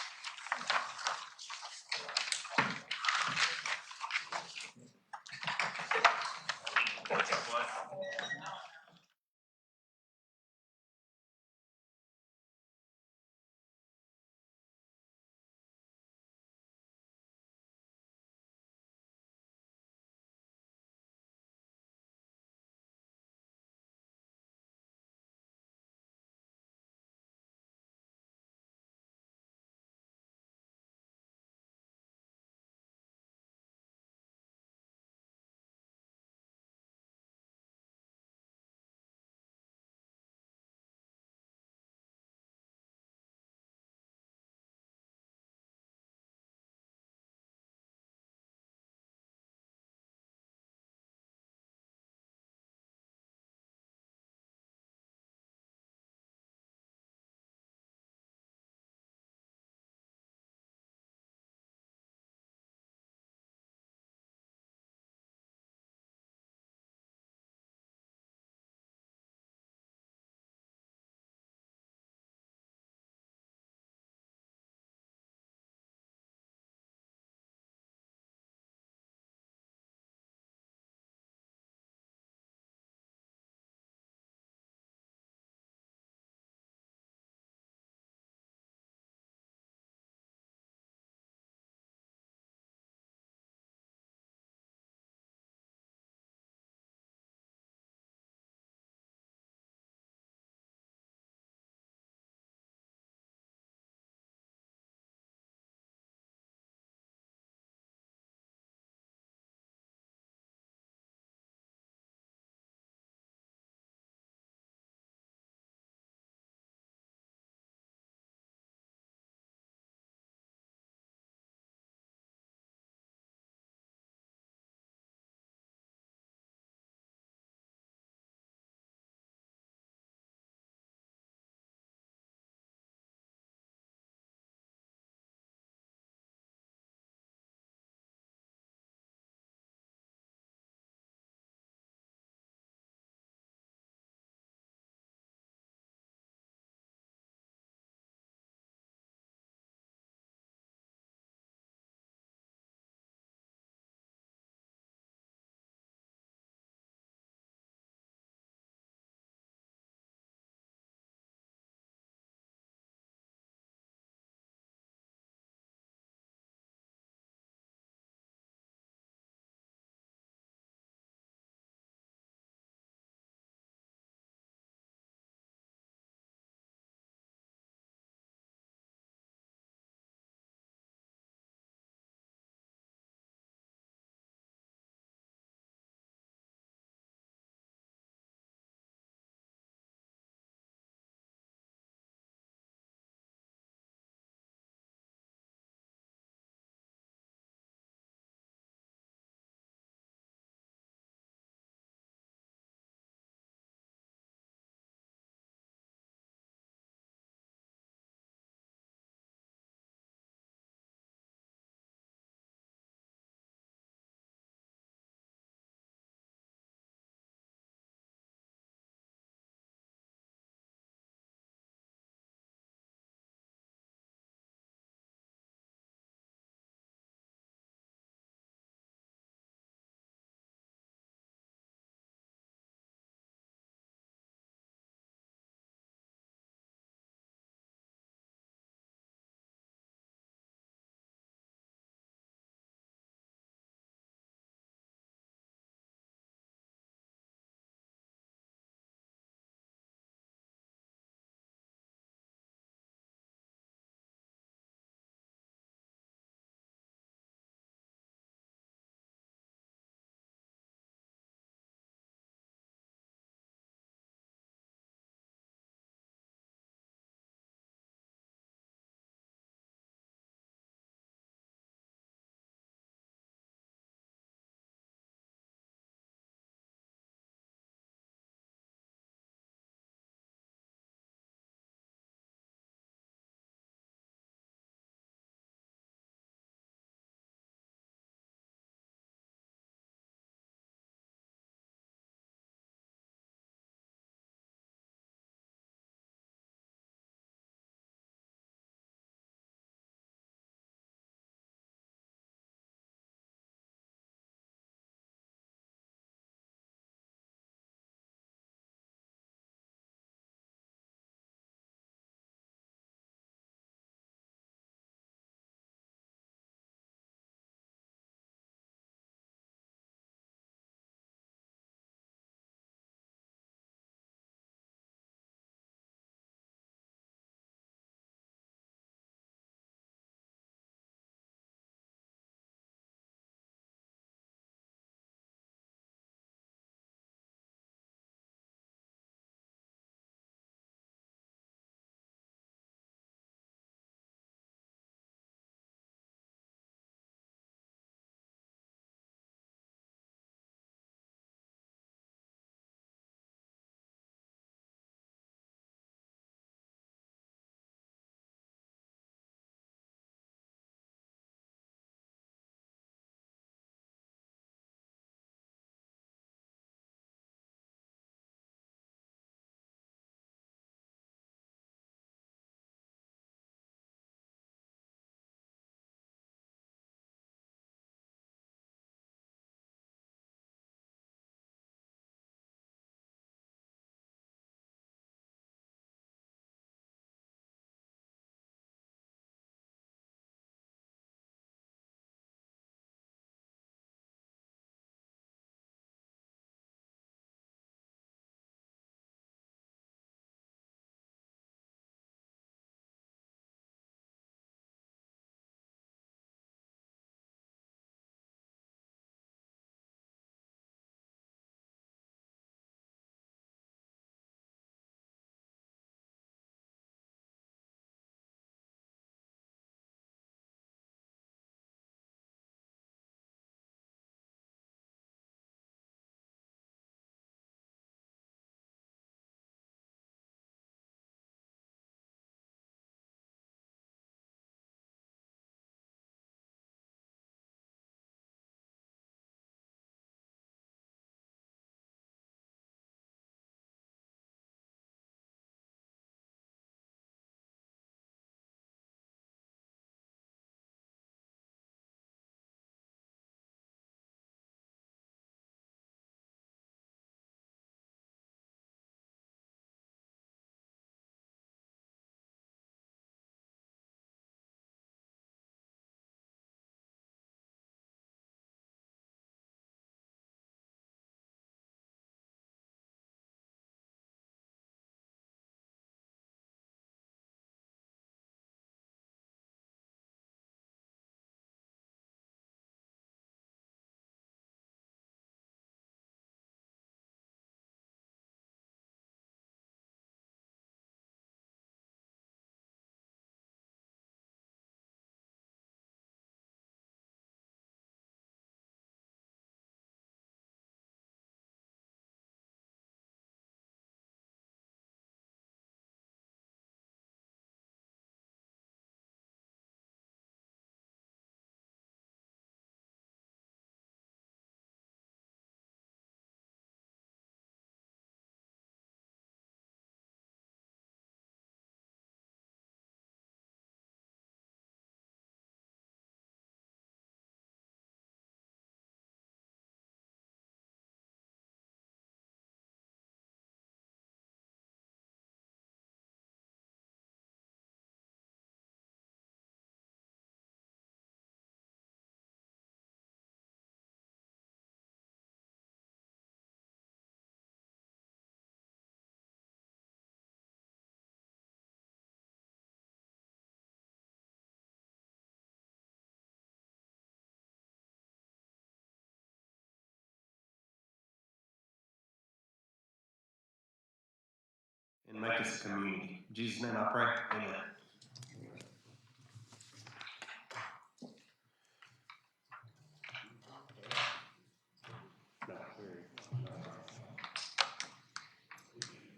and make us a community. In Jesus' name I pray, amen.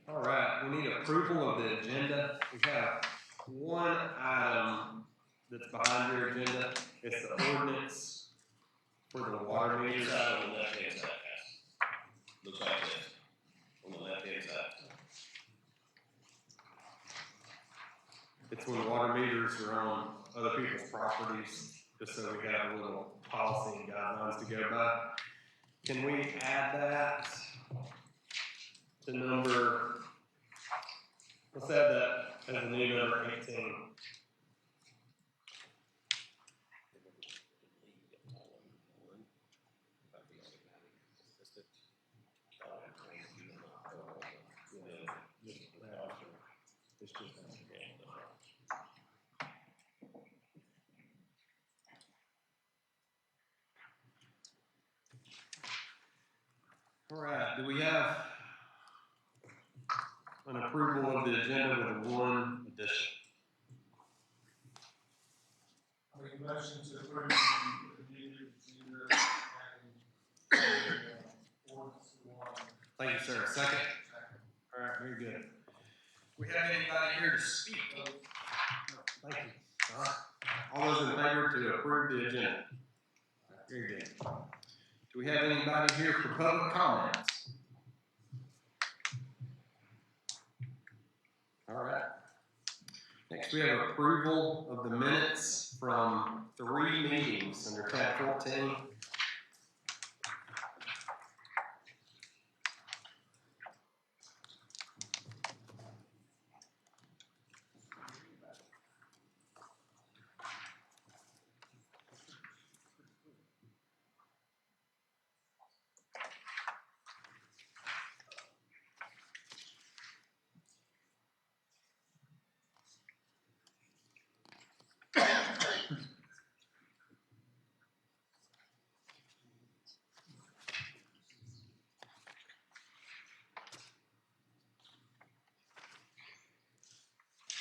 All right, we need approval of the agenda. We have one item that's behind your agenda. It's the ordinance for the water meters. On the left-hand side, guys. Looks like this. On the left-hand side. It's when water meters are on other people's properties, just so we have a little policy and guidelines to go by. Can we add that to number, let's add that as a new number 18. All right, do we have an approval of the agenda with one addition? I make a motion to approve the new agenda and ordinance one. Thank you, sir. Second? All right, very good. We have anybody here to speak? Thank you. All right. All those in favor to approve the agenda? Very good. Do we have anybody here for public comments? All right. Next, we have approval of the minutes from 3 meetings under tab 14.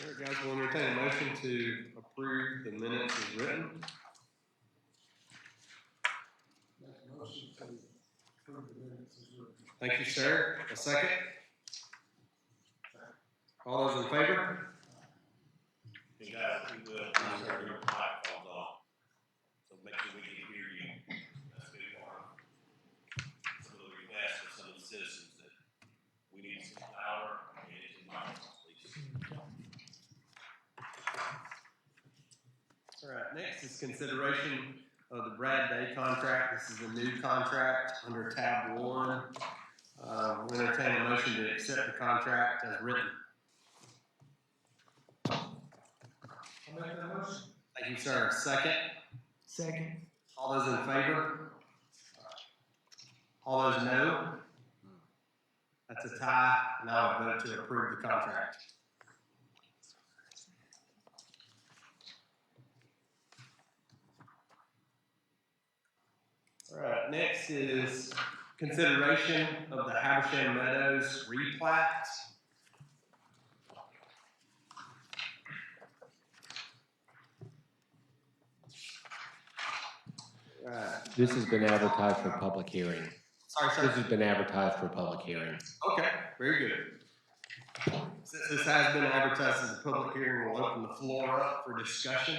All right, guys, we'll entertain a motion to approve the minutes as written. Thank you, sir. A second? All those in favor? You guys, we will turn your microphones off. So make sure we can hear you. That's good part. Some of the requests of some of the citizens that we need some power and it's in microphones, please. All right, next is consideration of the Brad Day contract. This is a new contract under tab 1. We'll entertain a motion to accept the contract as written. I'll make that motion. Thank you, sir. Second? Second. All those in favor? All those no? That's a tie, and I will vote to approve the contract. All right, next is consideration of the Habersham Meadows replat. This has been advertised for public hearing. Sorry, sir. This has been advertised for public hearing. Okay, very good. Since this has been advertised as a public hearing, we'll open the floor up for discussion.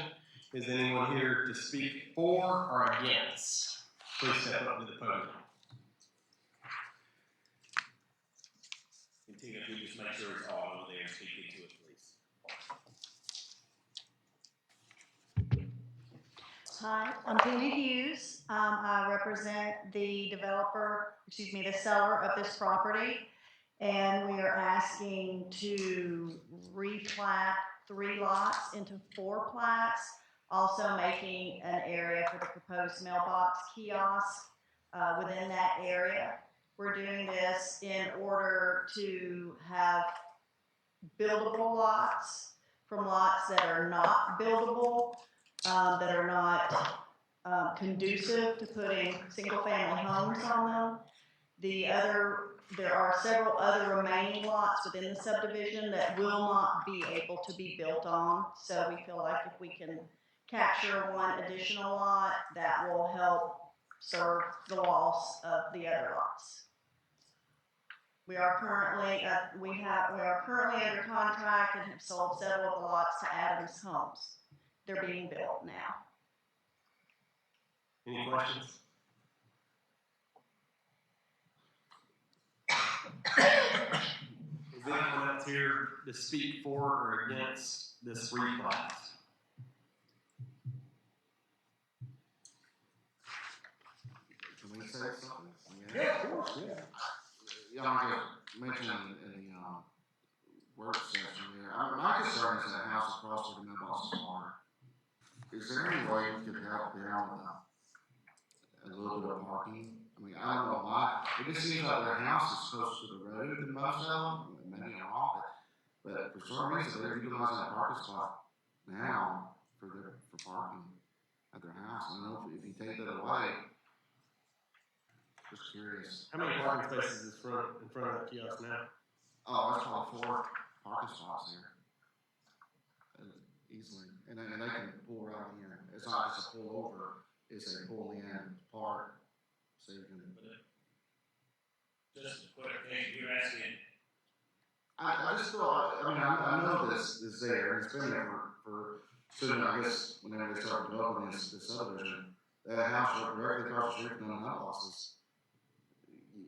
Is anyone here to speak for or against? Please step up to the podium. And Tina, if you just make sure it's all over there and speak into it, please. Hi, I'm Tina Hughes. I represent the the seller of this property. And we are asking to replat 3 lots into 4 plats, also making an area for the proposed mailbox kiosk within that area. We're doing this in order to have buildable lots from lots that are not buildable, that are not conducive to putting single-family homes on them. There are several other remaining lots within the subdivision that will not be able to be built on. So we feel like if we can capture one additional lot, that will help serve the loss of the other lots. We are currently under contract and have sold several of the lots to Adams Homes. They're being built now. Any questions? Is anyone else here to speak for or against this reclass? Can we say something? Yeah, of course, yeah. Y'all mentioned in the work session here, my concern is that house across where the mailbox are. Is there any way we could help them with a little bit of parking? I mean, I don't know why. It just seems like their house is closer to the road than most of them. Maybe I'm wrong, but for some reason they're utilizing that parking spot now for parking at their house. I don't know if you take that away. Just curious. How many parking spaces is in front of that kiosk now? Oh, there's probably 4 parking spots there. Easily. And they can pull right in. It's not just a pull over, it's a pull in part. So you can. Just a clarification, you're asking. I just feel, I know this is there, and it's been there for soon, I guess, whenever they start developing this subdivision, that house directly across the street from the houses.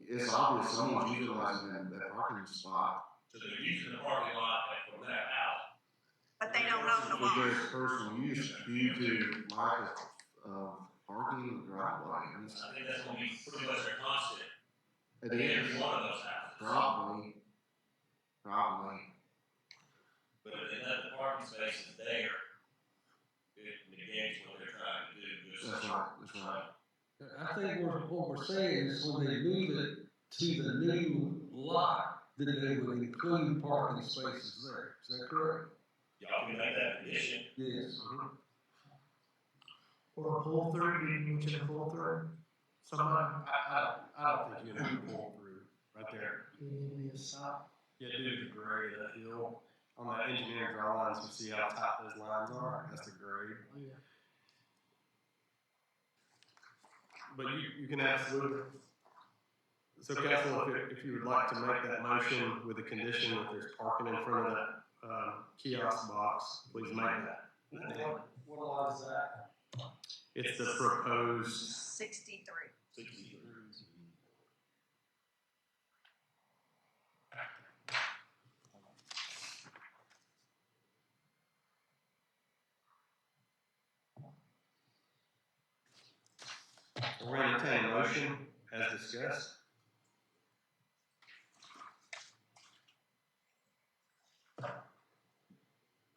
It's obvious someone's utilizing that parking spot. So they're using the parking lot from that house. But they don't own the For lot. their personal use due to lack of parking in the driveway. I think that's going to be pretty much a constant. It in is. every one of those houses. Probably. But if they let the parking spaces there, it negates what they're trying to do. That's right. I think what we're saying is when they move it to the new lot, then they would include parking spaces there. Is that correct? Y'all can make that condition. Yes. Or a pull through, did you mention a pull through? Somebody? I don't think you can pull through right there. Give me a stop. Yeah, due to the grade of that hill. On the engineering drawings, you see how tight those lines are. That's the grade. Oh, yeah. But you can absolutely. So, council, if you would like to make that motion with the condition that there's parking in front of that kiosk box, please make that. What lot is that? It's the proposed 63. 63. We're going to entertain a motion as discussed.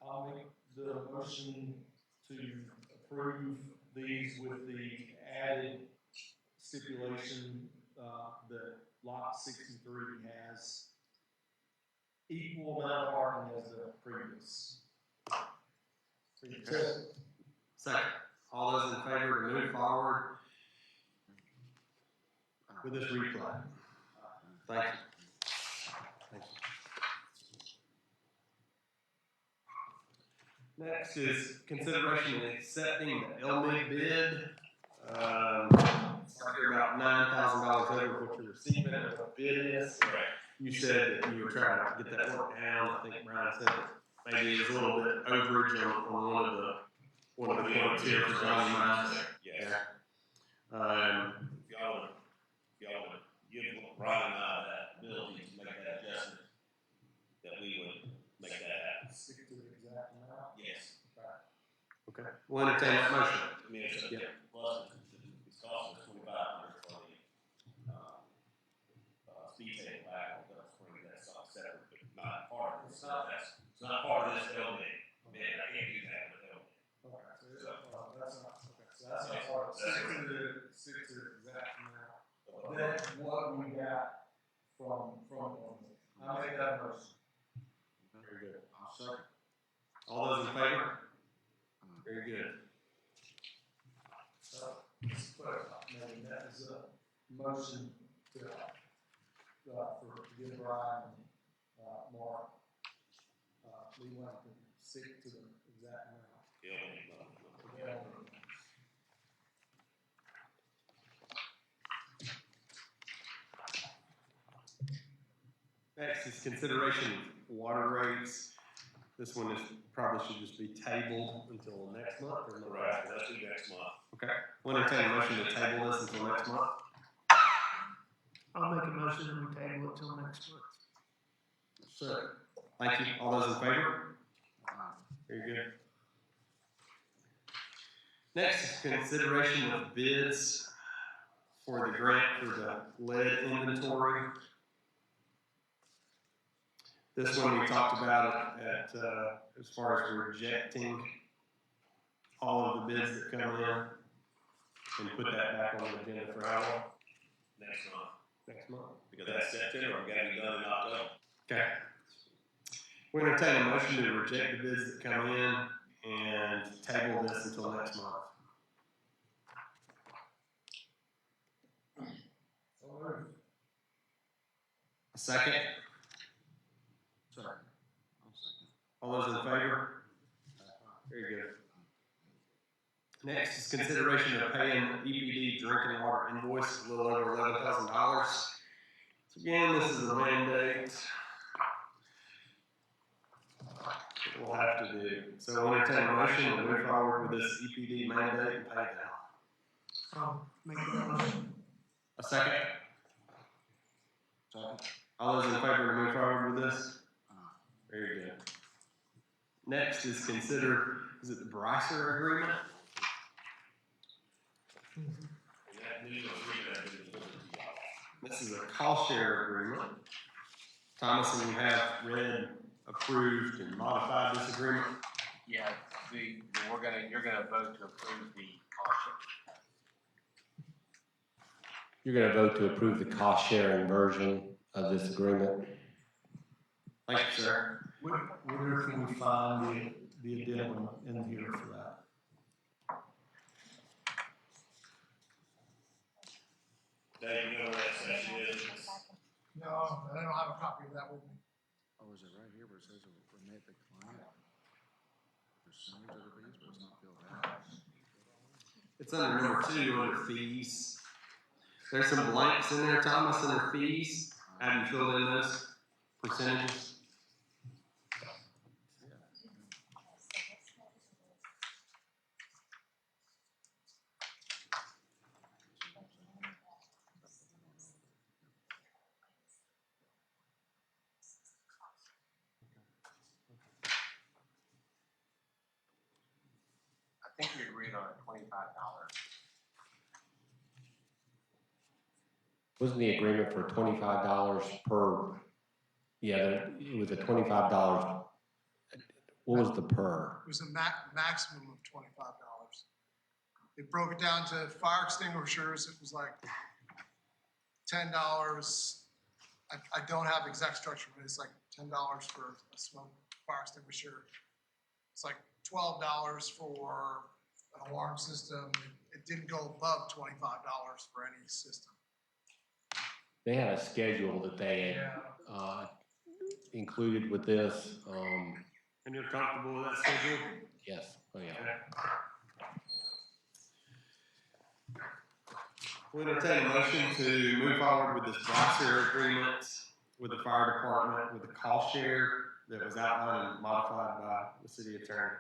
I'll make the motion to approve these with the added stipulation that lot 63 has equal amount of parking as the previous. Second. All those in favor to move forward with this replat? Thank you. Thank you. Next is consideration of accepting the LMIG bid. We're about $9,000 over what you're receiving as a bid is. You said that you were trying to get that work down. I think Brian said that maybe it's a little bit overage on one of the quotes here for Johnny Mines. Yes. Yeah. Y'all would give Brian and I that ability to make that adjustment, that we would make that happen. Stick to the exact amount? Yes. Okay. We'll entertain that motion. I mean, it's Yeah. plus it's costing us $2,500 for the speed table back on the spring. That's not separate, but not part of this. It's not part of this building. Man, I can't do that with the building. Okay, so that's not, okay, so that's not part of, stick to the exact amount. That's what we got from I make that motion. Very good. I'll second. All those in favor? Very good. Just clarify, maybe that is a motion to for give Brian and, Mark, we want to stick to the exact amount. Yeah. Next is consideration of water rates. This one is, probably should just be tabled until next month or no? Right, let's do next month. Okay, we'll entertain a motion to table this until next month. I'll make a motion and we table it till next month. Second. Thank you. All those in favor? Very good. Next is consideration of bids for the grant for the lead inventory. This one we talked about at as far as rejecting all of the bids that come in and put that back on the agenda for how long? Next month. Next month. Because that's September, we gotta be done in October. Okay. We entertain a motion to reject the bids that come in and table this until next month. A second? Sorry. All those in favor? Very good. Next is consideration of paying EPD drinking water invoice, a little over $11,000. So again, this is a mandate. We'll have to do. So we'll entertain a motion to move forward with this EPD mandate and pay them. I'll make that motion. A second? All those in favor to move forward with this? Very good. Next is consider, is it the Brycer agreement? This is a cost share agreement. Thomas, and you have read, approved, and modified this agreement? Yeah, you're gonna vote to approve the cost You're going to vote to approve the cost sharing version of this agreement. Thank you, sir. Where can we find the addendum in here for that? Dave, you know where that section is? No, I don't have a copy of that with me. Oh, is it right here where it says remit the client? Percentage of the fees, but it's not filled out. It's under number 2 under fees. There's some blanks in there, Thomas, under fees. Have you filled in those percentages? I think we agreed on $25. Wasn't the agreement for $25 per? Yeah, it was a $25. What was the per? It was a maximum of $25. They broke it down to fire extinguishers. It was like $10. I don't have the exact structure, but it's like $10 for a smoke fire extinguisher. It's like $12 for an alarm system. It didn't go above $25 for any system. They had a schedule that they had included with this. And you're comfortable with that schedule? Yes. Oh, yeah. We entertain a motion to move forward with this Brycer agreement with the fire department with the cost share that was outlined and modified by the city attorney.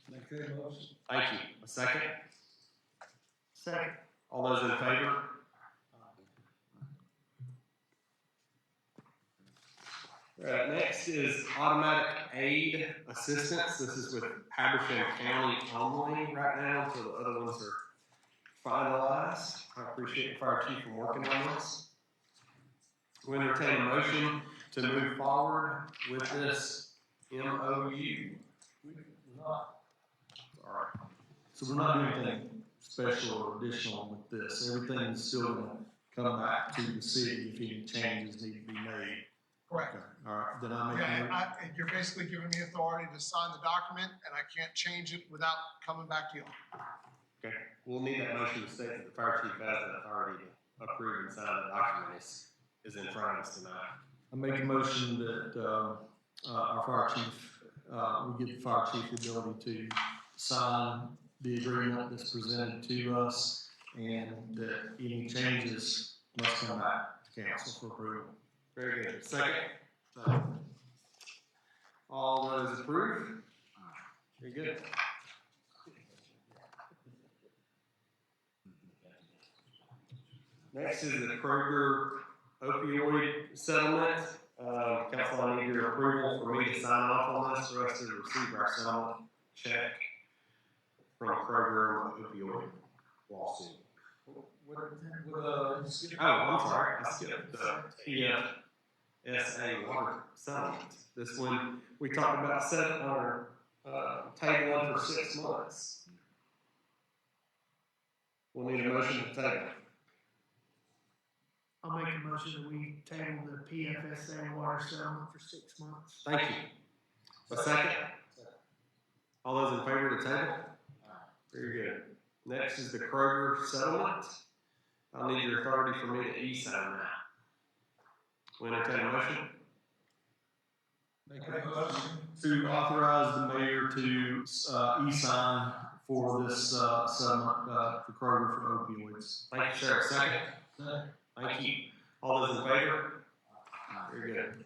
Make that motion. Thank you. A second? Second. All those in favor? All right, next is automatic aid assistance. This is with Habersham County only right now until the other ones are finalized. I appreciate the fire chief for working on this. We entertain a motion to move forward with this MOU. So we're not doing anything special or additional with this. Everything's still going to come back to the city if any changes need to be made. Correct. Okay. All right, then I make You're basically giving me authority to sign the document, and I can't change it without coming back to you. Okay, we'll need that motion to state that the fire chief has that authority approve and sign the document is in front of us tonight. I make a motion that, our fire chief, we give the fire chief the ability to sign the agreement that's presented to us, and that any changes must come back to council for approval. Very good. Second? All those approve? Very good. Next is the Kroger opioid settlement. Council, I need your approval for me to sign off on this for us to receive our settlement check from Kroger on the opioid lawsuit. Oh, I'm sorry. I skipped the TFSA water settlement. This one, we talked about setting our table one for 6 months. We'll need a motion to table. I'll make a motion that we table the PFSA water settlement for 6 months. Thank you. A second? All those in favor of the table? Very good. Next is the Kroger settlement. I'll need your authority for me to e-sign that. We entertain a motion? Make a motion to authorize the mayor to e-sign for this settlement for Kroger for opioids. Thank you, sir. Second? Thank you. All those in favor? Very good.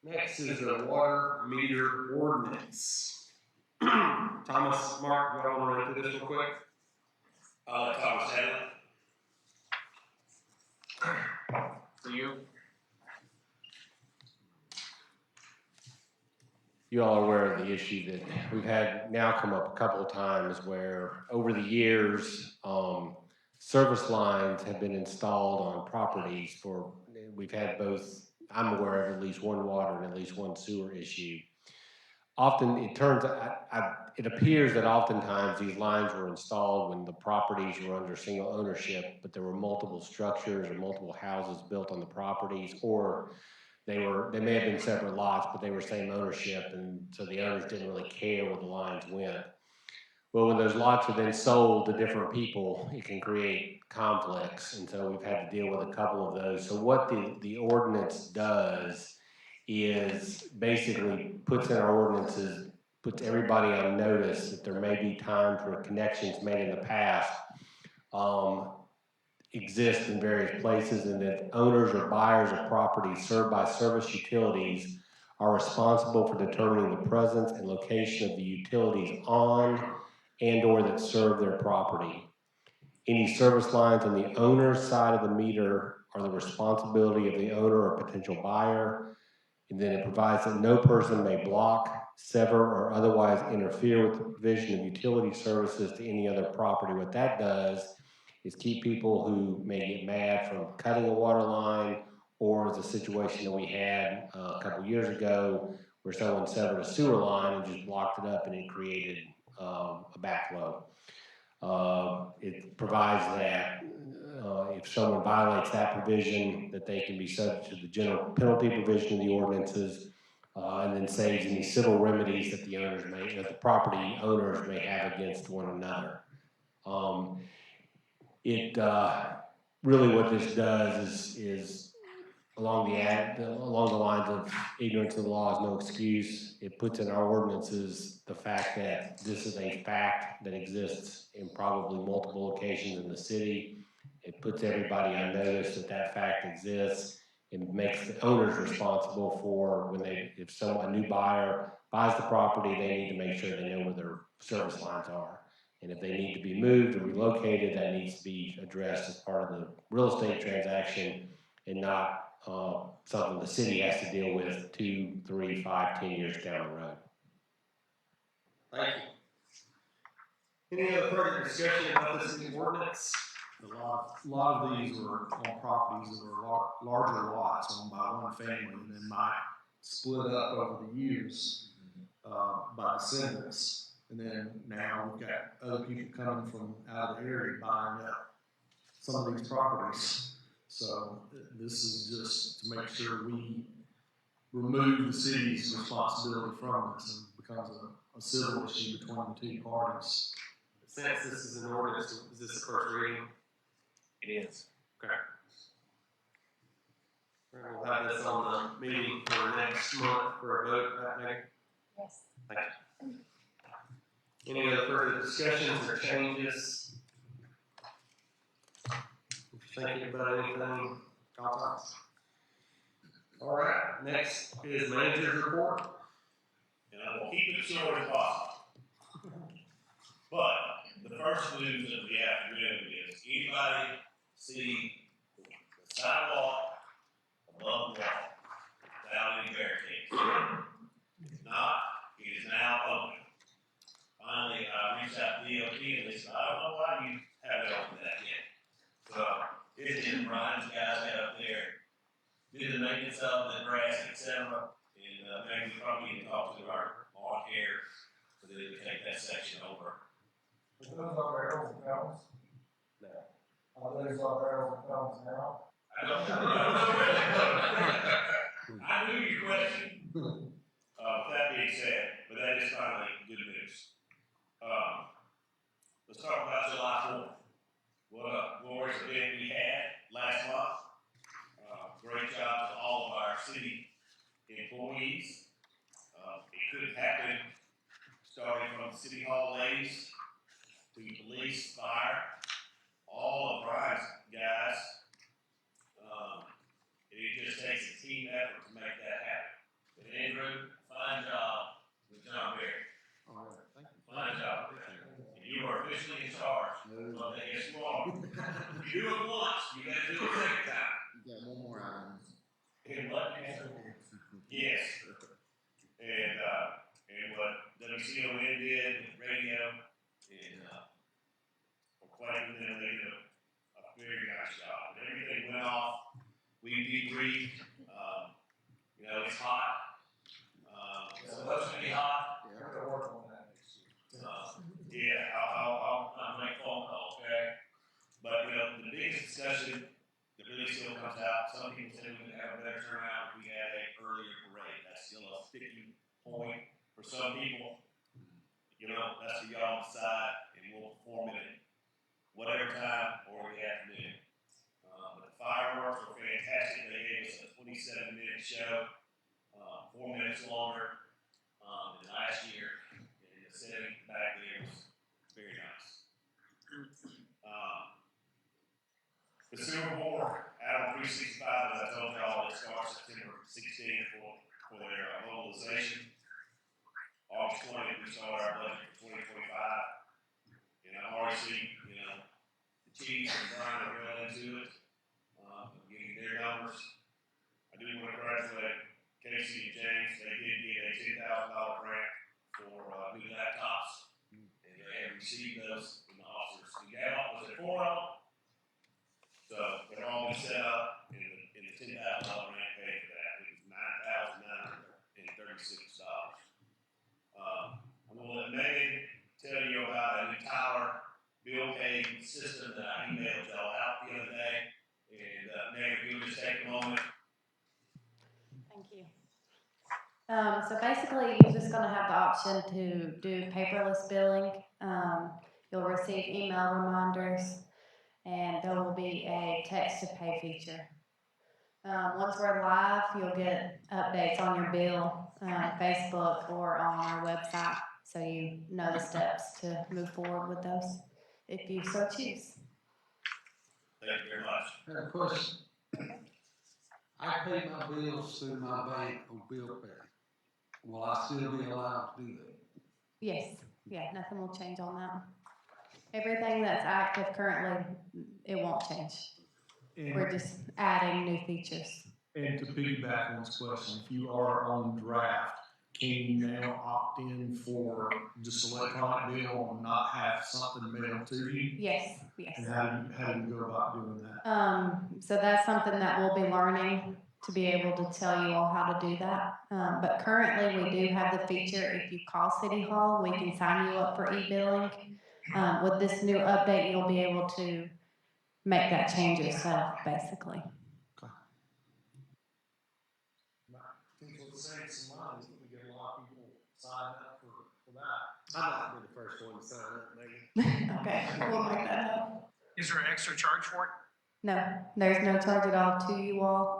Next is the water meter ordinance. Thomas, Mark, you all want to run through this real quick? I'll let Thomas handle it. For you? You all are aware of the issue that we've had now come up a couple of times where over the years, service lines have been installed on properties for, we've had both, I'm aware of at least one water and at least one sewer issue. Often it turns out, it appears that oftentimes these lines were installed when the properties were under single ownership, but there were multiple structures or multiple houses built on the properties, or they may have been separate lots, but they were same ownership, and so the owners didn't really care where the lines went. Well, when those lots are then sold to different people, it can create conflicts, and so we've had to deal with a couple of those. So what the ordinance does is basically puts in our ordinances, puts everybody on notice that there may be times where connections made in the past exist in various places, and that owners or buyers of property served by service utilities are responsible for determining the presence and location of the utilities on and or that serve their property. Any service lines on the owner's side of the meter are the responsibility of the owner or potential buyer. And then it provides that no person may block, sever, or otherwise interfere with the provision of utility services to any other property. What that does is keep people who may get mad from cutting a water line, or the situation that we had a couple years ago where someone severed a sewer line and just blocked it up, and it created a backflow. It provides that if someone violates that provision, that they can be subject to the general penalty provision of the ordinances, and then saves any civil remedies that the property owners may have against one another. Really what this does is along the lines of ignorance of the law is no excuse. It puts in our ordinances the fact that this is a fact that exists in probably multiple locations in the city. It puts everybody on notice that that fact exists, and makes the owners responsible for if a new buyer buys the property, they need to make sure they know where their service lines are. And if they need to be moved or relocated, that needs to be addressed as part of the real estate transaction, and not something the city has to deal with 2, 3, 5, 10 years down the road. Thank you. Any other further discussion about this new ordinance? A lot of these were on properties that were larger lots owned by one family, and then might split up over the years by descendants. And then now we've got other people coming from out of the area buying up some of these properties. So this is just to make sure we remove the city's responsibility from this, and it becomes a civil issue between the two parties. Since this is an ordinance, is this the first reading? It is. Okay. We'll have this on the meeting for next month for a vote, right, Megan? Yes. Thank you. Any other further discussions or changes? Thinking about anything, call us. All right, next is manager's report. And I will keep it short as possible. But the first news of the afternoon is anybody see the sidewalk above the wall without any barricades? If not, it is now open. Finally, I reached out to DOT and they said, I don't know why you haven't opened that yet. So it's in Brian's guys got up there, did the maintenance of the grass, etc. And maybe we probably need to talk to our lawn care so that they can take that section over. Those are barrels and pelts. No. Are those our barrels and pelts now? I don't know. I knew your question. With that being said, but that is finally good news. Let's talk about July 4th. What a glorious event we had last month. Great job to all of our city employees. It could have happened starting from the City Hall ladies to police, fire, all of Brian's guys. It just takes a team effort to make that happen. But Andrew, fine job with John Berry. All right, thank you. Fine job. And you are officially in charge. Well, yes, you are. You do it once, you got to do it a second time. You got one more item. And what? Yes. And what WCON did with radio and Clayton, and they did a very nice job. And everything went off. We debriefed. You know, it's hot. It's supposed to be hot. We're gonna work on that next year. Yeah, I'll make a phone call, okay? But, you know, the biggest discussion that really still comes out, some people say we could have a better turnout if we had an earlier parade. That's still a sticking point for some people. You know, that's for y'all to decide, and we'll perform it at whatever time or the afternoon. But the fireworks were fantastic. They gave us a 27-minute show, 4 minutes longer than last year. And the setting back there was very nice. The Super Bowl out on 365, as I told y'all, it starts September 16th for their mobilization. August 20th, we start our budget for 2025. And I've already seen, you know, the Chiefs and Brian are going into it, getting their numbers. I do want to congratulate Casey and James. They did get a $10,000 grant for new laptops, and they have received those from the officers. We got, was it 4 of them? So they're all been set up, and the $10,000 grant paid for that. It was $9,936. I'm going to let Megan tell you about a new Tyler bill pay system that I emailed y'all out the other day. And Megan, if you'll just take a moment. Thank you. So basically, you're just going to have the option to do paperless billing. You'll receive email reminders, and there will be a text-to-pay feature. Once we're live, you'll get updates on your bill, Facebook, or on our website, so you know the steps to move forward with those, if you so choose. Thank you very much. I have a question. I pay my bills through my bank on bill pay. Will I still be allowed to do that? Yes, yeah, nothing will change on that. Everything that's active currently, it won't change. We're just adding new features. And to piggyback on this question, if you are on draft, can you now opt in for just electronic bill and not have something mailed to you? Yes, yes. And how do you go about doing that? So that's something that we'll be learning to be able to tell you all how to do that. But currently we do have the feature, if you call City Hall, we can sign you up for e-billing. With this new update, you'll be able to make that change yourself, basically. Save some money, we get a lot of people sign up for that. I'd like to be the first one to sign up, maybe. Okay, we'll make that up. Is there an extra charge for it? No, there's no charge at all to you all,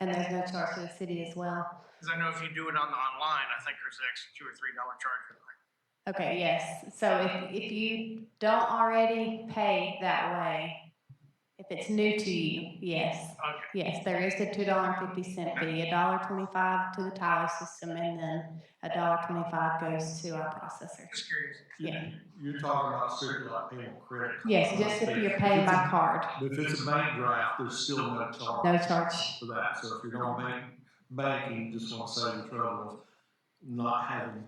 and there's no charge to the city as well. Because I know if you do it on the online, I think there's an extra $2 or $3 charge. Okay, yes. So if you don't already pay that way, if it's new to you, yes. Okay. Yes, there is a $2.50 fee, $1.25 to the Tyler system, and then $1.25 goes to our processor. Just curious. Yeah. You're talking about strictly like paying on credit card. Yes, just if you're paying by card. But if it's a bank draft, there's still no charge. No charge. For that. So if you're on banking, you just want to save the trouble of not having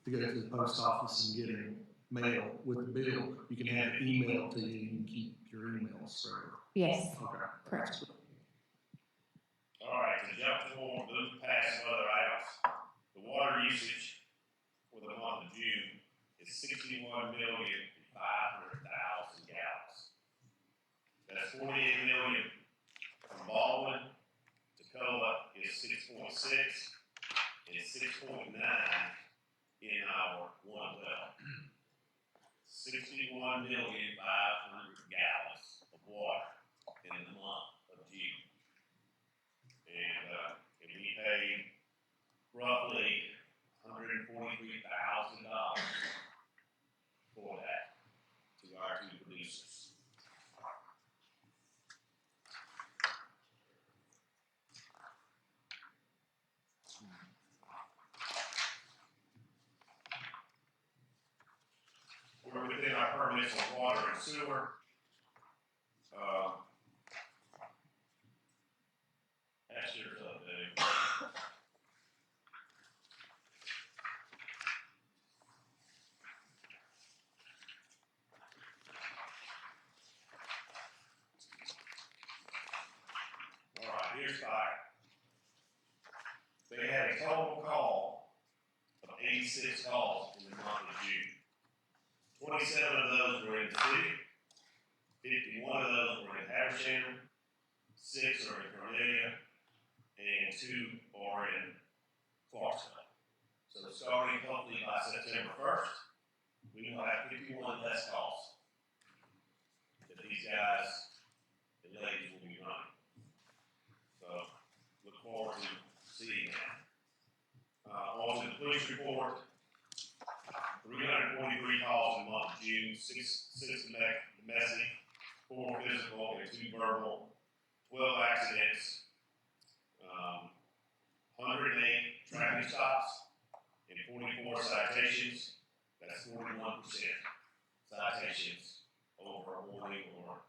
to go to the post office and getting mail with the bill. You can have it emailed to you. You can keep your emails forever. Yes. Okay. Correct. All right, to jump forward, move past some other items. The water usage for the month of June is 61,500,000 gallons. That's 48 million from Baldwin. Tacoma is 6.6 and 6.9 in our one well. 61,500,000 gallons of water in the month of June. And we paid roughly $143,000 for that to our two producers. We're within our permits on water and sewer. That's yours up, Dave. All right, here's fire. They had a total call of 86 calls in the month of June. 27 of those were in the city, 51 of those were in Habersham, 6 are in Cornelia, and 2 are in Clarksville. So starting hopefully by September 1st, we will have 51 less calls that these guys and ladies will be running. So look forward to seeing that. On to the police report. 343 calls in the month of June, 6 domestic, 4 physical, and 2 verbal, 12 accidents, 108 traffic stops, and 44 citations. That's 41% citations over a warning or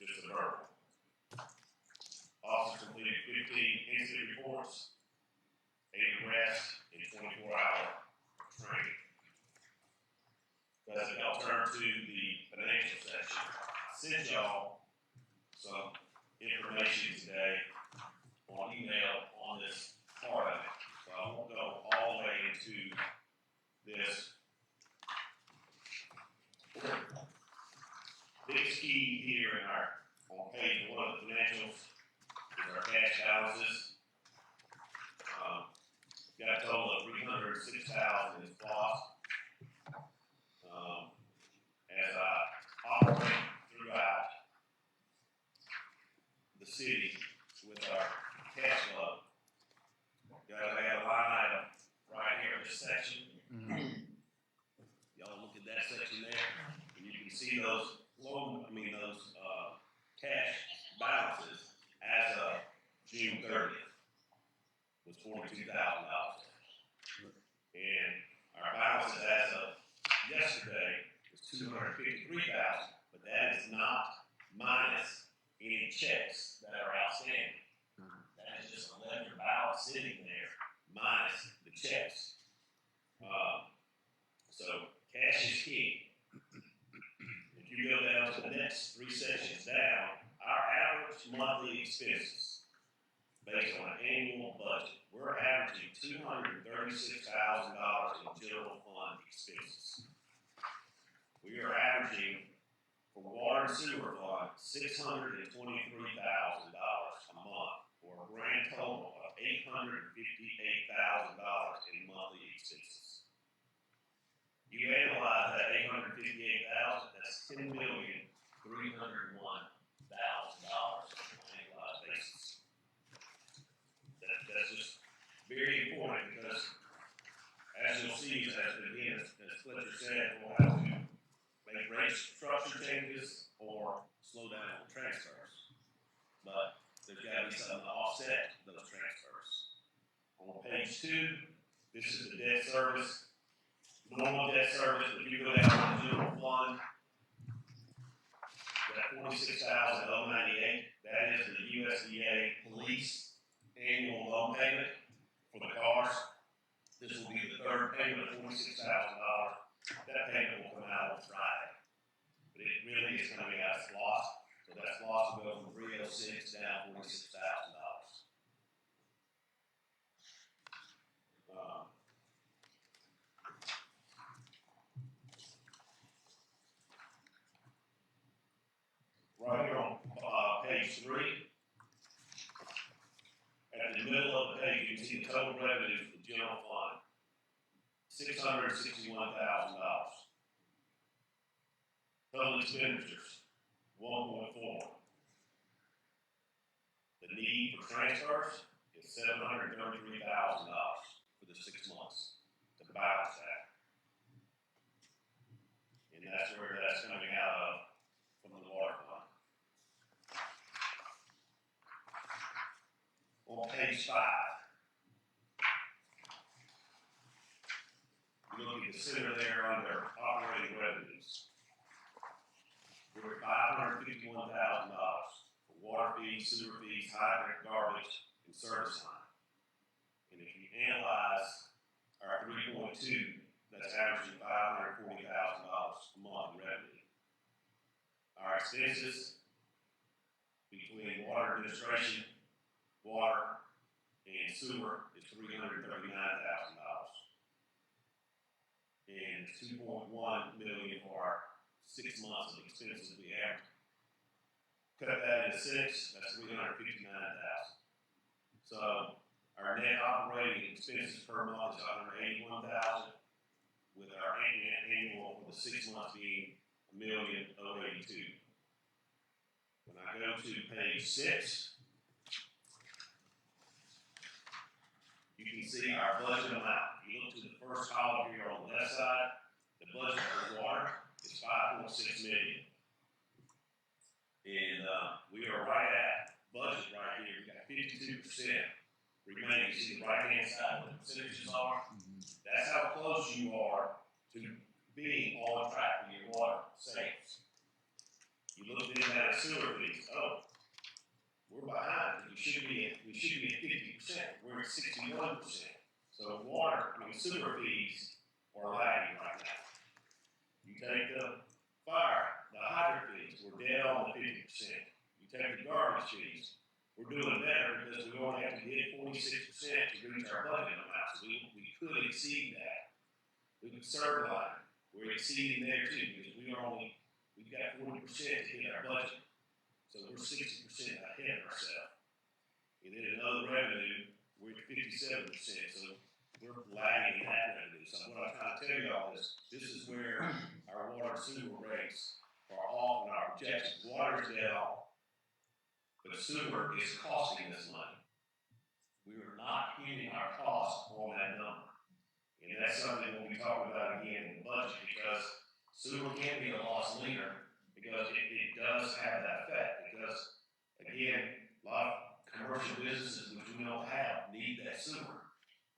just a verbal. Officers completed 15 incident reports, 8 arrests, and 24-hour training. As I'll turn to the financial section, I sent y'all some information today on email on this part of it. So I won't go all the way into this. Biggest key here in on page 1 of the financials is our cash balances. Got a total of 306,000 is lost. As I operate throughout the city with our cash flow, got a line item right here in this section. Y'all look at that section there, and you can see those cash balances as of June 30th was $42,000, and our balances as of yesterday was $253,000, but that is not minus any checks that are outstanding. That is just a ledger balance sitting there minus the checks. So cash is key. If you go down to the next 3 sections down, our average monthly expenses based on an annual budget, we're averaging $236,000 in general fund expenses. We are averaging for water and sewer fund $623,000 a month, for a grand total of $858,000 in monthly expenses. You analyze that $858,000, that's $10,301,000. 2, this is the debt service. Normal debt service, if you go down to the general fund, that $46,098, that is the USDA police annual loan payment for the cars. This will be the third payment of $46,000. That payment will come out on Friday. But it really is coming out as loss. So that's loss will go from 306 down $46,000. Right here on page 3, at the middle of the page, you can see the total revenue for the general fund, $661,000. Total expenditures, 1.4. The need for transfers is $733,000 for the 6 months to balance that. And that's where that's coming out of from the water fund. On page 5, you look at the center there under operating revenues. We're at $551,000 for water fees, sewer fees, hydrant, garbage, and service line. And if you analyze our 3.2, that's averaging $540,000 a month in revenue. Our expenses between water administration, water, and sewer is $339,000. And $2.1 million for our 6 months of expenses we average. Cut that into 6, that's $359,000. So our net operating expenses per month is $181,000, with our annual for the 6 months being $1,082,000. When I go to page 6, you can see our budget amount. If you look to the first column here on the left side, the budget for water is $5.6 million. And we are right at budget right here. We got 52% remaining. You see the right-hand side where the percentages are. That's how close you are to being on track for your water savings. You look then at the sewer fees. Oh, we're behind. We should be at 50%. We're at 61%. So sewer fees are lagging right now. You take the fire, the hydrant fees, we're dead on the 50%. You take the garbage fees, we're doing better because we only have to hit 46% to reach our budget amount. So we could exceed that. We could serve line. We're exceeding there too because we've got 40% to hit our budget. So we're 60% ahead of ourselves. And then another revenue, we're at 57%. So we're lagging in that revenue. So what I'm trying to tell y'all is this is where our water and sewer rates are off in our projections. Water is dead on. But sewer is costing us money. We are not hitting our costs on that number. And that's something we'll be talking about again in the budget because sewer can be a loss leader because it does have that effect. Because, again, a lot of commercial businesses which we don't have need that sewer.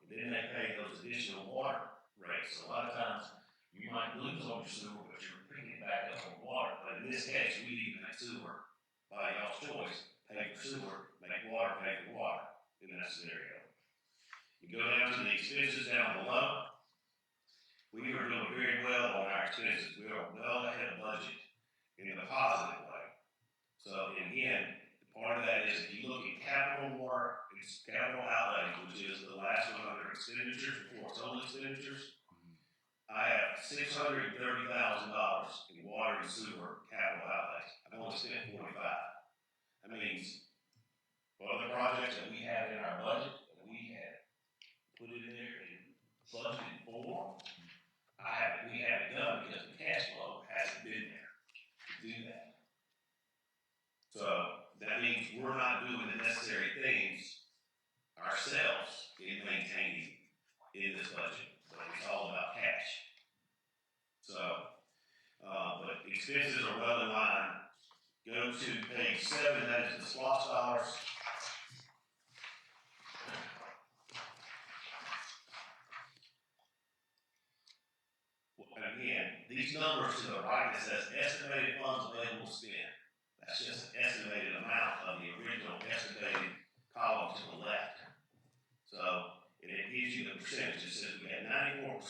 And then they pay those additional water rates. So a lot of times you might lose on your sewer, but you're picking it back up on water. But in this case, we need that sewer by y'all's choice. Pay for sewer, make water pay for water in that scenario. You go down to the expenses down below. We are doing very well on our expenses. We are well ahead of budget in a positive way. So again, part of that is if you look at capital work, it's capital outlays, which is the last one under expenditures before total expenditures. I have $630,000 in water and sewer capital outlays. I've only spent 45. That means for other projects that we had in our budget, that we had put in there and budgeted for, we haven't done because the cash flow hasn't been there to do that. So that means we're not doing the necessary things ourselves in maintaining in this budget, but it's all about cash. So, but expenses are well in line. Go to page 7, that is the SLOSS dollars. again, these numbers to the right, it says estimated funds available to spend. That's just an estimated amount of the original estimated column to the left. So, and it gives you the percentage. It says we had 94%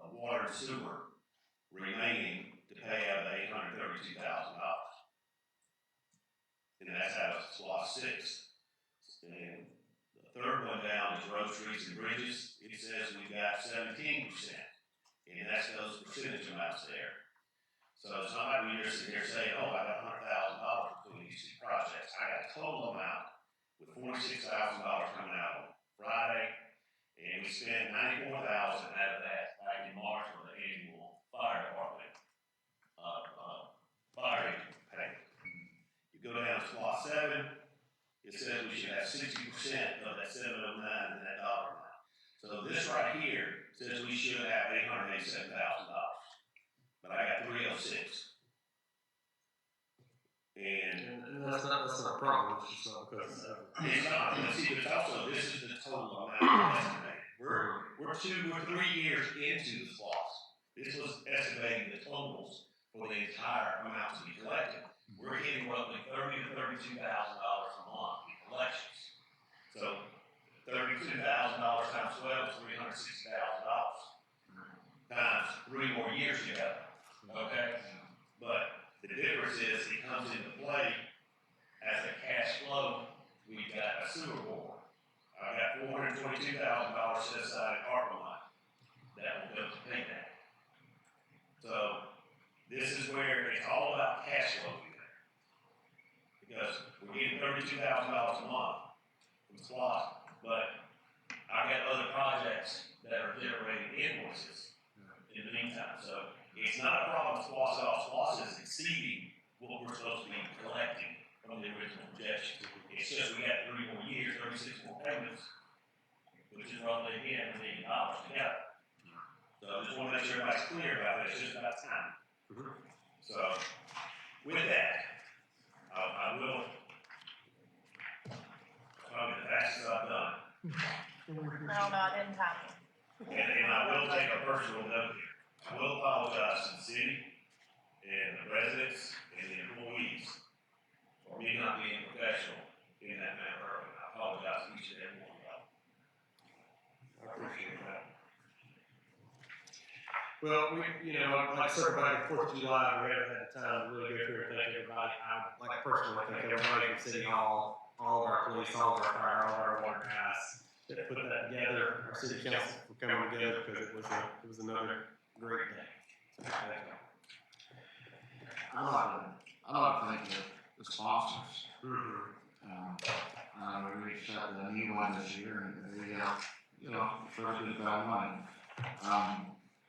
of water and sewer remaining to pay out of $832,000. And that's out of SLOSS 6. And the third one down is roads, streets, and bridges. It says we've got 17%. And that's those percentage amounts there. So it's not like we're just sitting here saying, oh, I got $100,000 between these two projects. I got a total amount with $46,000 coming out on Friday, and we spent $94,000 out of that back in March for the annual fire department fire payment. You go down to SLOSS 7, it says we should have 60% of that 709 in that dollar amount. So this right here says we should have $887,000. But I got 306. And that's not a problem. It's just not because it's not. But see, there's also, this is the total amount estimated. We're 3 years into the SLOSS. This was estimating the totals for the entire amount to be collected. We're getting roughly $30,000 to $32,000 a month in collections. So $32,000 times 12 is $360,000 times 3 more years together. Okay? But the difference is it comes into play as a cash flow. We've got a sewer board. I've got $422,000 set aside in ARPA money that will go to pay that. So this is where it's all about cash flow here. Because we're getting $32,000 a month from SLOSS, but I've got other projects that are generating invoices in the meantime. So it's not a problem with SLOSS at all. SLOSS is exceeding what we're supposed to be collecting from the original projections. It's just we got 3 more years, 36 more payments, which is roughly again $1 million together. So I just want to make sure everybody's clear about it. It's just about time. So with that, I will probably the fastest I've done. No, not in time. And I will take a personal note here. I will apologize to the city and the residents and the employees for me not being professional in that manner. I apologize to each and every one of y'all. I appreciate that. Well, like I said, back 4th of July, we haven't had the time to really go through and thank everybody. I like personally thank everybody from City Hall, all of our police, all of our fire, all of our water guys that put that together. Our city council for coming together because it was another great day. So thank you. I'd like to thank the sponsors. We reached out to a new one this year, and they, first did about money.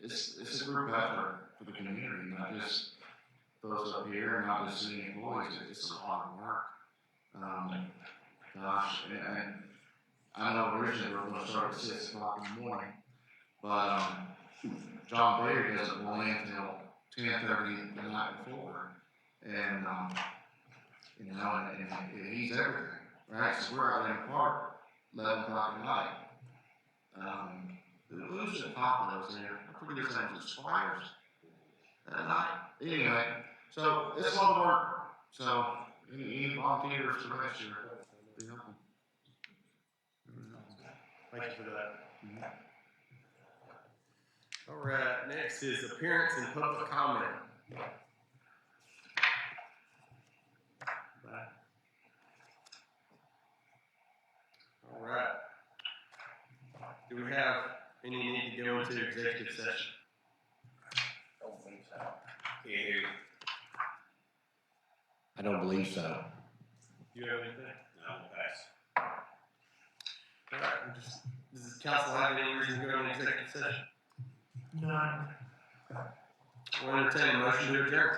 It's a group effort for the community, not just those up here, not just city employees. It's a lot of work. Gosh, and I know originally we were going to start at 6 o'clock in the morning, but John Bayer doesn't roll in until 10:30 the night before, and and he's everything, right? So we're out in the park 11 o'clock at night. Who's the cop that was there? I forget his name. Was it Squires? That night. Anyway, so it's a lot of work. So any volunteers for next year would be helpful. Thank you for that. All right, next is appearance and public comment. All right. Do we have any need to go into executive session? I don't believe so. You have anything? No, pass. All right, does the council have any reason to go into executive session? None. We'll entertain a motion to adjourn.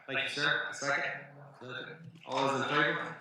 Thank you, sir. Second? All those in favor?